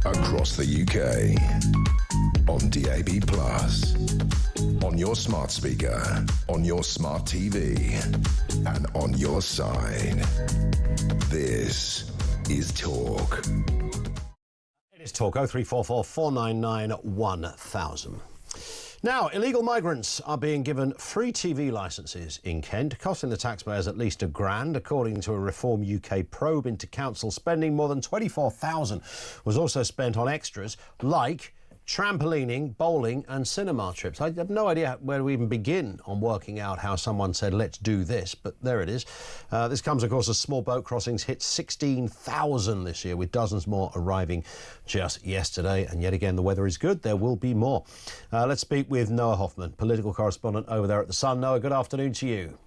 Across the UK, on DAB+, on your smart speaker, on your smart TV, and on your side. This is Talk. It is Talk. 0344 499 1000. Now, illegal migrants are being given free TV licences in Kent, costing the taxpayers at least £1,000, according to a Reform UK probe into council spending. More than £24,000 was also spent on extras like trampolining, bowling and cinema trips. I have no idea where to even begin on working out how someone said, let's do this, but there it is. This comes, of course, as small boat crossings hit 16,000 this year, with dozens more arriving just yesterday. And yet again, the weather is good. There will be more. Let's speak with Noah Hoffman, political correspondent over there at The Sun. Noah, good afternoon to you.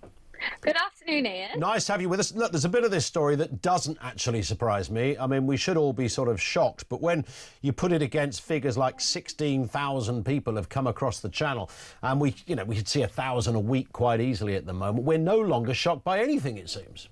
Good afternoon, Ian. Nice to have you with us. Look, there's a bit of this story that doesn't actually surprise me. I mean, we should all be sort of shocked, but when you put it against figures like 16,000 people have come across the channel, and we could see 1,000 a week quite easily at the moment, we're no longer shocked by anything, it seems.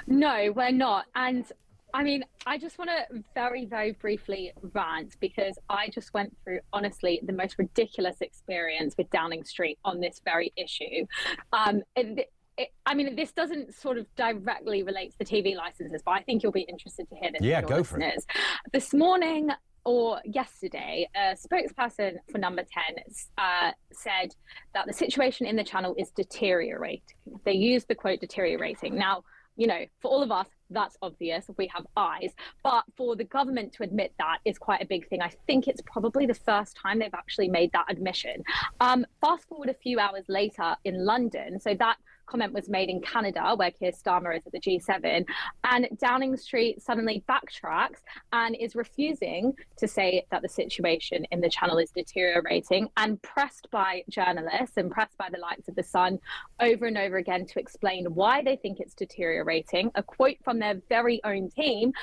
No, we're not. And I mean, I just want to very, very briefly rant, because I just went through, honestly, the most ridiculous experience with Downing Street on this very issue. I mean, this doesn't sort of directly relate to the TV licenses, but I think you'll be interested to hear this. Yeah, go for it. This morning or yesterday, a spokesperson for Number 10 said that the situation in the channel is deteriorating. They used the quote deteriorating. Now, you know, for all of us, that's obvious. We have eyes. But for the government to admit that is quite a big thing. I think it's probably the first time they've actually made that admission. Fast forward a few hours later in London. So that comment was made in Canada, where Keir Starmer is at the G7, and Downing Street suddenly backtracks and is refusing to say that the situation in the channel is deteriorating, and pressed by journalists and pressed by the likes of The Sun over and over again to explain why they think it's deteriorating. A quote from their very own team,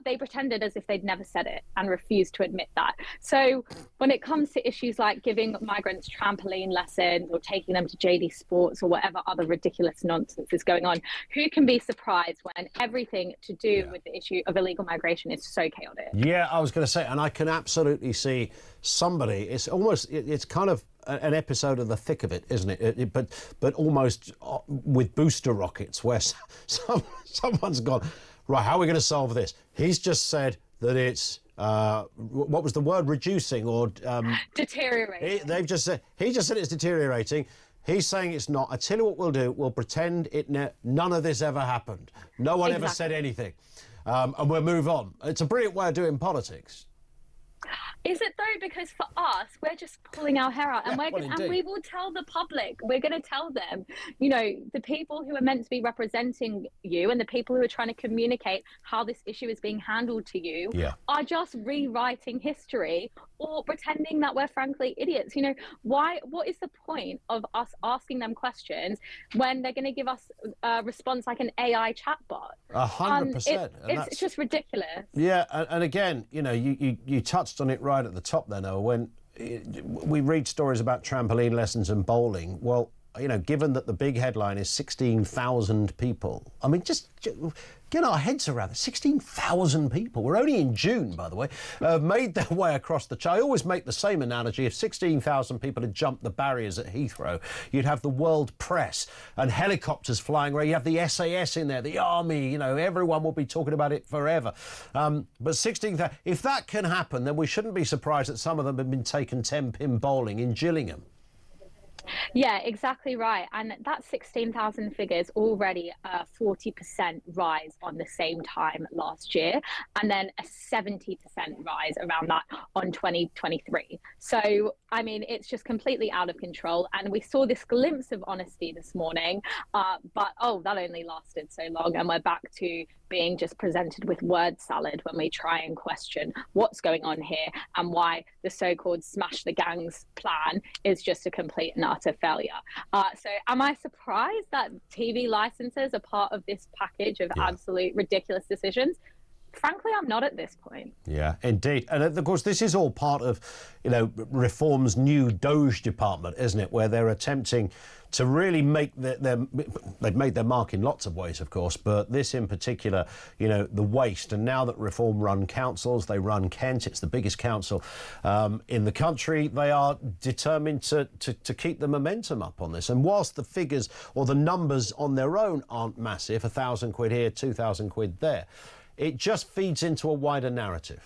they pretended as if they'd never said it and refused to admit that. So when it comes to issues like giving migrants trampoline lessons or taking them to JD Sports or whatever other ridiculous nonsense is going on, who can be surprised when everything to do with the issue of illegal migration is so chaotic? Yeah, I was going to say, and I can absolutely see somebody, it's kind of an episode of The Thick of It, isn't it? But almost with booster rockets, where someone's gone, right, how are we going to solve this? He's just said that it's what was the word, reducing or deteriorating. He just said it's deteriorating. He's saying it's not. I tell you what we'll do. We'll pretend none of this ever happened. No one ever said anything. and we'll move on. It's a brilliant way of doing politics. Is it though? Because for us, we're just pulling our hair out, and we will tell the public. We're going to tell them, you know, the people who are meant to be representing you and the people who are trying to communicate how this issue is being handled to you are just rewriting history or pretending that we're frankly idiots. You know, what is the point of us asking them questions when they're going to give us a response like an AI chatbot? 100%. It's just ridiculous. Yeah, and again, you know, you touched on it right at the top there, Noah, when we read stories about trampoline lessons and bowling. Well, you know, given that the big headline is 16,000 people, I mean, just get our heads around it. 16,000 people, we're only in June, by the way, made their way across the channel. I always make the same analogy. If 16,000 people had jumped the barriers at Heathrow, you'd have the world press and helicopters flying around. You have the SAS in there, the army, you know, everyone will be talking about it forever. But 16,000, if that can happen, then we shouldn't be surprised that some of them have been taken 10-pin bowling in Gillingham. Yeah, exactly right. And that 16,000 figure is already a 40% rise on the same time last year, and then a 70% rise around that on 2023. So, I mean, it's just completely out of control. And we saw this glimpse of honesty this morning, but, that only lasted so long. And we're back to being just presented with word salad when we try and question what's going on here and why the so-called smash the gangs plan is just a complete and utter failure. So am I surprised that TV licenses are part of this package of absolute ridiculous decisions? Frankly, I'm not at this point. Yeah, indeed. And of course, this is all part of, you know, Reform's new Doge department, isn't it? Where they're attempting to really make they've made their mark in lots of ways, of course, but this in particular, you know, the waste. And now that Reform run councils, they run Kent, it's the biggest council in the country, they are determined to keep the momentum up on this. And whilst the figures or the numbers on their own aren't massive, 1,000 quid here, 2,000 quid there, it just feeds into a wider narrative.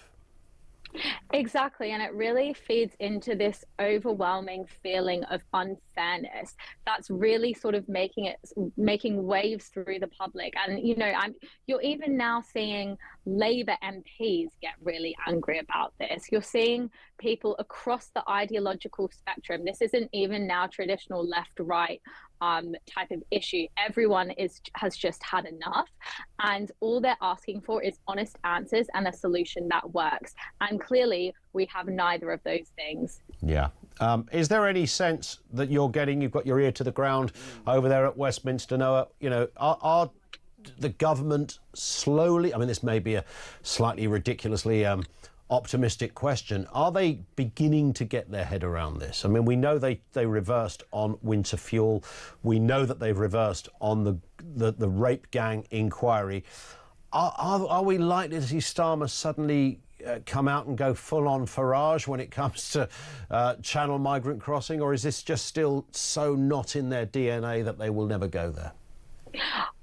Exactly, and it really feeds into this overwhelming feeling of unfairness that's really sort of making waves through the public. And you know, you're even now seeing Labour MPs get really angry about this. You're seeing people across the ideological spectrum. This isn't even now traditional left-right type of issue. Everyone has just had enough, and all they're asking for is honest answers and a solution that works. And clearly, we have neither of those things. Yeah. Is there any sense that you've got your ear to the ground over there at Westminster, Noah? You know, are the government slowly, I mean, this may be a slightly ridiculously optimistic question, are they beginning to get their head around this? I mean, we know they reversed on winter fuel. We know that they've reversed on the rape gang inquiry. Are we likely to see Starmer suddenly come out and go full-on Farage when it comes to Channel migrant crossing, or is this just still so not in their DNA that they will never go there?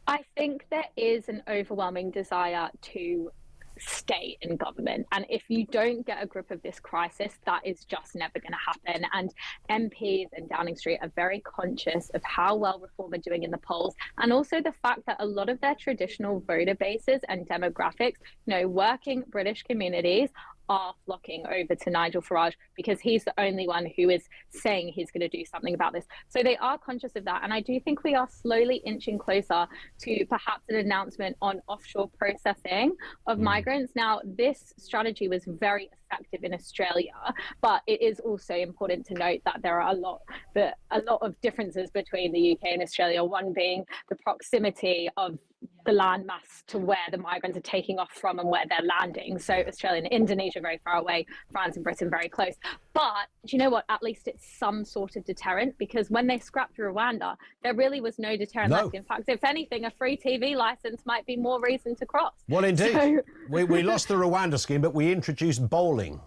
I think there is an overwhelming desire to stay in government, and if you don't get a grip of this crisis, that is just never going to happen. And MPs in Downing Street are very conscious of how well Reform are doing in the polls, and also the fact that a lot of their traditional voter bases and demographics, you know, working British communities, are flocking over to Nigel Farage because he's the only one who is saying he's going to do something about this. So they are conscious of that. And I do think we are slowly inching closer to perhaps an announcement on offshore processing of migrants. Now, this strategy was very effective in Australia, but it is also important to note that there are a lot of differences between the UK and Australia, one being the proximity of the landmass to where the migrants are taking off from and where they're landing. So Australia and Indonesia very far away, France and Britain very close. But do you know what? At least it's some sort of deterrent, because when they scrapped Rwanda, there really was no deterrent left. In fact, if anything, a free TV license might be more reason to cross. Well, indeed. So, we lost the Rwanda scheme, but we introduced bowling.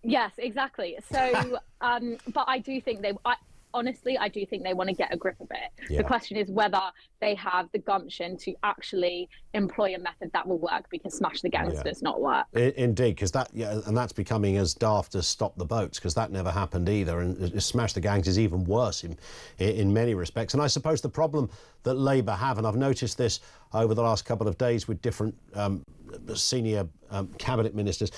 Yes, exactly. So, but I do think honestly, I do think they want to get a grip of it. Yeah. The question is whether they have the gumption to actually employ a method that will work, because smash the gangs does not work. Indeed, because and that's becoming as daft as stop the boats, because that never happened either, and smash the gangs is even worse in many respects. And I suppose the problem that Labour have, and I've noticed this over the last couple of days with different senior cabinet ministers,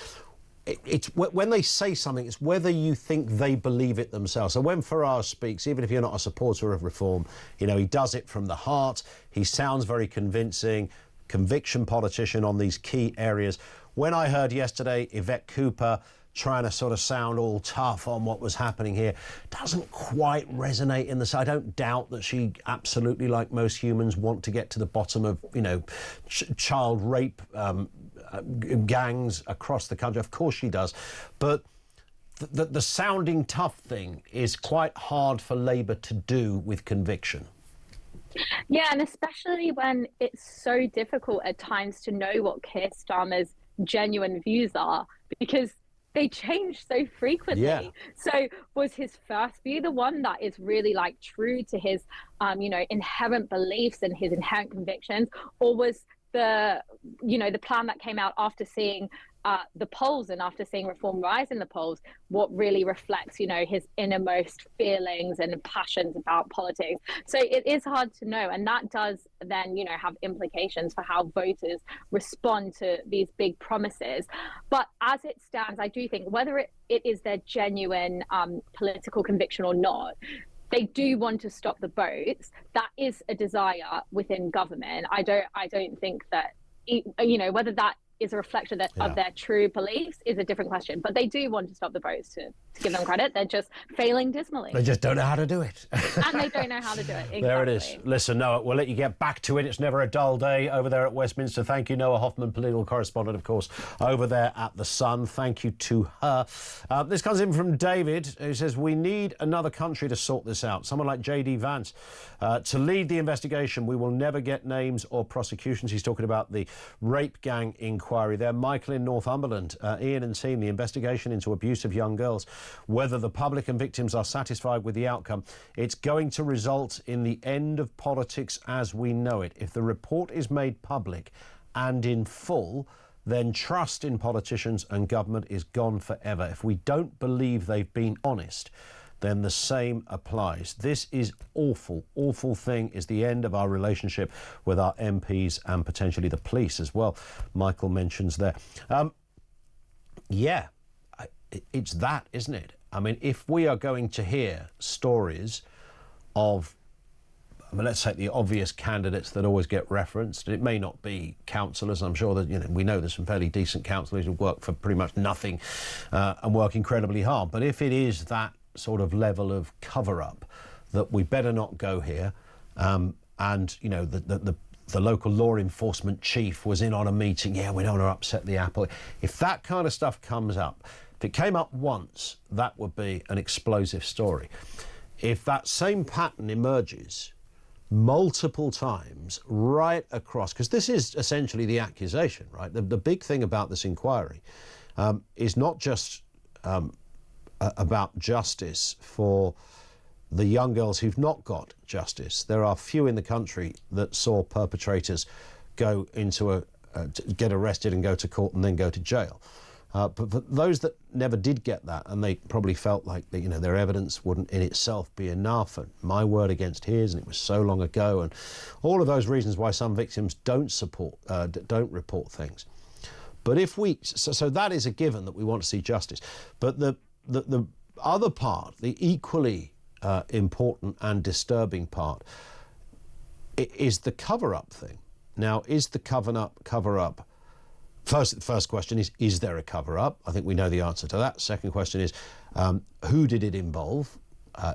it's when they say something, it's whether you think they believe it themselves. So when Farage speaks, even if you're not a supporter of reform, you know, he does it from the heart. He sounds very convincing, conviction politician on these key areas. When I heard yesterday Yvette Cooper trying to sort of sound all tough on what was happening here, doesn't quite resonate in the... I don't doubt that she absolutely, like most humans, want to get to the bottom of, you know, child rape gangs across the country. Of course she does. But the sounding tough thing is quite hard for Labour to do with conviction. Yeah, and especially when it's so difficult at times to know what Keir Starmer's genuine views are, because they change so frequently. Yeah. So was his first view the one that is really like true to his, you know, inherent beliefs and his inherent convictions, or was the, you know, the plan that came out after seeing the polls and after seeing reform rise in the polls, what really reflects, you know, his innermost feelings and passions about politics? So it is hard to know, and that does then, you know, have implications for how voters respond to these big promises. But as it stands, I do think whether it is their genuine political conviction or not, they do want to stop the votes. That is a desire within government. I don't think that, you know, whether that is a reflection of their true beliefs is a different question. But they do want to stop the votes, to give them credit. They're just failing dismally. They just don't know how to do it. And they don't know how to do it. Exactly. There it is. Listen, Noah, we'll let you get back to it. It's never a dull day over there at Westminster. Thank you, Noah Hoffman, political correspondent, of course, over there at The Sun. Thank you to her. This comes in from David, who says, we need another country to sort this out. Someone like J.D. Vance to lead the investigation. We will never get names or prosecutions. He's talking about the rape gang inquiry there. Michael in Northumberland, Ian and team, the investigation into abuse of young girls. Whether the public and victims are satisfied with the outcome, it's going to result in the end of politics as we know it. If the report is made public and in full, then trust in politicians and government is gone forever. If we don't believe they've been honest, then the same applies. This is awful, awful thing is the end of our relationship with our MPs and potentially the police as well. Michael mentions there. Yeah, it's that, isn't it? I mean, if we are going to hear stories of, I mean, let's take the obvious candidates that always get referenced. It may not be councillors. I'm sure that, you know, we know there's some fairly decent councillors who work for pretty much nothing and work incredibly hard. But if it is that sort of level of cover-up, that we better not go here, and, you know, the local law enforcement chief was in on a meeting, yeah, we don't want to upset the apple. If that kind of stuff comes up, if it came up once, that would be an explosive story. If that same pattern emerges multiple times right across, because this is essentially the accusation, right? The big thing about this inquiry is not just about justice for the young girls who've not got justice. There are few in the country that saw perpetrators go into get arrested and go to court and then go to jail. But for those that never did get that, and they probably felt like that, you know, their evidence wouldn't in itself be enough, and my word against his, and it was so long ago, and all of those reasons why some victims don't report things. But if we, so that is a given that we want to see justice. But the other part, the equally important and disturbing part, is the cover-up thing. Now, is the cover-up? First question is there a cover-up? I think we know the answer to that. Second question is, who did it involve?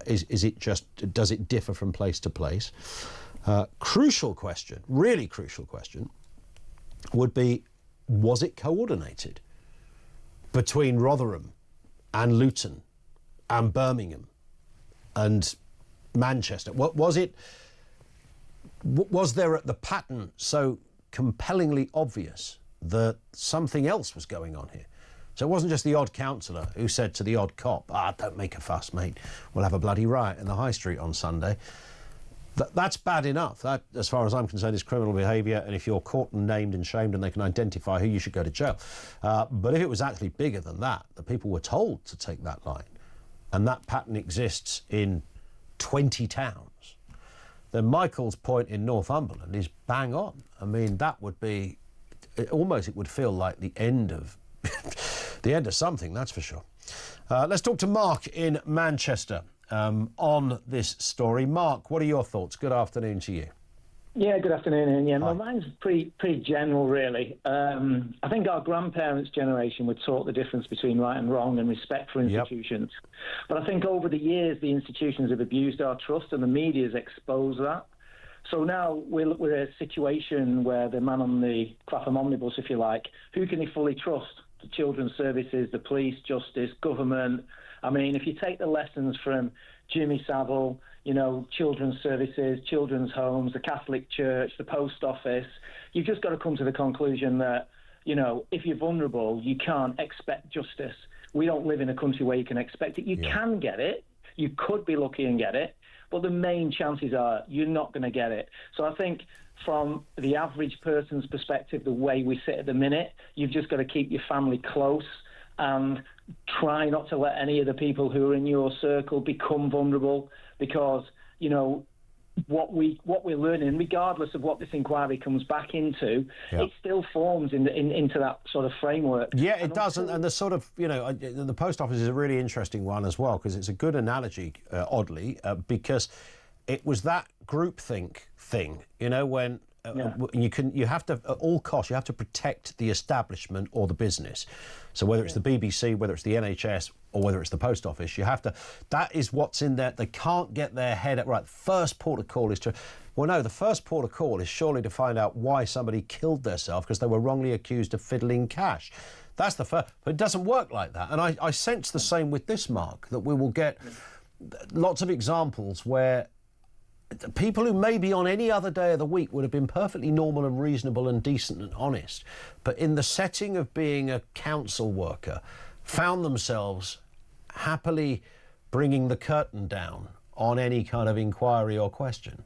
Is it just, does it differ from place to place? Crucial question, really crucial question, would be, was it coordinated between Rotherham and Luton and Birmingham and Manchester? Was there the pattern so compellingly obvious that something else was going on here, So it wasn't just the odd councillor who said to the odd cop, don't make a fuss, mate. We'll have a bloody riot in the high street on Sunday. That's bad enough. That, as far as I'm concerned, is criminal behaviour, and if you're caught and named and shamed and they can identify who, you should go to jail. But if it was actually bigger than that, the people were told to take that line, and that pattern exists in 20 towns, then Michael's point in Northumberland is bang on. I mean, that would be, almost it would feel like the end of, the end of something, that's for sure. Let's talk to Mark in Manchester. On this story. Mark, what are your thoughts? Good afternoon to you. Yeah, good afternoon, Ian. Yeah, mine's pretty general, really. I think our grandparents' generation were taught the difference between right and wrong and respect for institutions. Yep. But I think over the years, the institutions have abused our trust and the media's exposed that. So now we're in a situation where the man on the Clapham omnibus, if you like, who can he fully trust? The children's services, the police, justice, government. I mean, if you take the lessons from Jimmy Savile, you know, children's services, children's homes, the Catholic Church, the post office, you've just got to come to the conclusion that, you know, if you're vulnerable, you can't expect justice. We don't live in a country where you can expect it. You can get it. You could be lucky and get it. But the main chances are you're not going to get it. So I think from the average person's perspective, the way we sit at the minute, you've just got to keep your family close and try not to let any of the people who are in your circle become vulnerable, because, you know, what we're learning, regardless of what this inquiry comes back into, it still forms into that sort of framework. Yeah, it does, and the sort of, you know, the post office is a really interesting one as well, because it's a good analogy, oddly, because it was that groupthink thing, you know, when you have to, at all costs, you have to protect the establishment or the business. So whether it's the BBC, whether it's the NHS, or whether it's the post office, you have to, that is what's in there. They can't get their head at, right, first port of call is to, well, no, the first port of call is surely to find out why somebody killed themselves because they were wrongly accused of fiddling cash. That's the first, but it doesn't work like that. And I sense the same with this, Mark, that we will get lots of examples where people who maybe on any other day of the week would have been perfectly normal and reasonable and decent and honest, but in the setting of being a council worker, found themselves happily bringing the curtain down on any kind of inquiry or question.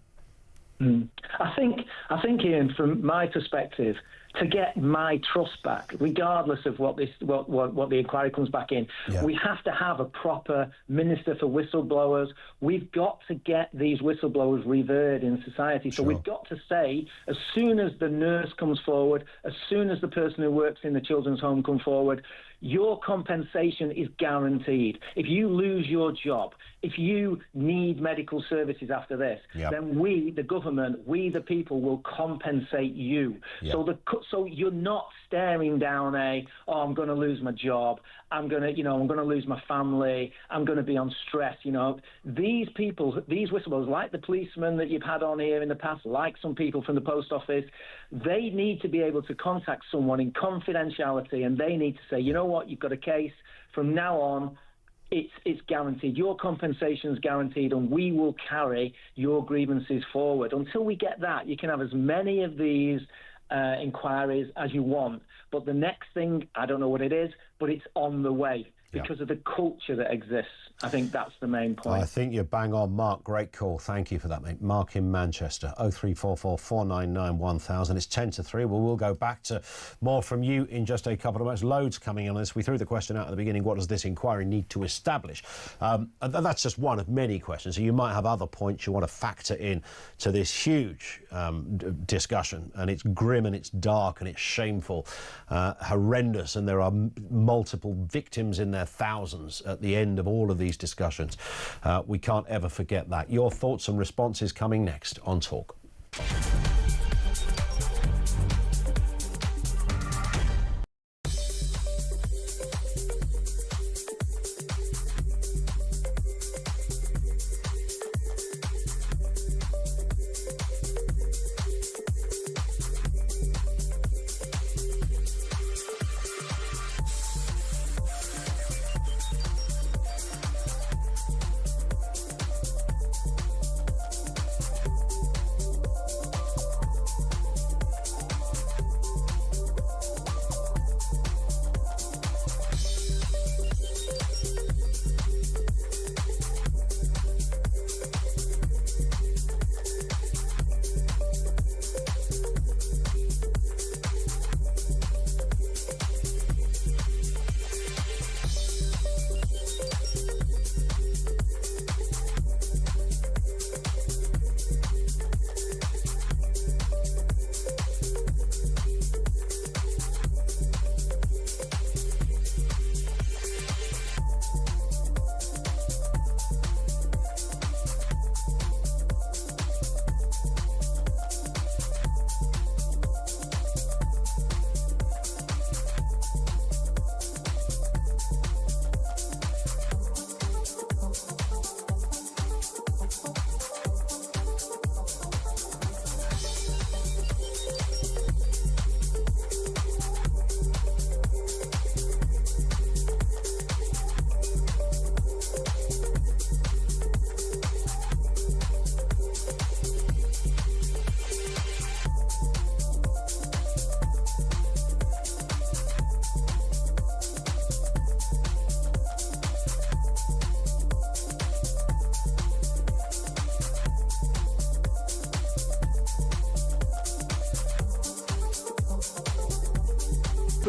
I think, Ian, from my perspective, to get my trust back, regardless of what the inquiry comes back in, we have to have a proper minister for whistleblowers. We've got to get these whistleblowers revered in society. So we've got to say, as soon as the nurse comes forward, as soon as the person who works in the children's home come forward, your compensation is guaranteed. If you lose your job, if you need medical services after this, then we, the government, we, the people, will compensate you. So you're not staring down I'm going to lose my job. I'm going to lose my family. I'm going to be on stress. You know, these people, these whistleblowers, like the policemen that you've had on here in the past, like some people from the post office, they need to be able to contact someone in confidentiality, and they need to say, you know what, you've got a case. From now on, it's guaranteed. Your compensation is guaranteed, and we will carry your grievances forward. Until we get that, you can have as many of these inquiries as you want. But the next thing, I don't know what it is, but it's on the way because of the culture that exists. I think that's the main point. I think you're bang on, Mark. Great call. Thank you for that, mate. Mark in Manchester, 0344 499 1000. It's 10 to 3. We'll go back to more from you in just a couple of minutes. Loads coming in on this. We threw the question out at the beginning, what does this inquiry need to establish? And that's just one of many questions. So you might have other points you want to factor in to this huge discussion. And it's grim and it's dark and it's shameful, horrendous, and there are multiple victims in their thousands at the end of all of these discussions. We can't ever forget that. Your thoughts and responses coming next on Talk.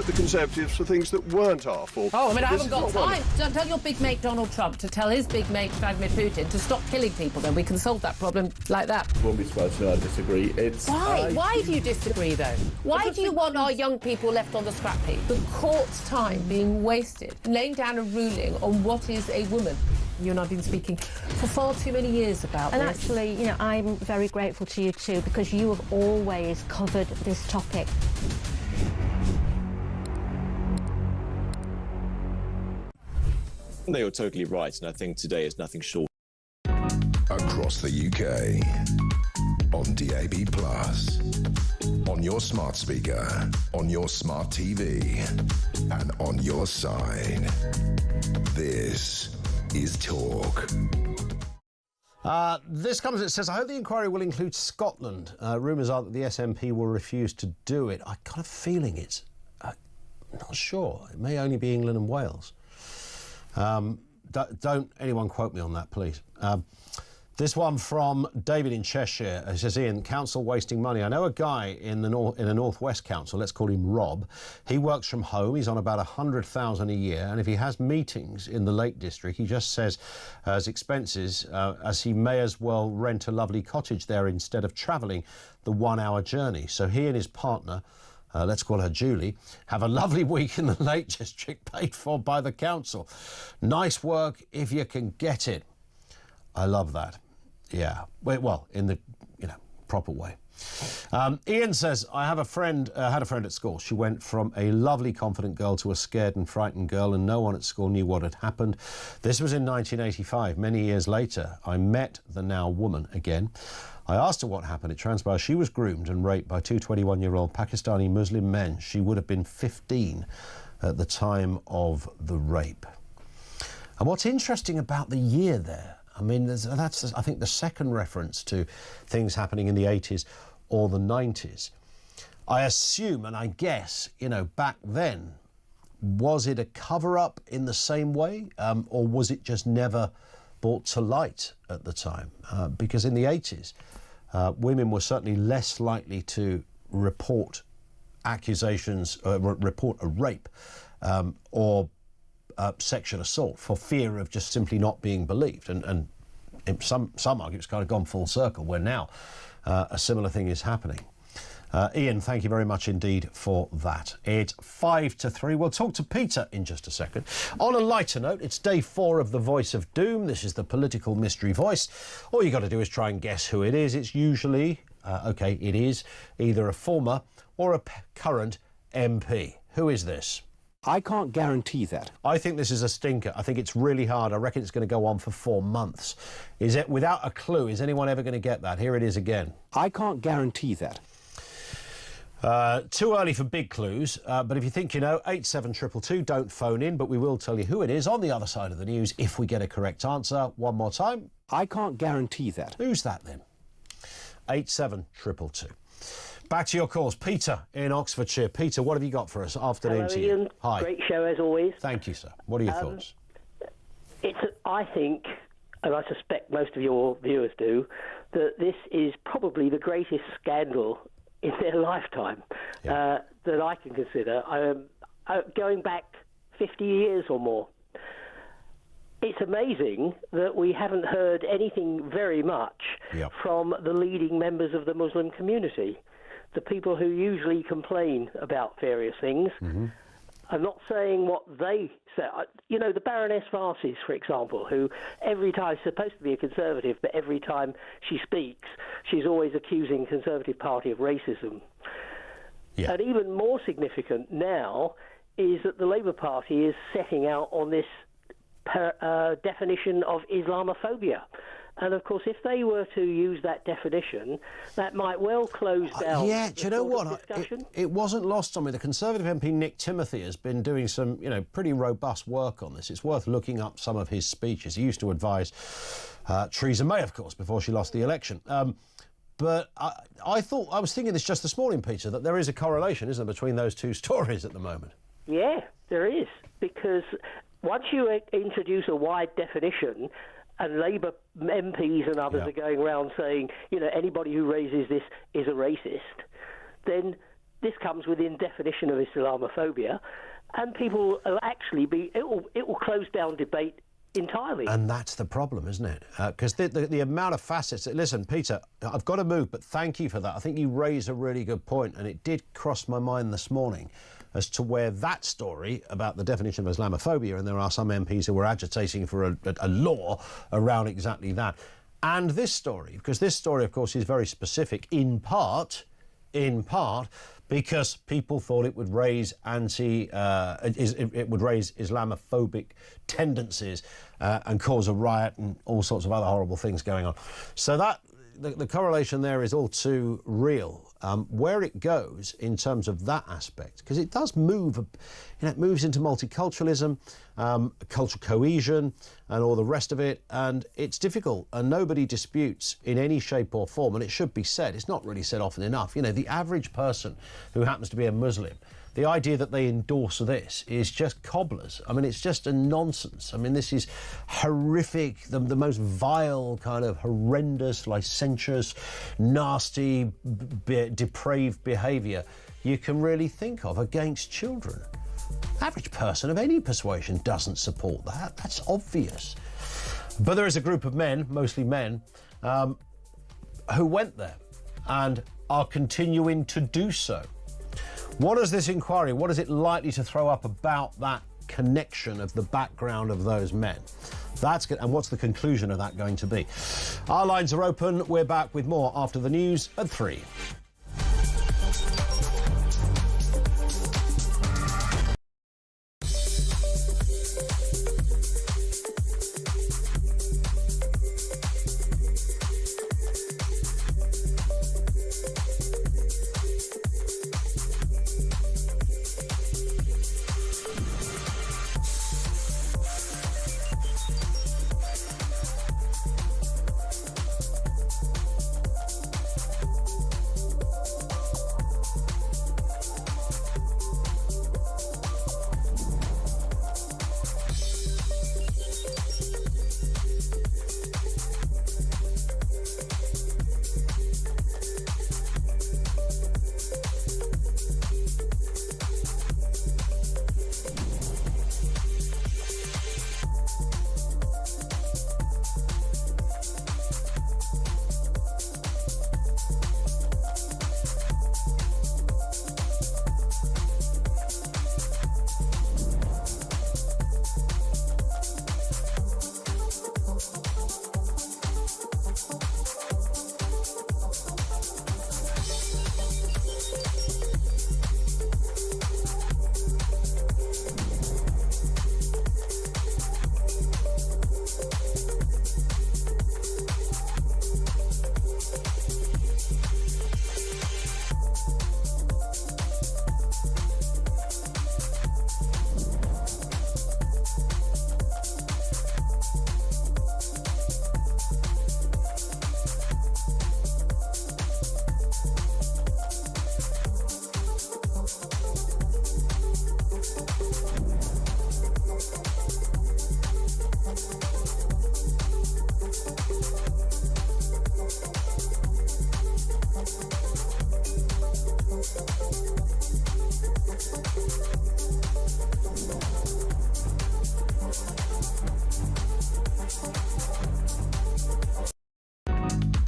at the Conservatives for things that weren't our fault. Oh, I mean, I This haven't is got not one. time. Don't tell your big mate Donald Trump to tell his big mate Vladimir Putin to stop killing people, then we can solve that problem like that. Won't be surprised to know I disagree. Why? Why do you disagree, though? Why do you want our young people left on the scrap heap? The court's time being wasted, laying down a ruling on what is a woman. You and I have been speaking for far too many years about And this. actually, you know, I'm very grateful to you too, because you have always covered this topic. They were totally right, and I think today is nothing short. Across the UK, on DAB+, on your smart speaker, on your smart TV, and on your side. This is Talk. This comes, it says, I hope the inquiry will include Scotland. Rumours are that the SNP will refuse to do it. I got a feeling it's, not sure. It may only be England and Wales. Don't anyone quote me on that, please. This one from David in Cheshire. It says, Ian, council wasting money. I know a guy in a Northwest council, let's call him Rob. He works from home. He's on about 100,000 a year. And if he has meetings in the Lake District, he just says as expenses, as he may as well rent a lovely cottage there instead of travelling the 1 hour journey. So he and his partner, let's call her Julie, have a lovely week in the Lake District paid for by the council. Nice work if you can get it. I love that. Yeah. Well, in the, proper way. Ian says, I have a friend, had a friend at school. She went from a lovely, confident girl to a scared and frightened girl, and no one at school knew what had happened. This was in 1985. Many years later, I met the now woman again. I asked her what happened. It transpires she was groomed and raped by two 21-year-old Pakistani Muslim men. She would have been 15 at the time of the rape. And what's interesting about the year there, I mean, that's, I think, the second reference to things happening in the 80s or the 90s. I assume, and I guess, back then, was it a cover-up in the same way, or was it just never brought to light at the time? Because in the 80s, women were certainly less likely to report accusations, report a rape, or sexual assault for fear of just simply not being believed. And some argue it's kind of gone full circle, where now a similar thing is happening. Ian, thank you very much indeed for that. It's 5 to 3. We'll talk to Peter in just a second. On a lighter note, it's day 4 of The Voice of Doom. This is the political mystery voice. All you got to do is try and guess who it is. It's usually, it is either a former or a current MP. Who is this? I can't guarantee that. I think this is a stinker. I think it's really hard. I reckon it's going to go on for 4 months. Is it without a clue? Is anyone ever going to get that? Here it is again. I can't guarantee that. Too early for big clues, but if you think you know, 87222, don't phone in, but we will tell you who it is on the other side of the news if we get a correct answer. One more time. I can't guarantee that. Who's that then? 87222. Back to your calls. Peter in Oxfordshire. Peter, what have you got for us? Afternoon to you. Ian. Hi. Great show as always. Thank you, sir. What are your thoughts? I think, and I suspect most of your viewers do, that this is probably the greatest scandal in their lifetime that I can consider. Going back 50 years or more. It's amazing that we haven't heard anything very much from the leading members of the Muslim community. The people who usually complain about various things are not saying what they say. The Baroness Varsis, for example, who every time, supposed to be a Conservative, but every time she speaks, she's always accusing the Conservative Party of racism. And even more significant now is that the Labour Party is setting out on this definition of Islamophobia. And, of course, if they were to use that definition, that might well close down do you know what? It wasn't lost on me. The Conservative MP Nick Timothy has been doing some, pretty robust work on this. It's worth looking up some of his speeches. He used to advise Theresa May, of course, before she lost the election. But I was thinking this just this morning, Peter, that there is a correlation, isn't there, between those two stories at the moment? Yeah, there is. Because once you introduce a wide definition, and Labour MPs and others are going around saying, anybody who raises this is a racist, then this comes within definition of Islamophobia, and people will actually it will close down debate entirely. And that's the problem, isn't it? Because the amount of facets... Listen, Peter, I've got to move, but thank you for that. I think you raise a really good point, and it did cross my mind this morning as to where that story about the definition of Islamophobia, and there are some MPs who were agitating for a law around exactly that, and this story, because this story, of course, is very specific, in part, because people thought it would raise it would raise Islamophobic tendencies and cause a riot and all sorts of other horrible things going on. So that the correlation there is all too real. Where it goes in terms of that aspect, because it does move, it moves into multiculturalism, cultural cohesion, and all the rest of it, and it's difficult, and nobody disputes in any shape or form, and it should be said, it's not really said often enough, the average person who happens to be a Muslim, the idea that they endorse this is just cobblers. I mean, it's just a nonsense. I mean, this is horrific, the most vile kind of horrendous, licentious, nasty, depraved behaviour you can really think of against children. Average person of any persuasion doesn't support that. That's obvious. But there is a group of men, mostly men, who went there and are continuing to do so. What is this inquiry? What is it likely to throw up about that connection of the background of those men? That's good. And what's the conclusion of that going to be? Our lines are open. We're back with more after the news at 3.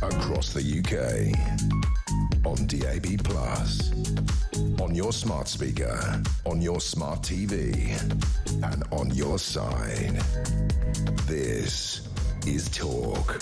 Across the UK, on DAB+, on your smart speaker, on your smart TV, and on your side. This is Talk.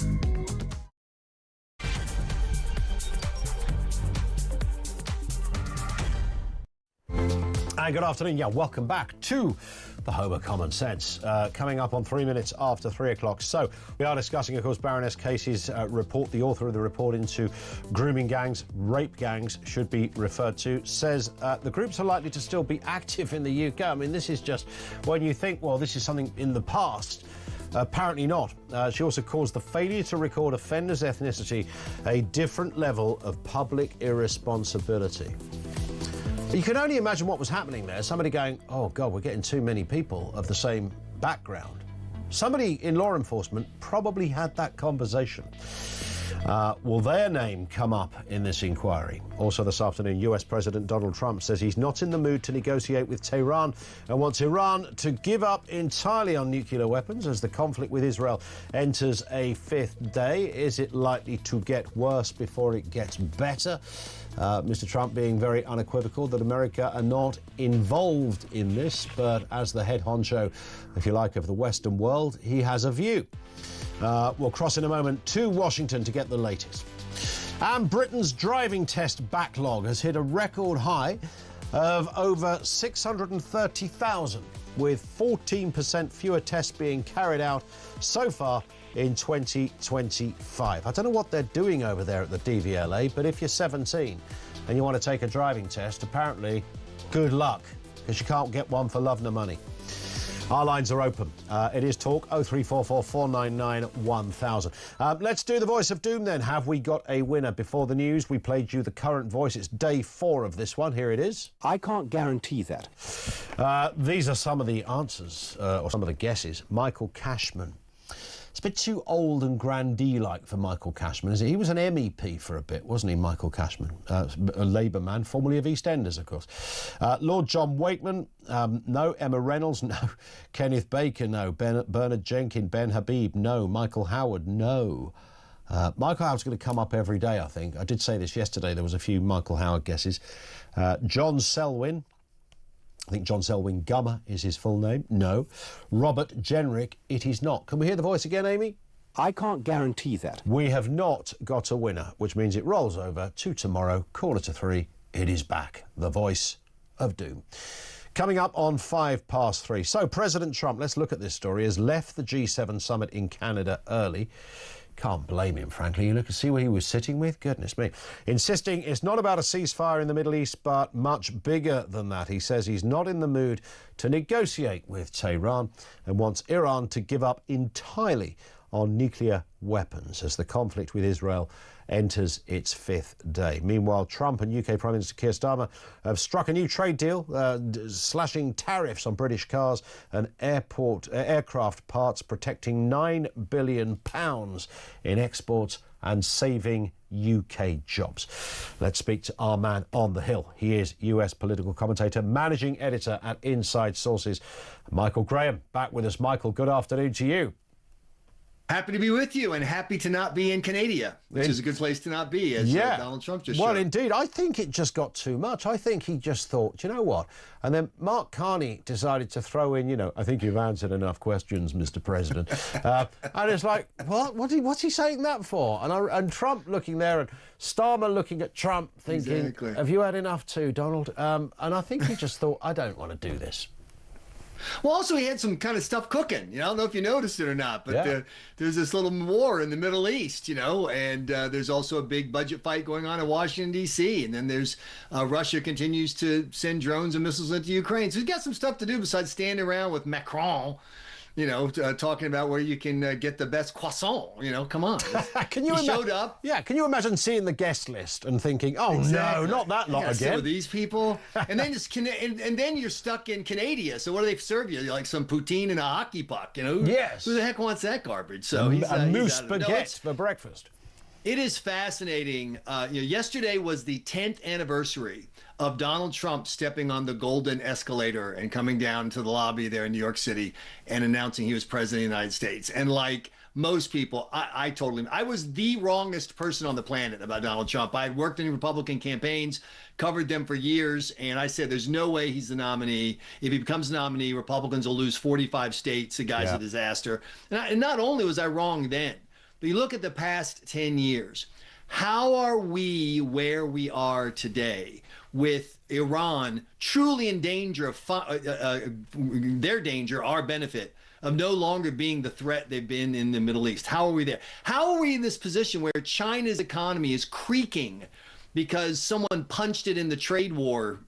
And good afternoon. Yeah, welcome back to the home of common sense. Coming up on 3 minutes after 3 o'clock. So we are discussing, of course, Baroness Casey's report. The author of the report into grooming gangs, rape gangs should be referred to, says the groups are likely to still be active in the UK. I mean, this is just when you think, well, this is something in the past. Apparently not. She also calls the failure to record offenders' ethnicity a different level of public irresponsibility. You can only imagine what was happening there. Somebody going, oh, God, we're getting too many people of the same background. Somebody in law enforcement probably had that conversation. Will their name come up in this inquiry? Also this afternoon, US President Donald Trump says he's not in the mood to negotiate with Tehran and wants Iran to give up entirely on nuclear weapons as the conflict with Israel enters a fifth day. Is it likely to get worse before it gets better? Mr. Trump being very unequivocal that America are not involved in this, but as the head honcho, if you like, of the Western world, he has a view. We'll cross in a moment to Washington to get the latest. And Britain's driving test backlog has hit a record high of over 630,000, with 14% fewer tests being carried out so far in 2025. I don't know what they're doing over there at the DVLA, but if you're 17 and you want to take a driving test, apparently good luck, because you can't get one for love nor money. Our lines are open. It is talk 0344 499 1000. Let's do the voice of doom then. Have we got a winner? Before the news, we played you the current voice. It's day 4 of this one. Here it is. I can't guarantee that. These are some of the answers, or some of the guesses. Michael Cashman. It's a bit too old and grandee-like for Michael Cashman, isn't it? He was an MEP for a bit, wasn't he, Michael Cashman? A Labour man, formerly of EastEnders, of course. Lord John Wakeman, no. Emma Reynolds, no. Kenneth Baker, no. Bernard Jenkins, Ben Habib, no. Michael Howard, no. Michael Howard's going to come up every day, I think. I did say this yesterday. There was a few Michael Howard guesses. John Selwyn. I think John Selwyn Gummer is his full name. No. Robert Jenrick, it is not. Can we hear the voice again, Amy? I can't guarantee that. We have not got a winner, which means it rolls over to tomorrow, 2:45. It is back. The voice of doom. Coming up on 3:05. So President Trump, let's look at this story, has left the G7 summit in Canada early. Can't blame him, frankly. You look and see what he was sitting with. Goodness me. Insisting it's not about a ceasefire in the Middle East, but much bigger than that. He says he's not in the mood to negotiate with Tehran and wants Iran to give up entirely on nuclear weapons as the conflict with Israel enters its 5th day. Meanwhile, Trump and UK Prime Minister Keir Starmer have struck a new trade deal, slashing tariffs on British cars and aircraft parts, protecting £9 billion in exports and saving UK jobs. Let's speak to our man on the Hill. He is US political commentator, managing editor at Inside Sources, Michael Graham. Back with us. Michael, good afternoon to you. Happy to be with you and happy to not be in Canada, which is a good place to not be, as Donald Trump just showed. Indeed. I think it just got too much. I think he just thought, you know what? And then Mark Carney decided to throw in, I think you've answered enough questions, Mr. President. And it's like, what? What's he saying that for? And Trump looking there and Starmer looking at Trump thinking, exactly. Have you had enough too, Donald? And I think he just thought, I don't want to do this. Well, also, he had some kind of stuff cooking. I don't know if you noticed it or not, but there's this little war in the Middle East, and there's also a big budget fight going on in Washington, D.C. And then there's Russia continues to send drones and missiles into Ukraine. So he's got some stuff to do besides standing around with Macron, talking about where you can get the best croissant. Come on. He showed up. Yeah, can you imagine seeing the guest list and thinking, oh, exactly. No, not that lot again. Some of these people. And then and then you're stuck in Canada. So what do they serve you? Like some poutine and a hockey puck, Yes. Who the heck wants that garbage? So moose spaghetti for breakfast. It is fascinating. Yesterday was the 10th anniversary of Donald Trump stepping on the golden escalator and coming down to the lobby there in New York City and announcing he was president of the United States. And like most people, I was the wrongest person on the planet about Donald Trump. I had worked in Republican campaigns, covered them for years, and I said there's no way he's the nominee. If he becomes the nominee, Republicans will lose 45 states. The guy's a disaster. And not only was I wrong then, but you look at the past 10 years. How are we where we are today with Iran truly in danger of their danger, our benefit, of no longer being the threat they've been in the Middle East? How are we there? How are we in this position where China's economy is creaking because someone punched it in the trade war,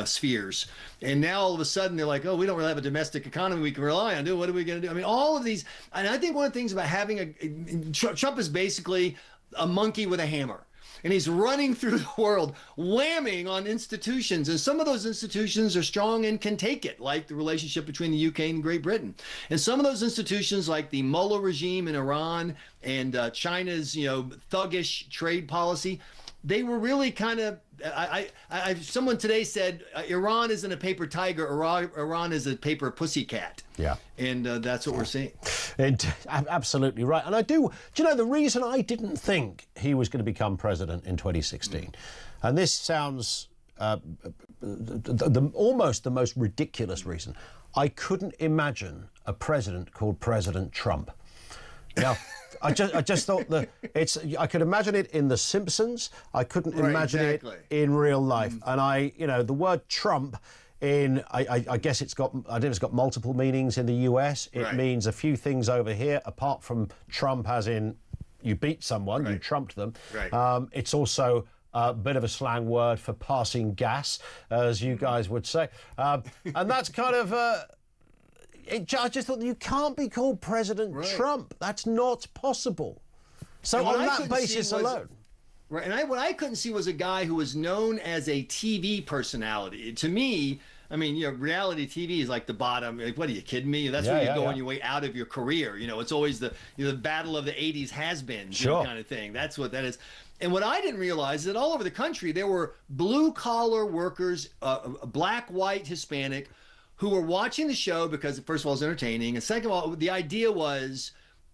spheres. And now all of a sudden they're like, oh, we don't really have a domestic economy we can rely on. What are we going to do? I mean, all of these. And I think one of the things about having Trump is basically a monkey with a hammer. and he's running through the world, whamming on institutions. And some of those institutions are strong and can take it, like the relationship between the UK and Great Britain. And some of those institutions, like the mullah regime in Iran and China's, thuggish trade policy, they were really kind of, someone today said, Iran isn't a paper tiger, Iran is a paper pussycat. Yeah. And that's what we're seeing. Absolutely right. And do you know, the reason I didn't think he was going to become president in 2016, and this sounds almost the most ridiculous reason, I couldn't imagine a president called President Trump. Now, I just thought that I could imagine it in The Simpsons. I couldn't imagine it in real life. And the word Trump I guess it's got multiple meanings in the US. It means a few things over here, apart from Trump as in you beat someone, you trumped them. It's also a bit of a slang word for passing gas, as you guys would say. And that's kind of... I just thought you can't be called President Trump. That's not possible. So on that basis alone. Right, and what I couldn't see was a guy who was known as a TV personality. To me, I mean, reality TV is like the bottom. Like, what are you kidding me? That's where you go on your way out of your career. It's always the battle of the 80s has-beens kind of thing. That's what that is. And what I didn't realize is that all over the country there were blue-collar workers, black, white, Hispanic, who were watching the show because, first of all, it's entertaining, and second of all, the idea was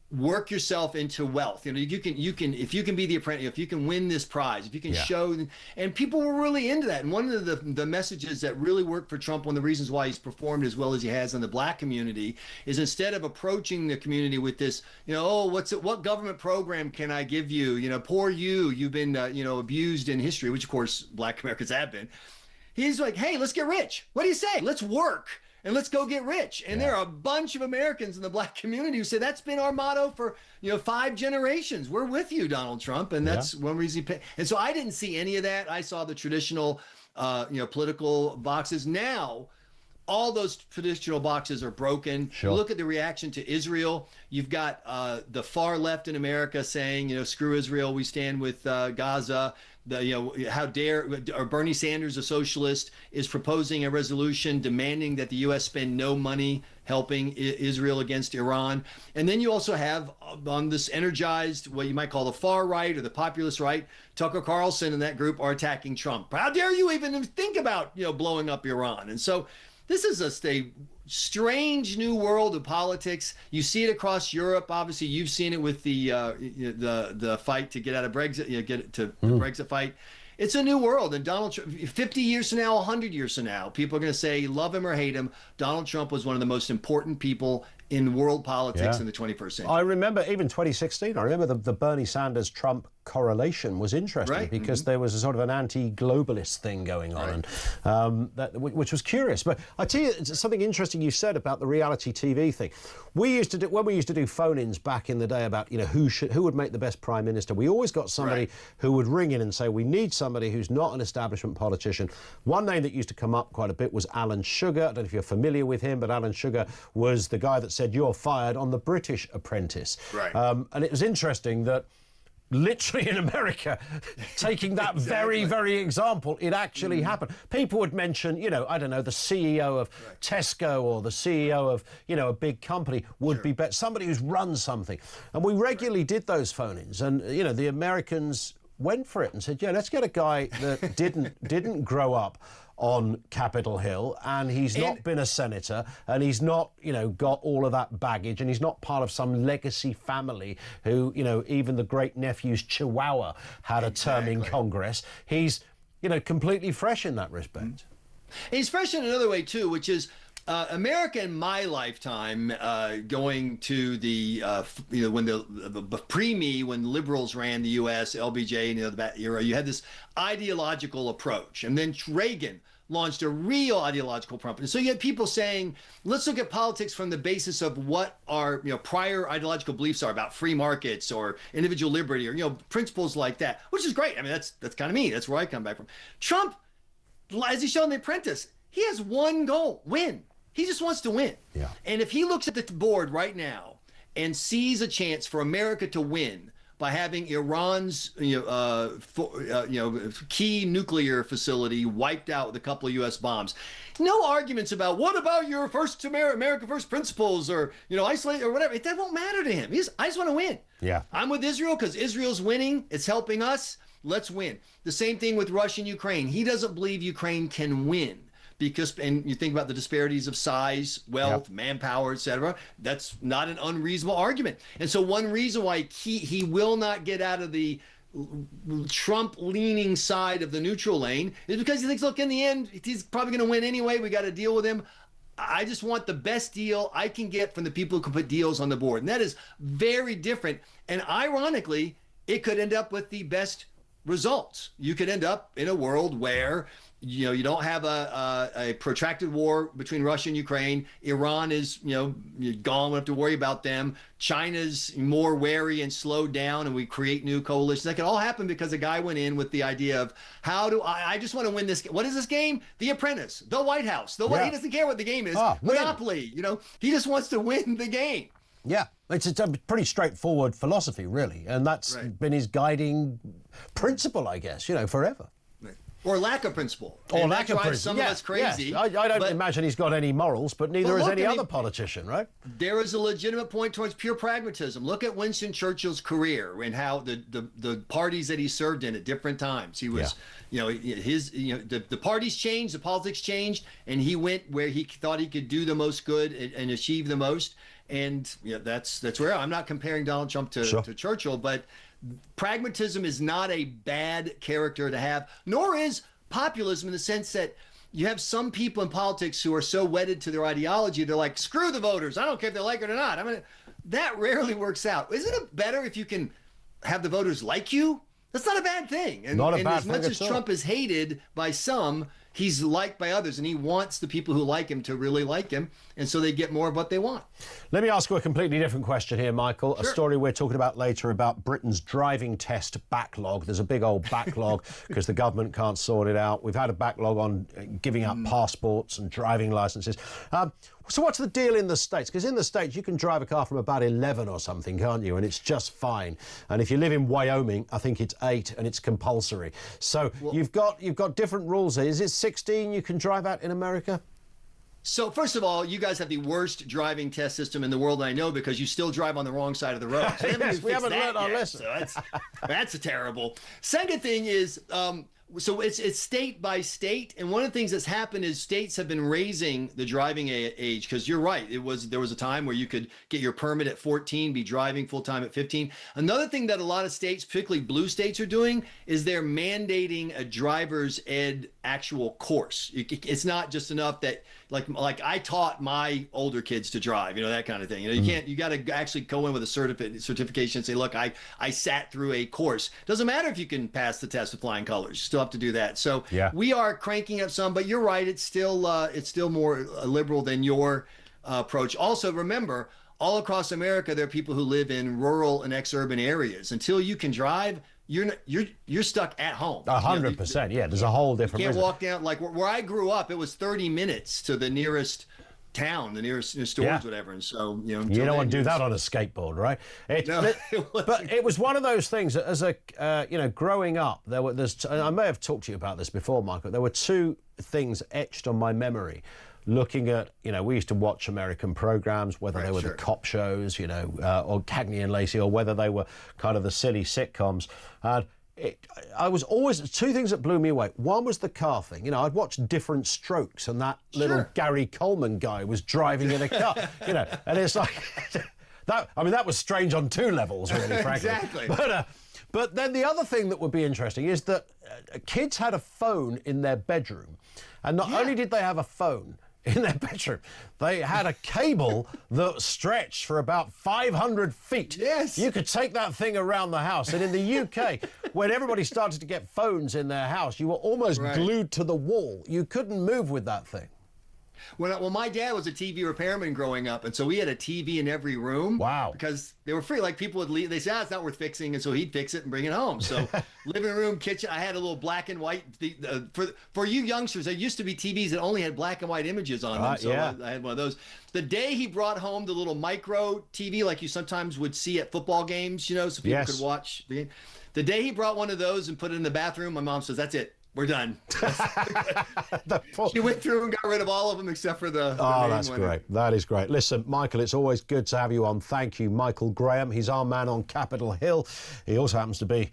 work yourself into wealth. You can if you can be the apprentice, if you can win this prize, if you can show, and people were really into that. And one of the messages that really worked for Trump, one of the reasons why he's performed as well as he has in the black community, is instead of approaching the community with this, what government program can I give you? Poor you've been abused in history, which of course black Americans have been. He's like, hey, let's get rich. What do you say? Let's work and let's go get rich. And there are a bunch of Americans in the black community who say that's been our motto for 5 generations. We're with you, Donald Trump, and that's one reason. And so I didn't see any of that. I saw the traditional, political boxes. Now, all those traditional boxes are broken. Sure. You look at the reaction to Israel. You've got the far left in America saying, screw Israel, we stand with Gaza. How dare Bernie Sanders, a socialist, is proposing a resolution demanding that the U.S. spend no money helping Israel against Iran. And then you also have on this energized, what you might call the far right or the populist right, Tucker Carlson and that group are attacking Trump. How dare you even think about blowing up Iran? And so this is a strange new world of politics. You see it across Europe. Obviously, you've seen it with the fight to get out of Brexit, the Brexit fight. It's a new world. And Donald Trump, 50 years from now, 100 years from now, people are going to say, love him or hate him, Donald Trump was one of the most important people in world politics in the 21st century. I remember even 2016, I remember the Bernie Sanders-Trump correlation was interesting because there was a sort of an anti-globalist thing going on, and which was curious. But I tell you, it's something interesting you said about the reality TV thing. When we used to do phone-ins back in the day about who would make the best prime minister, we always got somebody who would ring in and say, we need somebody who's not an establishment politician. One name that used to come up quite a bit was Alan Sugar. I don't know if you're familiar with him, but Alan Sugar was the guy that said you're fired on The British Apprentice. And it was interesting that literally in America, taking that very, very example, it actually happened. People would mention, I don't know, the CEO of Tesco or the CEO of, a big company would be somebody who's run something. And we regularly did those phone-ins, and, the Americans went for it and said, let's get a guy that didn't grow up on Capitol Hill, and he's not been a senator, and he's not, got all of that baggage, and he's not part of some legacy family who, even the great-nephew's Chihuahua had a term in Congress. He's, completely fresh in that respect. He's fresh in another way, too, which is America in my lifetime, going to the, when the pre-me, when liberals ran the U.S., LBJ, that era, you had this ideological approach. And then Reagan launched a real ideological approach. And so you had people saying, let's look at politics from the basis of what our prior ideological beliefs are about free markets or individual liberty or, principles like that, which is great. I mean, that's kind of me. That's where I come back from. Trump, as he showed in The Apprentice, he has one goal, win. He just wants to win. And if he looks at the board right now and sees a chance for America to win by having Iran's key nuclear facility wiped out with a couple of U.S. bombs. No arguments about what about your first America first principles or isolate or whatever. That won't matter to him. I just want to win. Yeah, I'm with Israel because Israel's winning. It's helping us. Let's win. The same thing with Russia and Ukraine. He doesn't believe Ukraine can win. And you think about the disparities of size, wealth, manpower, etc. That's not an unreasonable argument. And so one reason why he will not get out of the Trump-leaning side of the neutral lane is because he thinks, look, in the end, he's probably going to win anyway. We got to deal with him. I just want the best deal I can get from the people who can put deals on the board. And that is very different. And ironically, it could end up with the best results. You could end up in a world where you don't have a protracted war between Russia and Ukraine. Iran is, gone. We don't have to worry about them. China's more wary and slowed down, and we create new coalitions. That could all happen because a guy went in with the idea of I just want to win this. What is this game? The Apprentice, the White House. He doesn't care what the game is. Monopoly. He just wants to win the game. Yeah, it's a pretty straightforward philosophy, really, and that's been his guiding principle, I guess. Forever. Or lack of principle. Or lack of principle. Some of us crazy. Yes. I don't imagine he's got any morals, but neither is any other politician, right? There is a legitimate point towards pure pragmatism. Look at Winston Churchill's career and how the parties that he served in at different times. He was, the parties changed, the politics changed, and he went where he thought he could do the most good and achieve the most. And that's where I'm not comparing Donald Trump to Churchill, but pragmatism is not a bad character to have, nor is populism in the sense that you have some people in politics who are so wedded to their ideology, they're like, screw the voters. I don't care if they like it or not. That rarely works out. Isn't it better if you can have the voters like you? That's not a bad thing. And as much as Trump is hated by some, he's liked by others, and he wants the people who like him to really like him, and so they get more of what they want. Let me ask you a completely different question here, Michael. Sure. A story we're talking about later about Britain's driving test backlog. There's a big old backlog because the government can't sort it out. We've had a backlog on giving out passports and driving licenses. So what's the deal in the States? Because in the States, you can drive a car from about 11 or something, can't you? And it's just fine. And if you live in Wyoming, I think it's 8 and it's compulsory. So you've got different rules here. Is it 16 you can drive at in America? So first of all, you guys have the worst driving test system in the world I know because you still drive on the wrong side of the road. So yes, we haven't learned our lesson. So that's terrible. Second thing is, so it's state by state, and one of the things that's happened is states have been raising the driving age because you're right. There was a time where you could get your permit at 14, be driving full time at 15. Another thing that a lot of states, particularly blue states, are doing is they're mandating a driver's ed actual course. It's not just enough that like I taught my older kids to drive, that kind of thing. You got to actually go in with a certification and say, look, I sat through a course. Doesn't matter if you can pass the test with flying colors. You still have to do that. So we are cranking up some, but you're right. It's still more liberal than your approach. Also, remember, all across America, there are people who live in rural and ex-urban areas. Until you can drive, you're stuck at home. 100%. Yeah, there's a whole different. You can't walk down like where I grew up. It was 30 minutes to the nearest town, the nearest stores, whatever. And so you don't want to do that on a skateboard, right? But it was one of those things that, as a growing up, I may have talked to you about this before, Michael. There were two things etched on my memory. Looking at, we used to watch American programs, whether they were the cop shows, or Cagney and Lacey, or whether they were kind of the silly sitcoms. And I was always, two things that blew me away. One was the car thing. I'd watch Different Strokes, and that little Gary Coleman guy was driving in a car, and it's like, that was strange on two levels, really, frankly. Exactly. But then the other thing that would be interesting is that kids had a phone in their bedroom, and not only did they have a phone in their bedroom, they had a cable that stretched for about 500 feet. Yes. You could take that thing around the house. And in the UK, when everybody started to get phones in their house, you were almost glued to the wall. You couldn't move with that thing. Well, my dad was a TV repairman growing up, and so we had a TV in every room. Wow. Because they were free. Like, people would leave. They said, it's not worth fixing, and so he'd fix it and bring it home. So living room, kitchen. I had a little black and white. For you youngsters, there used to be TVs that only had black and white images on them. So yeah. I had one of those. The day he brought home the little micro TV, like you sometimes would see at football games, so people could watch. The day he brought one of those and put it in the bathroom, my mom says, that's it. We're done. She went through and got rid of all of them except for the main that's one. great. That is great. Listen, Michael, it's always good to have you on. Thank you, Michael Graham. He's our man on Capitol Hill. He also happens to be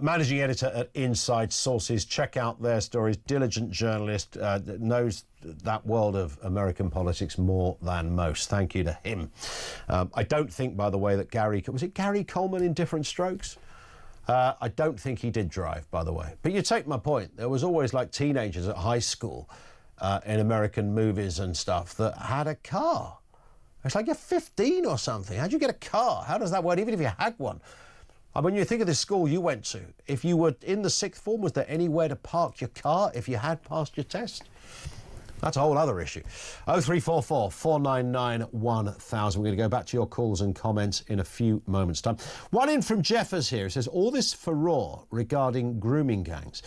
managing editor at Inside Sources. Check out their stories. Diligent journalist, knows that world of American politics more than most. Thank you to him. I don't think, by the way, that Gary Coleman in Different Strokes? I don't think he did drive, by the way. But you take my point. There was always like teenagers at high school in American movies and stuff that had a car. It's like you're 15 or something. How'd you get a car? How does that work, even if you had one? When you think of the school you went to, if you were in the sixth form, was there anywhere to park your car if you had passed your test? That's a whole other issue. 0344 499 1000. We're going to go back to your calls and comments in a few moments' time. One in from Jeffers here. It says, all this furore regarding grooming gangs.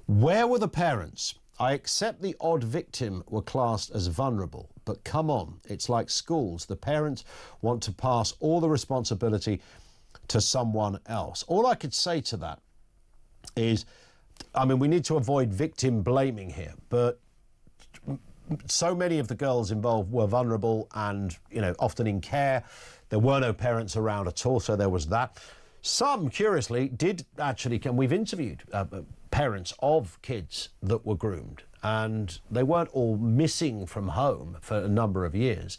Where were the parents? I accept the odd victim were classed as vulnerable, but come on, it's like schools. The parents want to pass all the responsibility to someone else. All I could say to that is, we need to avoid victim blaming here, but so many of the girls involved were vulnerable and, often in care. There were no parents around at all, so there was that. Some, curiously, did actually, and we've interviewed parents of kids that were groomed, and they weren't all missing from home for a number of years.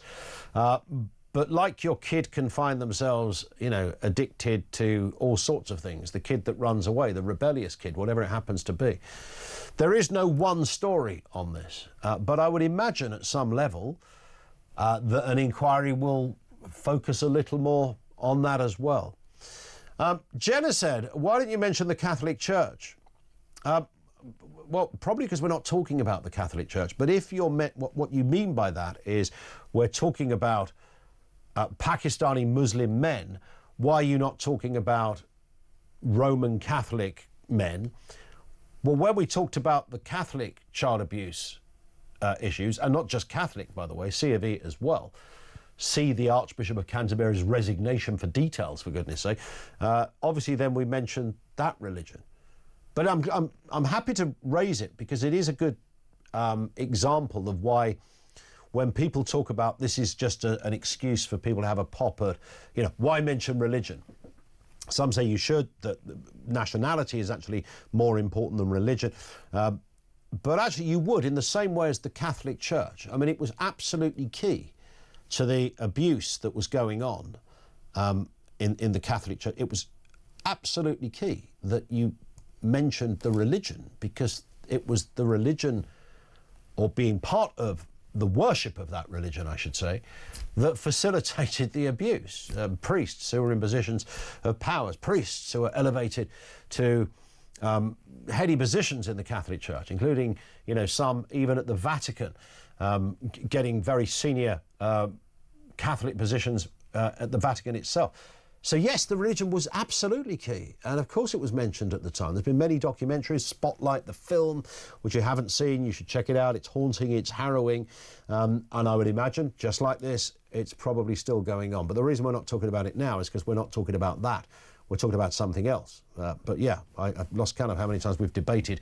But like your kid can find themselves, addicted to all sorts of things, the kid that runs away, the rebellious kid, whatever it happens to be. There is no one story on this, but I would imagine at some level that an inquiry will focus a little more on that as well. Jenna said, why didn't you mention the Catholic Church? Well, probably because we're not talking about the Catholic Church, but if you're what you mean by that is we're talking about Pakistani Muslim men, why are you not talking about Roman Catholic men? Well, when we talked about the Catholic child abuse issues, and not just Catholic, by the way, C of E as well, see the Archbishop of Canterbury's resignation for details, for goodness sake. Obviously, then we mentioned that religion. But I'm happy to raise it because it is a good example of why, when people talk about this is just an excuse for people to have a pop at, why mention religion? Some say you should, that nationality is actually more important than religion. But actually you would, in the same way as the Catholic Church. It was absolutely key to the abuse that was going on in the Catholic Church. It was absolutely key that you mentioned the religion, because it was the religion, or being part of the worship of that religion, I should say, that facilitated the abuse. Priests who were in positions of powers, priests who were elevated to heady positions in the Catholic Church, including, some even at the Vatican, getting very senior Catholic positions at the Vatican itself. So yes, the religion was absolutely key, and of course it was mentioned at the time. There's been many documentaries, Spotlight, the film, which you haven't seen, you should check it out. It's haunting, it's harrowing, and I would imagine, just like this, it's probably still going on. But the reason we're not talking about it now is because we're not talking about that. We're talking about something else. But yeah, I've lost count of how many times we've debated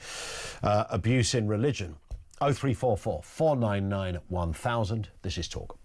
abuse in religion. 0344 499 1000. This is Talk.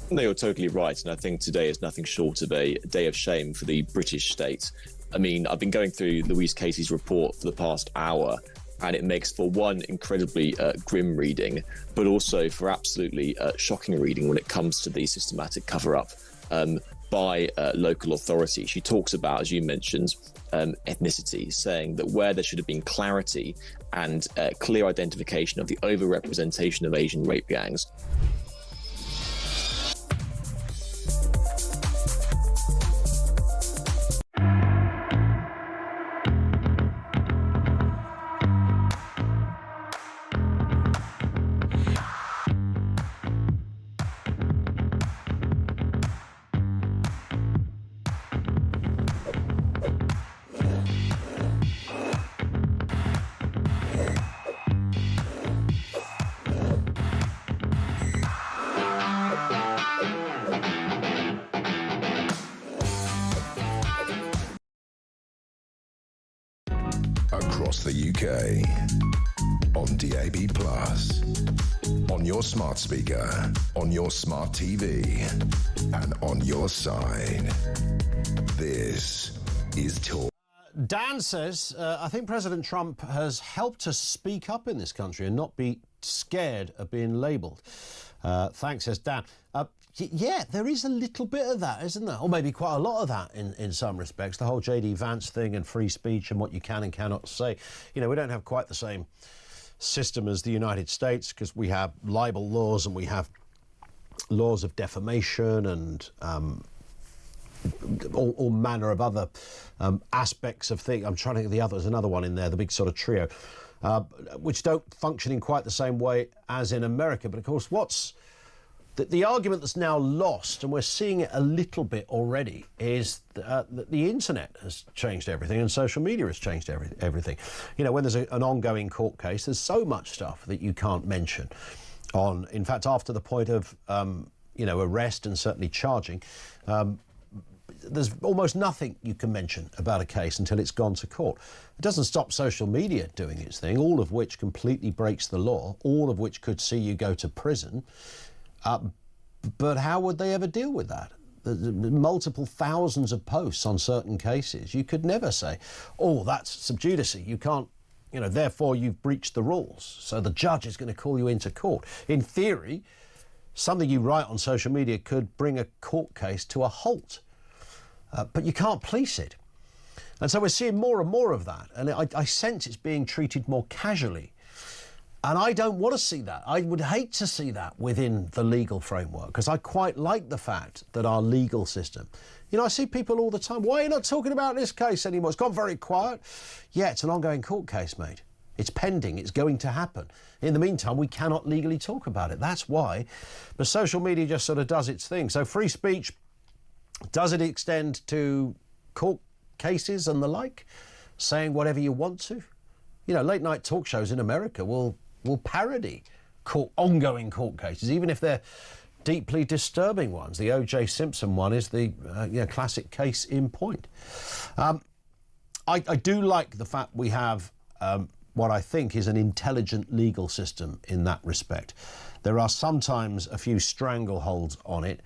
No, you're totally right. And I think today is nothing short of a day of shame for the British state. I mean, I've been going through Louise Casey's report for the past hour, and it makes for one incredibly grim reading, but also for absolutely shocking reading when it comes to the systematic cover-up by local authorities. She talks about, as you mentioned, ethnicity, saying that where there should have been clarity and clear identification of the overrepresentation of Asian rape gangs, across the UK, on DAB+, on your smart speaker, on your smart TV, and on your side. This is Talk. Dan says, I think President Trump has helped us speak up in this country and not be scared of being labelled. Thanks, says Dan. Yeah, there is a little bit of that, isn't there? Or maybe quite a lot of that in some respects. The whole J.D. Vance thing and free speech and what you can and cannot say. You know, we don't have quite the same system as the United States because we have libel laws and we have laws of defamation and all manner of other aspects of things. I'm trying to think of the other. There's another one in there, the big sort of trio, which don't function in quite the same way as in America. But of course, what's the argument that's now lost, and we're seeing it a little bit already, is that the internet has changed everything and social media has changed everything. You know, when there's an ongoing court case, there's so much stuff that you can't mention on, in fact, after the point of, you know, arrest and certainly charging, there's almost nothing you can mention about a case until it's gone to court. It doesn't stop social media doing its thing, all of which completely breaks the law, all of which could see you go to prison. But how would they ever deal with that? The multiple thousands of posts on certain cases. You could never say, oh, that's sub judice. You can't, you know, therefore you've breached the rules. So the judge is going to call you into court. In theory, something you write on social media could bring a court case to a halt. But you can't police it. And so we're seeing more and more of that. And I sense it's being treated more casually. And I don't want to see that. I would hate to see that within the legal framework, because I quite like the fact that our legal system, you know, I see people all the time, why are you not talking about this case anymore? It's gone very quiet. Yeah, it's an ongoing court case, mate. It's pending. It's going to happen. In the meantime, we cannot legally talk about it. That's why. But social media just sort of does its thing. So free speech, does it extend to court cases and the like? Saying whatever you want to? You know, late night talk shows in America will parody ongoing court cases, even if they're deeply disturbing ones. The O.J. Simpson one is the classic case in point. I do like the fact we have what I think is an intelligent legal system in that respect. There are sometimes a few strangleholds on it,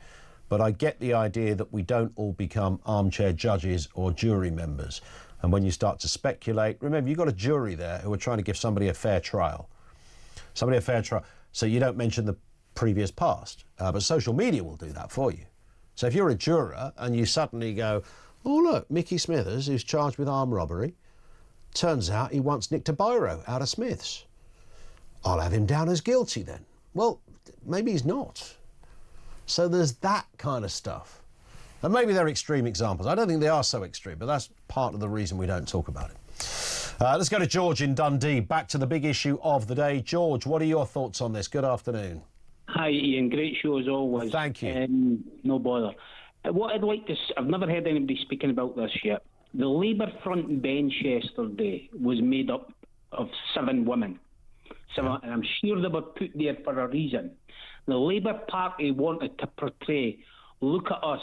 but I get the idea that we don't all become armchair judges or jury members. And when you start to speculate, remember, you've got a jury there who are trying to give somebody a fair trial. So you don't mention the previous past. But social media will do that for you. So if you're a juror and you suddenly go, oh, look, Mickey Smithers, who's charged with armed robbery, turns out he once nicked a biro out of Smith's. I'll have him down as guilty then. Well, maybe he's not. So there's that kind of stuff. And maybe they're extreme examples. I don't think they are so extreme, but that's part of the reason we don't talk about it. Let's go to George in Dundee. Back to the big issue of the day. George, what are your thoughts on this? Good afternoon. Hi, Ian. Great show as always. Thank you. No bother. What I'd like to... I've never heard anybody speaking about this yet. The Labour front bench yesterday was made up of 7 women. And I'm sure they were put there for a reason. The Labour Party wanted to portray, look at us,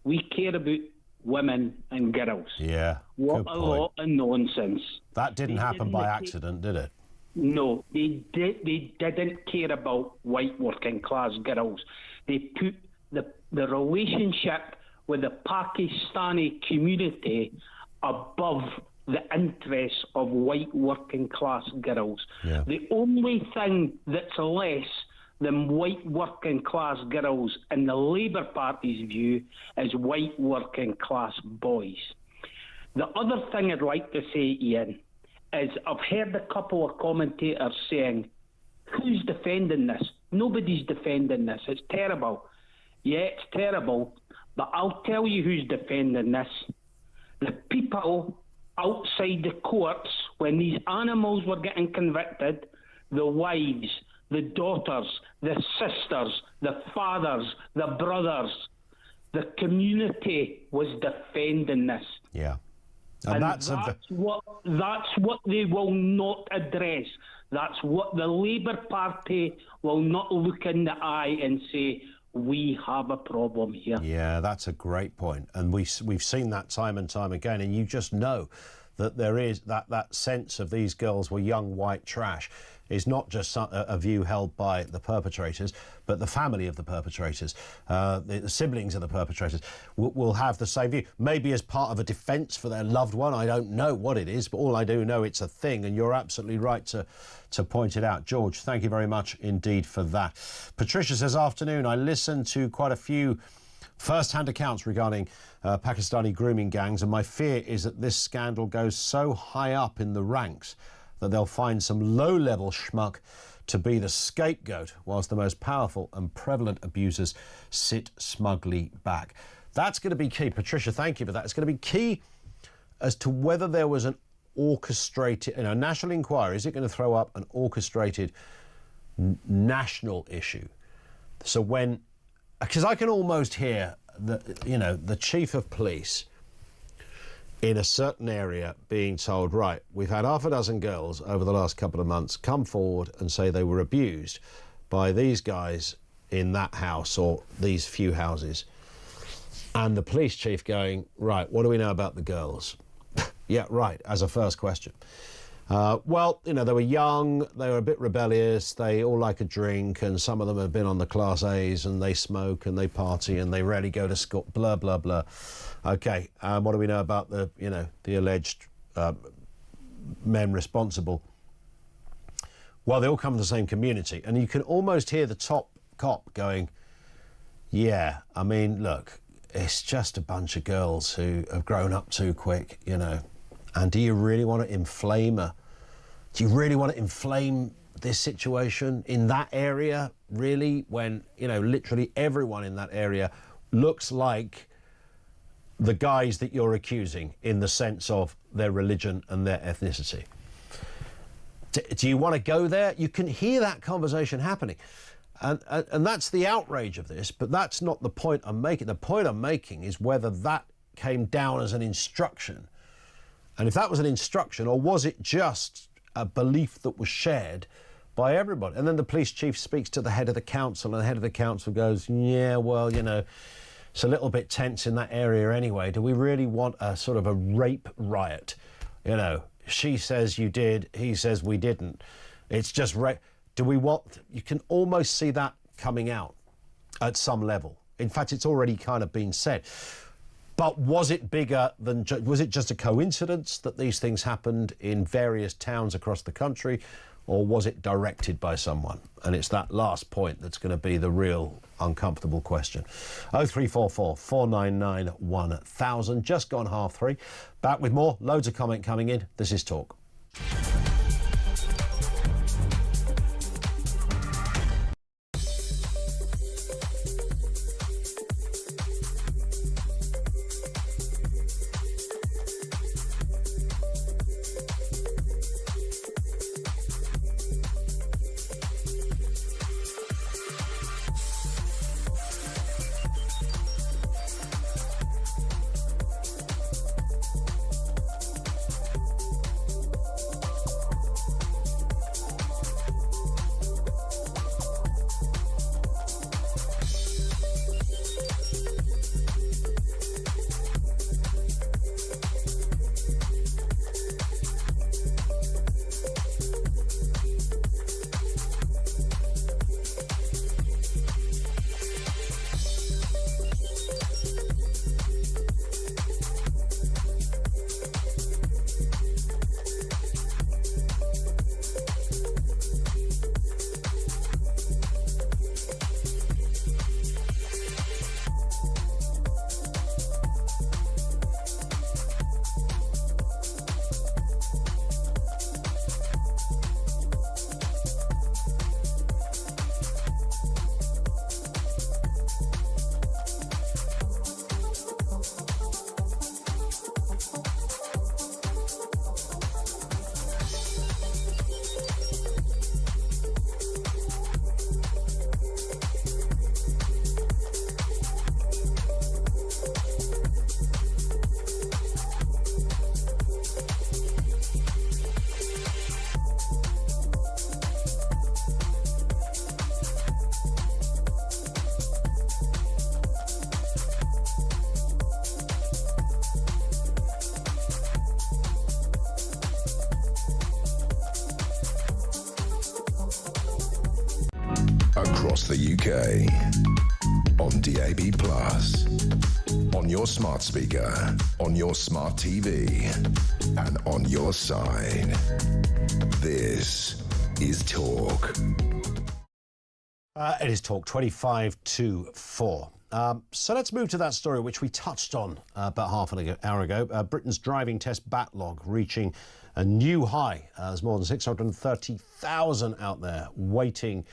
we care about women and girls. Yeah. What a lot of nonsense. That didn't happen by accident, did it? No, they didn't care about white working class girls. They put the relationship with the Pakistani community above the interests of white working class girls. Yeah. The only thing that's less than white working class girls in the Labour Party's view is white working class boys. The other thing I'd like to say, Ian, is I've heard a couple of commentators saying, who's defending this? Nobody's defending this. It's terrible. Yeah, it's terrible, but I'll tell you who's defending this. The people outside the courts, when these animals were getting convicted, the wives, the daughters, the sisters, the fathers, the brothers, the community was defending this. Yeah. And that's what they will not address. That's what the Labour Party will not look in the eye and say, we have a problem here. Yeah, that's a great point. And we've seen that time and time again. And you just know that there is that sense of these girls were young white trash is not just a view held by the perpetrators, but the family of the perpetrators, the siblings of the perpetrators will have the same view. Maybe as part of a defence for their loved one. I don't know what it is, but all I do know it's a thing, and you're absolutely right to point it out. George, thank you very much indeed for that. Patricia says, afternoon, I listened to quite a few first-hand accounts regarding Pakistani grooming gangs, and my fear is that this scandal goes so high up in the ranks that they'll find some low-level schmuck to be the scapegoat, whilst the most powerful and prevalent abusers sit smugly back. That's going to be key. Patricia, thank you for that. It's going to be key as to whether there was an orchestrated, national inquiry. Is it going to throw up an orchestrated national issue? So when, because I can almost hear the chief of police in a certain area being told, right, we've had half a dozen girls over the last couple of months come forward and say they were abused by these guys in that house or these few houses. And the police chief going, right, what do we know about the girls? Yeah, right, as a first question. Well, they were young, they were a bit rebellious, they all like a drink, and some of them have been on the Class A's, and they smoke and they party and they rarely go to school, blah, blah, blah. Okay, what do we know about the alleged men responsible? Well, they all come from the same community, and you can almost hear the top cop going, yeah, I mean, look, it's just a bunch of girls who have grown up too quick, and do you really want to inflame this situation in that area, really, when, literally everyone in that area looks like the guys that you're accusing in the sense of their religion and their ethnicity? Do you want to go there? You can hear that conversation happening. And that's the outrage of this, but that's not the point I'm making. The point I'm making is whether that came down as an instruction. And if that was an instruction, or was it just a belief that was shared by everybody? And then the police chief speaks to the head of the council, and the head of the council goes, yeah, well, it's a little bit tense in that area anyway. Do we really want a sort of a rape riot? She says you did, he says we didn't. It's just rape. Do we want... You can almost see that coming out at some level. In fact, it's already kind of been said. But was it bigger than... Was it just a coincidence that these things happened in various towns across the country, or was it directed by someone? And it's that last point that's going to be the real uncomfortable question. 0344 499 1000. Just gone 3:30. Back with more. Loads of comment coming in. This is Talk. across the UK. On DAB+, on your smart speaker, on your smart TV, and on your side. This is Talk. It is Talk 25 to 4. So let's move to that story which we touched on about half an hour ago. Britain's driving test backlog reaching a new high. There's more than 630,000 out there waiting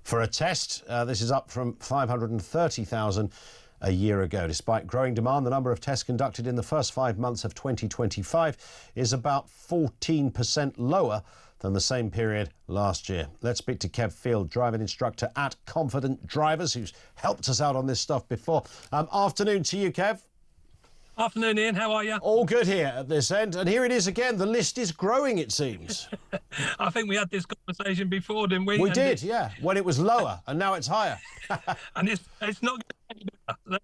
for a test. This is up from 530,000 a year ago. Despite growing demand, the number of tests conducted in the first 5 months of 2025 is about 14% lower than the same period last year. Let's speak to Kev Field, driving instructor at Confident Drivers, who's helped us out on this stuff before. Afternoon to you, Kev. Afternoon, Ian. How are you? All good here at this end. And here it is again. The list is growing, it seems. I think we had this conversation before, didn't we? We did, yeah. When it was lower, and now it's higher. And it's not...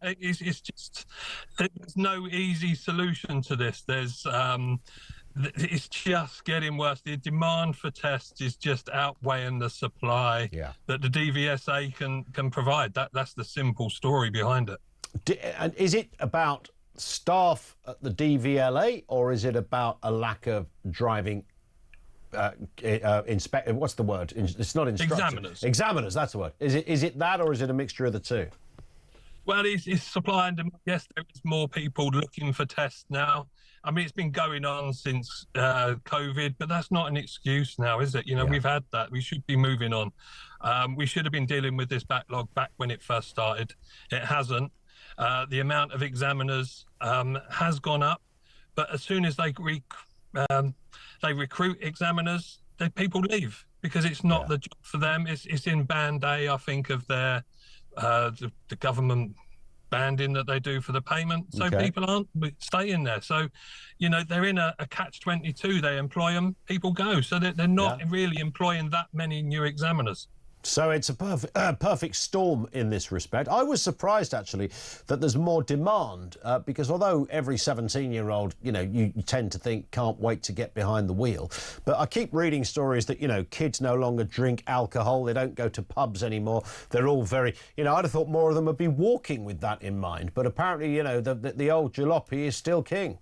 It's just... There's no easy solution to this. There's... It's just getting worse. The demand for tests is just outweighing the supply that the DVSA can provide. That's the simple story behind it. And is it about staff at the DVLA, or is it about a lack of driving what's the word? It's not instructors. Examiners, that's the word. Is it that, or is it a mixture of the two? Well, it's supply and demand. Yes, there is more people looking for tests now. I mean, it's been going on since COVID, but that's not an excuse now, is it? You know, we've had that. We should be moving on. We should have been dealing with this backlog back when it first started. It hasn't. The amount of examiners has gone up, but as soon as they recruit examiners, people leave because it's not the job for them. It's in band A, I think, of their the government banding that they do for the payment, so people aren't staying there. So, you know, they're in a catch-22. They employ them, people go. So they're not really employing that many new examiners. So it's a perfect storm in this respect. I was surprised, actually, that there's more demand because although every 17-year-old, you know, you tend to think can't wait to get behind the wheel. But I keep reading stories that, you know, kids no longer drink alcohol. They don't go to pubs anymore. They're all very, you know, I'd have thought more of them would be walking with that in mind. But apparently, you know, the old jalopy is still king.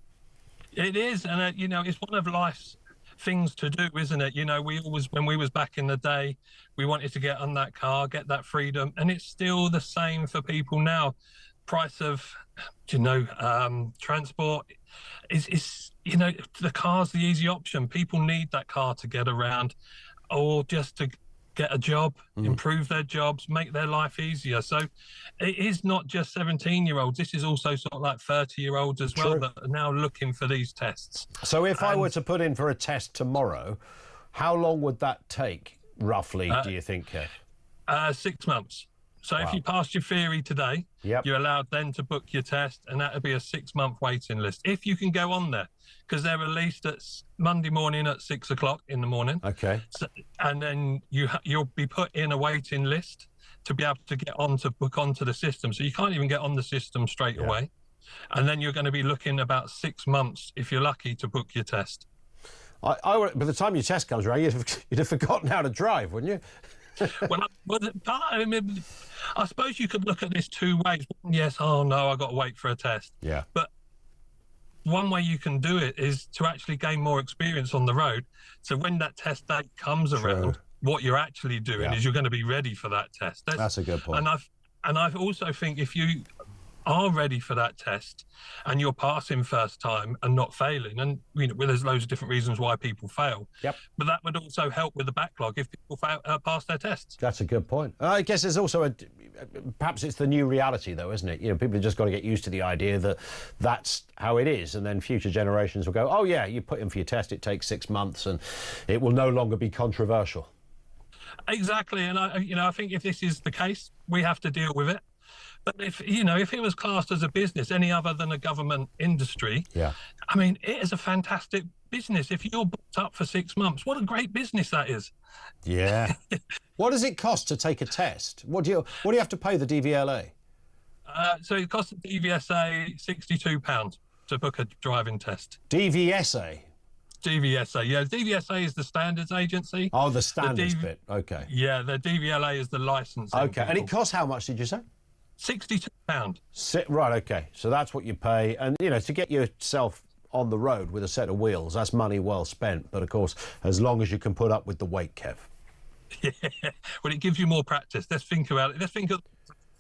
It is. And, you know, it's one of life's things to do, isn't it? You know, we always, when we was back in the day, we wanted to get on that car, get that freedom, and it's still the same for people now. Price of, you know, transport is, you know, the car's the easy option. People need that car to get around, or just to get a job, improve their jobs, make their life easier. So it is not just 17-year-olds. This is also sort of like 30-year-olds as well that are now looking for these tests. So if I were to put in for a test tomorrow, how long would that take, roughly, do you think, Kev? 6 months. So if you passed your theory today, you're allowed then to book your test, and that would be a 6-month waiting list. If you can go on there, because they're released at Monday morning at 6 o'clock in the morning. Okay. So, and then you'll be put in a waiting list to be able to get on to book onto the system. So you can't even get on the system straight away. And then you're going to be looking about 6 months, if you're lucky, to book your test. By the time your test comes around, you'd have forgotten how to drive, wouldn't you? I suppose you could look at this two ways. Yes, oh no, I got to wait for a test. Yeah. But one way you can do it is to actually gain more experience on the road. So when that test date comes around, what you're actually doing is you're going to be ready for that test. That's a good point. And I also think if you are ready for that test and you're passing first time and not failing, and you know, there's loads of different reasons why people fail. But that would also help with the backlog if people pass their tests. That's a good point. I guess there's also perhaps it's the new reality, though, isn't it? You know, people have just got to get used to the idea that that's how it is, and then future generations will go, oh yeah, you put in for your test, it takes 6 months, and it will no longer be controversial. Exactly, and I think if this is the case, we have to deal with it. But if it was classed as a business, any other than a government industry, I mean, it is a fantastic business. If you're booked up for 6 months, what a great business that is. Yeah. What does it cost to take a test? What do you have to pay the DVLA? So it costs the DVSA £62 to book a driving test. DVSA? DVSA, yeah. DVSA is the standards agency. Oh, the standards bit. Okay. Yeah, the DVLA is the licensing. Okay, and people. it costs how much, did you say? £62. Right, okay. So that's what you pay. And, you know, to get yourself on the road with a set of wheels, that's money well spent. But, of course, as long as you can put up with the weight, Kev. Yeah, well, it gives you more practice. Let's think about it. Let's think of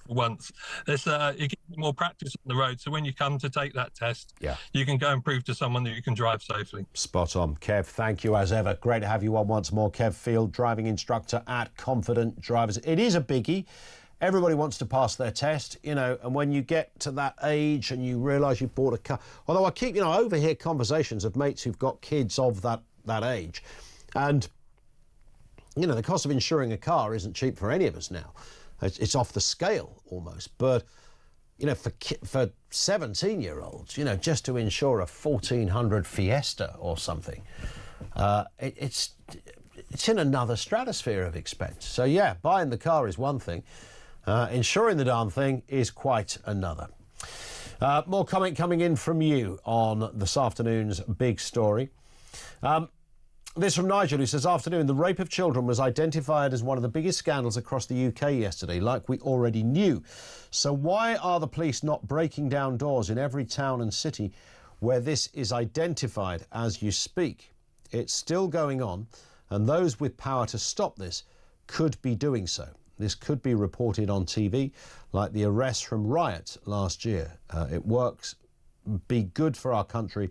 once. It gives you more practice on the road. So when you come to take that test, you can go and prove to someone that you can drive safely. Spot on. Kev, thank you as ever. Great to have you on once more. Kev Field, driving instructor at Confident Drivers. It is a biggie. Everybody wants to pass their test, you know, and when you get to that age and you realise you've bought a car, although I keep, you know, I overhear conversations of mates who've got kids of that age, and, you know, the cost of insuring a car isn't cheap for any of us now. It's off the scale almost, but, you know, for 17-year-olds, you know, just to insure a 1400 Fiesta or something, it's in another stratosphere of expense. So, yeah, buying the car is one thing. Insuring the darn thing is quite another. More comment coming in from you on this afternoon's big story. This from Nigel, who says, afternoon, the rape of children was identified as one of the biggest scandals across the UK yesterday, like we already knew. So why are the police not breaking down doors in every town and city where this is identified as you speak? It's still going on, and those with power to stop this could be doing so. This could be reported on TV, like the arrests from riots last year. It works, be good for our country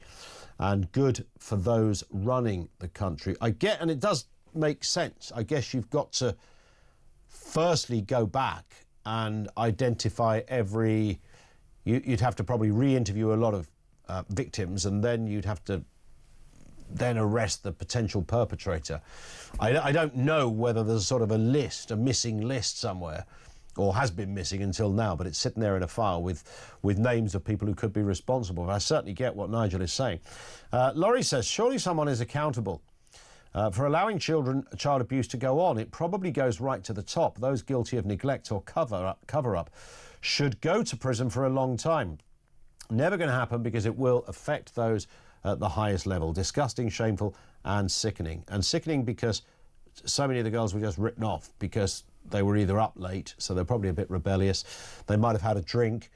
and good for those running the country. I get, and it does make sense. I guess you've got to firstly go back and identify every... You'd have to probably re-interview a lot of victims, and then you'd have to then arrest the potential perpetrator. I don't know whether there's sort of a list, a missing list somewhere, or has been missing until now, but it's sitting there in a file with names of people who could be responsible. But I certainly get what Nigel is saying. Laurie says, surely someone is accountable for allowing child abuse to go on. It probably goes right to the top. Those guilty of neglect or cover-up should go to prison for a long time. Never going to happen because it will affect those at the highest level. Disgusting, shameful and sickening. And sickening because so many of the girls were just written off because they were either up late, so they're probably a bit rebellious. They might have had a drink,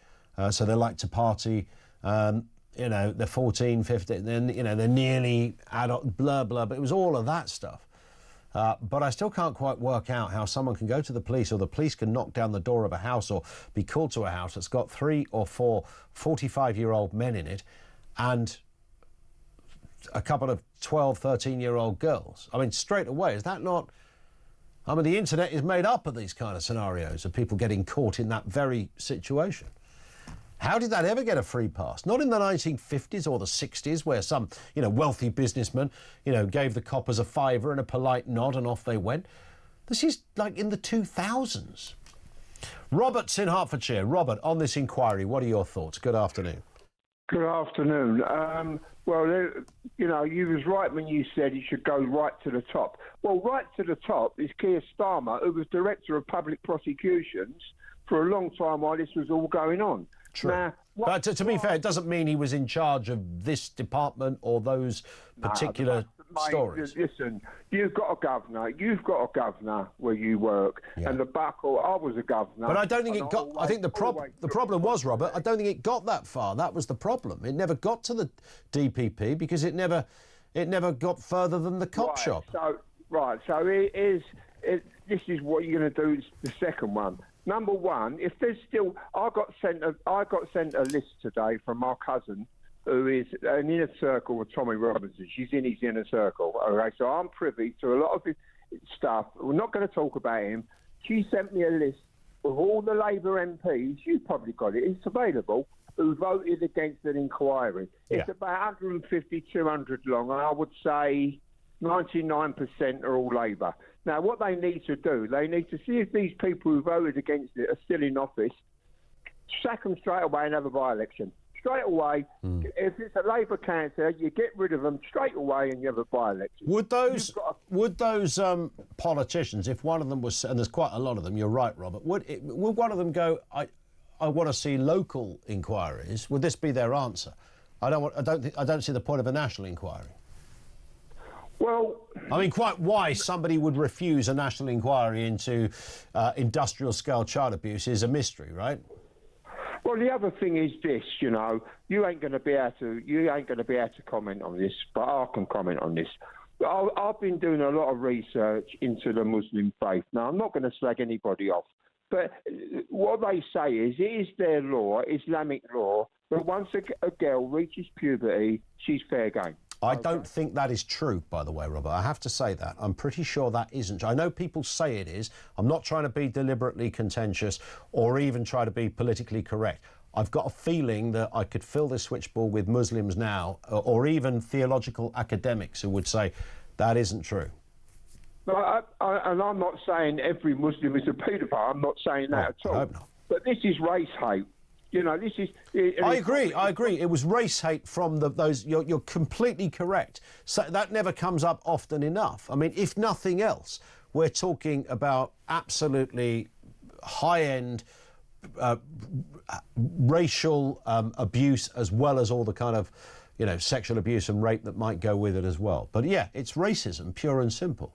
so they like to party. You know, they're 14, 15, then, you know, they're nearly adult, blah, blah. But it was all of that stuff. But I still can't quite work out how someone can go to the police, or the police can knock down the door of a house or be called to a house that's got 3 or 4 45-year-old men in it and a couple of 12, 13-year-old girls. I mean, straight away, is that not... I mean, the internet is made up of these kind of scenarios of people getting caught in that very situation. How did that ever get a free pass? Not in the 1950s or the 60s, where some, you know, wealthy businessman, you know, gave the coppers a fiver and a polite nod and off they went. This is like in the 2000s. Robert's in Hertfordshire. Robert, on this inquiry, what are your thoughts? Good afternoon. Good afternoon. Well, you know, you was right when you said it should go right to the top. Well, right to the top is Keir Starmer, who was Director of Public Prosecutions for a long time while this was all going on. True. Now, but to be fair, it doesn't mean he was in charge of this department or those particular stories. Listen, you've got a governor where you work, and the buckle. I was a governor, but I don't think it got. I think the problem was, Robert, I don't think it got that far. That was the problem. It never got to the DPP because it never got further than the cop shop. So this is what you're going to do. The second one. Number one, if there's still, I got sent a list today from my cousin, who is an inner circle with Tommy Robinson. She's in his inner circle. Okay, so I'm privy to a lot of his stuff. We're not going to talk about him. She sent me a list of all the Labour MPs. You've probably got it. It's available. Who voted against an inquiry? Yeah. It's about 150, 200 long, and I would say 99% are all Labour. Now, what they need to do, they need to see if these people who voted against it are still in office, sack them straight away and have a by-election. Straight away, if it's a Labour councillor, you get rid of them straight away and you have a by-election. Would those politicians, if one of them was, and there's quite a lot of them, you're right, Robert, would one of them go, I want to see local inquiries? Would this be their answer? I don't see the point of a national inquiry. Well, I mean, quite why somebody would refuse a national inquiry into industrial-scale child abuse is a mystery, right? Well, the other thing is this, you ain't going to be able to comment on this, but I can comment on this. I've been doing a lot of research into the Muslim faith. Now, I'm not going to slag anybody off, but what they say is it is their law, Islamic law, that once a girl reaches puberty, she's fair game. I don't think that is true, by the way, Robert. I have to say that. I'm pretty sure that isn't true. I know people say it is. I'm not trying to be deliberately contentious or even try to be politically correct. I've got a feeling that I could fill this switchboard with Muslims now, or even theological academics who would say that isn't true. And I'm not saying every Muslim is a paedophile. I'm not saying that at all. I hope not. But this is race hate. This is... I agree. It was race hate from those... You're completely correct. So that never comes up often enough. I mean, if nothing else, we're talking about absolutely high-end racial abuse, as well as all the kind of, sexual abuse and rape that might go with it as well. But yeah, it's racism, pure and simple.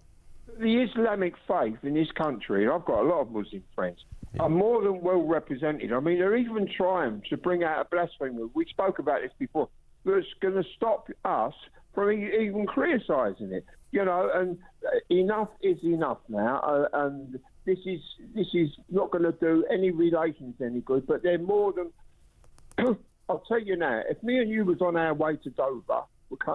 The Islamic faith in this country, and I've got a lot of Muslim friends, are more than well represented. I mean, they're even trying to bring out a blasphemy. We spoke about this before. That's going to stop us from even criticising it. And enough is enough now. And this is not going to do any relations any good. But they're more than. I'll tell you now. If me and you was on our way to Dover,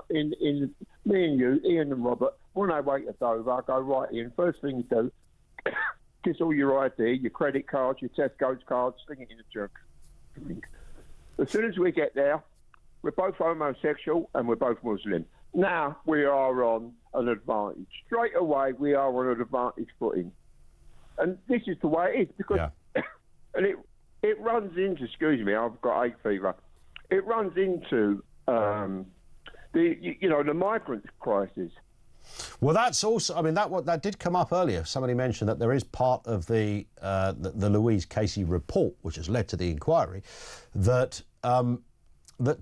me and you, Ian and Robert, on our way to Dover, I go, right, Ian. First thing you do. Kiss all your ID, your credit cards, your Tesco's cards, sling it in the trunk. As soon as we get there, we're both homosexual and we're both Muslim. Now we are on an advantage. Straight away, we are on an advantage footing. And this is the way it is, because and it runs into, excuse me, I've got hay fever. It runs into the migrant crisis. Well, that's also, I mean, that did come up earlier. Somebody mentioned that there is part of the Louise Casey report, which has led to the inquiry, that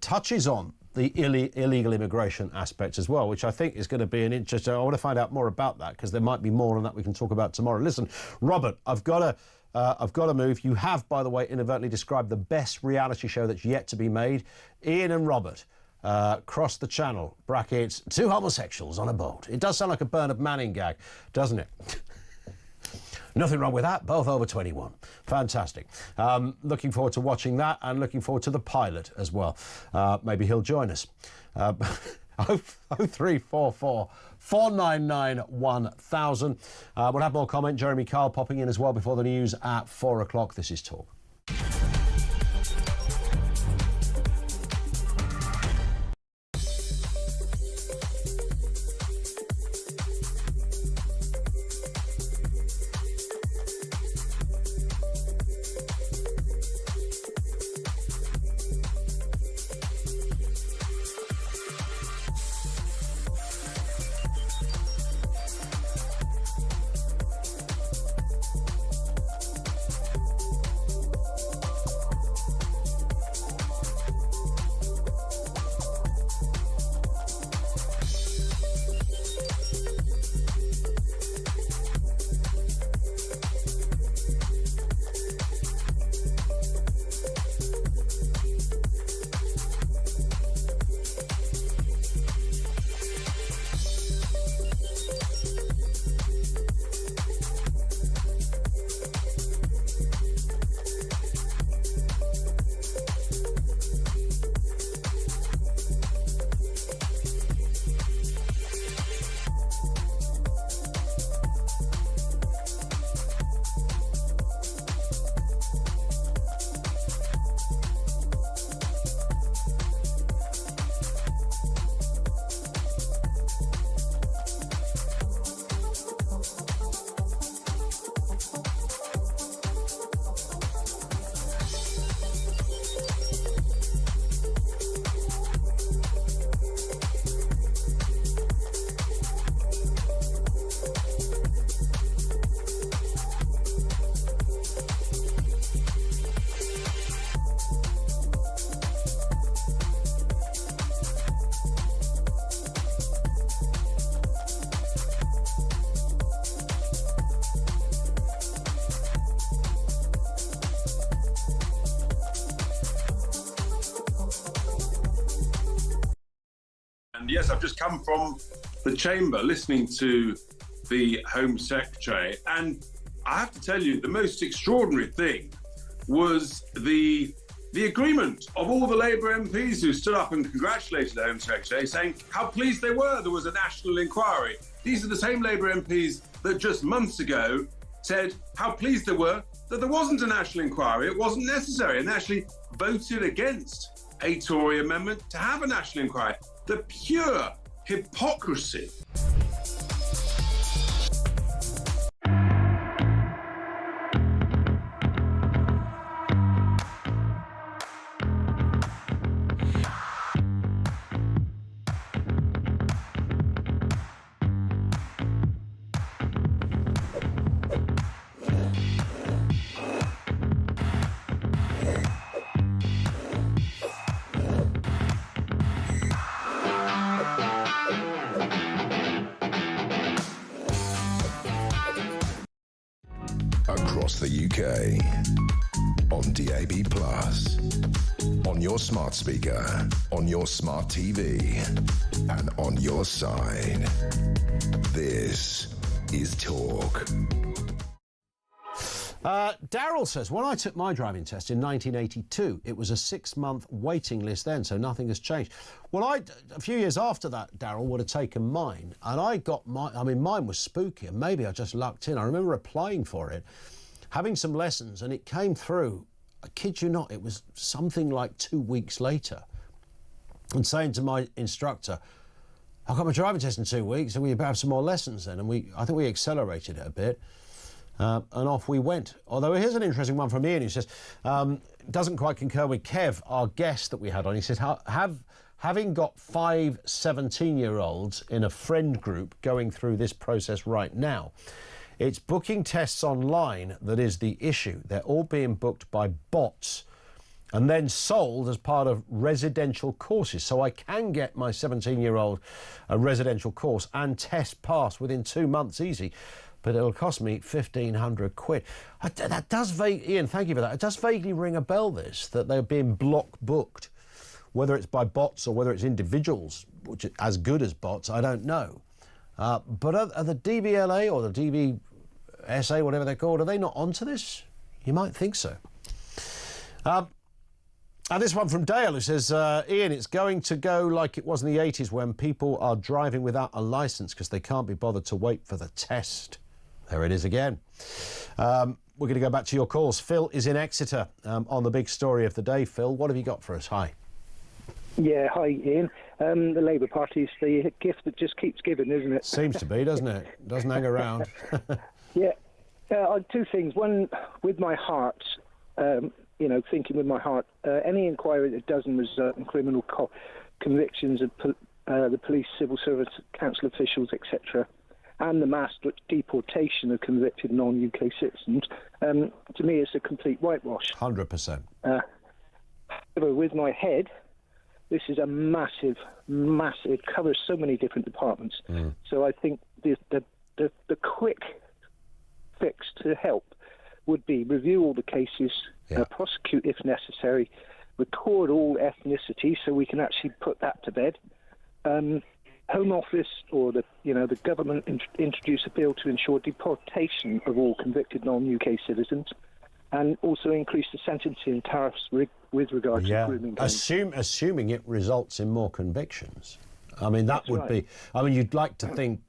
touches on the illegal immigration aspects as well, which I think is going to be an interesting. I want to find out more about that, because there might be more on that we can talk about tomorrow. Listen, Robert, I've got to move. You have, by the way, inadvertently described the best reality show that's yet to be made. Ian and Robert. Cross the channel, brackets, two homosexuals on a boat. It does sound like a Bernard Manning gag, doesn't it? Nothing wrong with that, both over 21. Fantastic. Looking forward to watching that, and looking forward to the pilot as well. Maybe he'll join us. 0344 499 1000. We'll have more comment. Jeremy Kyle popping in as well before the news at 4 o'clock. This is Talk. And yes, I've just come from the chamber listening to the Home Secretary, and I have to tell you, the most extraordinary thing was the agreement of all the Labour MPs who stood up and congratulated the Home Secretary, saying how pleased they were there was a national inquiry. These are the same Labour MPs that just months ago said how pleased they were that there wasn't a national inquiry, it wasn't necessary, and actually voted against a Tory amendment to have a national inquiry. The pure hypocrisy. Across the UK, on DAB+, on your smart speaker, on your smart TV, and on your side. This is Talk. Daryl says, when I took my driving test in 1982, it was a 6-month waiting list then, so nothing has changed. Well, a few years after that, Daryl would have taken mine, and I got mine was spooky, and maybe I just lucked in. I remember applying for it, having some lessons, and it came through, I kid you not, it was something like 2 weeks later, and saying to my instructor, I've got my driving test in 2 weeks, and we better have some more lessons then. And I think we accelerated it a bit. And off we went. Although here's an interesting one from Ian who says, doesn't quite concur with Kev, our guest that we had on. He says, having got 5 17-year-olds in a friend group going through this process right now, it's booking tests online that is the issue. They're all being booked by bots and then sold as part of residential courses. So I can get my 17-year-old a residential course and test pass within 2 months easy, but it'll cost me 1,500 quid. That does Ian, thank you for that. It does vaguely ring a bell, this, that they're being block booked. Whether it's by bots or whether it's individuals, which are as good as bots, I don't know. But are the DVLA or the DVSA, whatever they're called, are they not onto this? You might think so. And this one from Dale who says, Ian, it's going to go like it was in the 80s when people are driving without a licence because they can't be bothered to wait for the test. There it is again. We're going to go back to your calls. Phil is in Exeter on the big story of the day. Phil, what have you got for us? Hi. Yeah, hi, Ian. The Labour Party's the gift that just keeps giving, isn't it? Seems to be, doesn't it? Doesn't hang around. Yeah. Two things. One, with my heart, thinking with my heart, any inquiry that doesn't result in criminal convictions of the police, civil service, council officials, etc., and the mass deportation of convicted non-UK citizens, to me it's a complete whitewash. 100%. However, with my head, this is a massive, it covers so many different departments. So I think the quick fix to help would be review all the cases, prosecute if necessary, record all ethnicity so we can actually put that to bed. Home Office or the government introduce a bill to ensure deportation of all convicted non-UK citizens, and also increase the sentencing tariffs with regard to grooming. Assuming it results in more convictions. I mean, that would be. I mean, you'd like to think,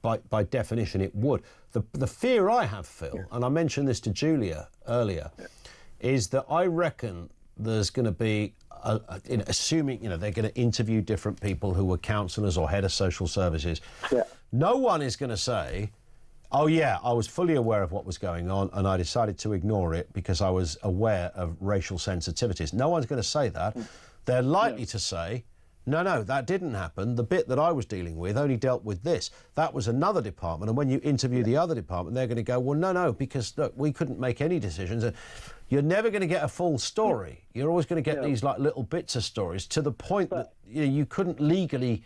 by definition, it would. The fear I have, Phil, and I mentioned this to Julia earlier, is that I reckon there's going to be, assuming they're going to interview different people who were counsellors or head of social services. No one is going to say, oh yeah, I was fully aware of what was going on and I decided to ignore it because I was aware of racial sensitivities. No one's going to say that. They're likely to say, no, that didn't happen. The bit that I was dealing with only dealt with this. That was another department. And when you interview the other department, they're going to go, well, no, because look, we couldn't make any decisions. And you're never going to get a full story. You're always going to get these like little bits of stories, to the point that you couldn't legally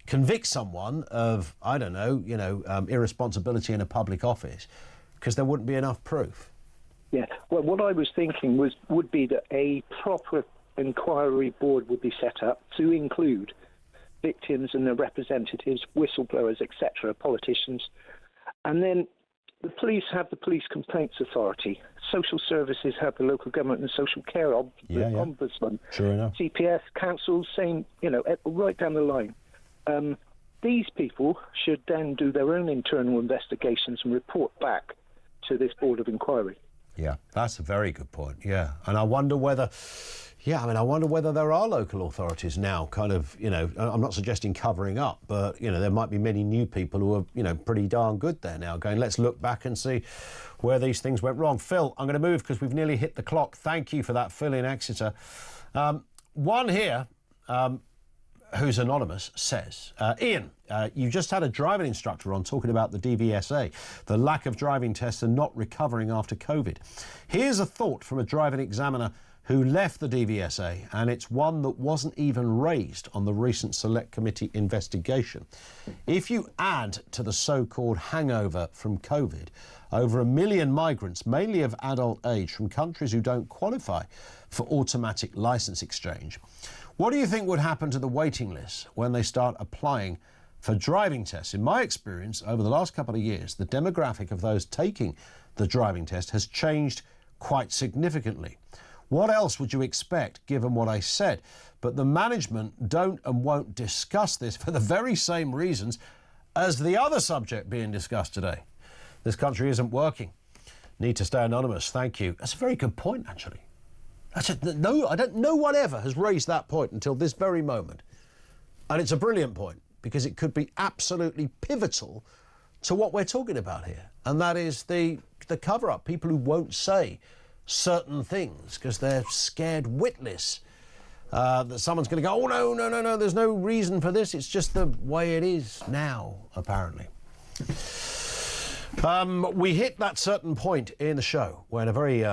convict someone of, I don't know, irresponsibility in a public office because there wouldn't be enough proof. Yeah. Well, what I was thinking would be that a proper inquiry board would be set up to include victims and their representatives, whistleblowers, etc., politicians. And then the police have the Police Complaints Authority. Social services have the Local Government and Social Care Ombudsman. Sure enough. CPS, councils, same, right down the line. These people should then do their own internal investigations and report back to this Board of Inquiry. Yeah, that's a very good point, yeah. And I wonder whether... Yeah, I mean, I wonder whether there are local authorities now kind of, I'm not suggesting covering up, but, there might be many new people who are, pretty darn good there now going, let's look back and see where these things went wrong. Phil, I'm going to move because we've nearly hit the clock. Thank you for that, Phil in Exeter. One here, who's anonymous, says, Ian, you just had a driving instructor on talking about the DVSA, the lack of driving tests and not recovering after COVID. Here's a thought from a driving examiner who left the DVSA, and it's one that wasn't even raised on the recent Select Committee investigation. If you add to the so-called hangover from COVID, over 1 million migrants, mainly of adult age, from countries who don't qualify for automatic licence exchange, what do you think would happen to the waiting list when they start applying for driving tests? In my experience, over the last couple of years, the demographic of those taking the driving test has changed quite significantly. What else would you expect, given what I said? But the management don't and won't discuss this for the very same reasons as the other subject being discussed today. This country isn't working. Need to stay anonymous. Thank you. That's a very good point, actually. I don't know one ever has raised that point until this very moment. And it's a brilliant point, because it could be absolutely pivotal to what we're talking about here. And that is the cover-up, people who won't say certain things because they're scared witless that someone's going to go, oh, no, there's no reason for this. It's just the way it is now, apparently. We hit that certain point in the show when a very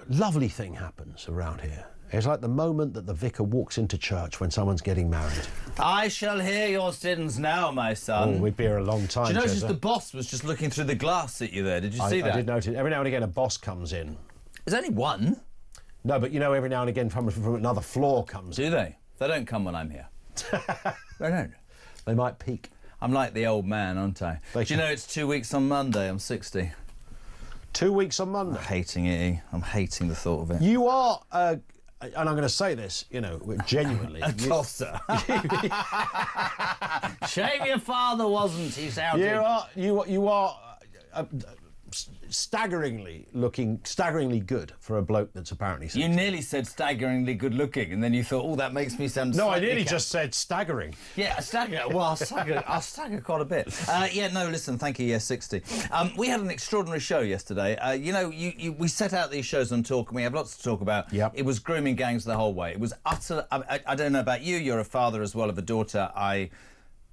lovely thing happens around here. It's like the moment that the vicar walks into church when someone's getting married. I shall hear your sins now, my son. Oh, we'd be here a long time. Did you notice Jezza? the boss was just looking through the glass at you there? Did you see that? I did notice. Every now and again a boss comes in. There's only one. No, but every now and again from another floor comes in. Do they? They don't come when I'm here. They don't. They might peek. I'm like the old man, aren't I? Do you know it's 2 weeks on Monday? I'm 60. 2 weeks on Monday? I'm hating it. I'm hating the thought of it. You are, and I'm going to say this, genuinely. A tosser. Shame your father wasn't, he sounded. You are staggeringly good for a bloke that's apparently 60. You nearly said staggeringly good looking, and then you thought, oh, that makes me sound No, I nearly just said staggering. Yeah, staggering. Well, I'll stagger quite a bit. Listen, thank you, 60. We had an extraordinary show yesterday. We set out these shows on Talk, and we have lots to talk about. Yep. It was grooming gangs the whole way. It was utter... I don't know about you, you're a father as well of a daughter.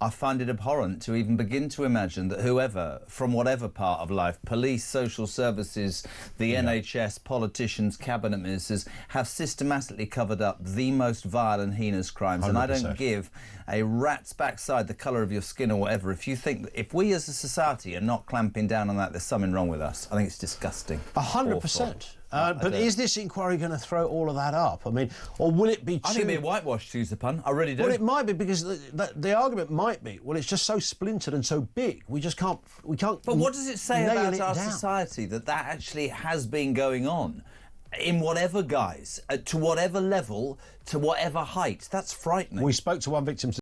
I find it abhorrent to even begin to imagine that whoever, from whatever part of life, police, social services, the NHS, politicians, cabinet ministers, have systematically covered up the most vile and heinous crimes. 100%. And I don't give a rat's backside the colour of your skin or whatever. If you think that if we as a society are not clamping down on that, there's something wrong with us. I think it's disgusting. 100%. But is this inquiry going to throw all of that up? I mean, or will it be I think it'll be whitewashed, to use the pun. I really do. Well, it might be, because the argument might be, well, it's just so splintered and so big, we can't. But what does it say about our society that actually has been going on? In whatever guise, to whatever level, to whatever height. That's frightening. We spoke to one victim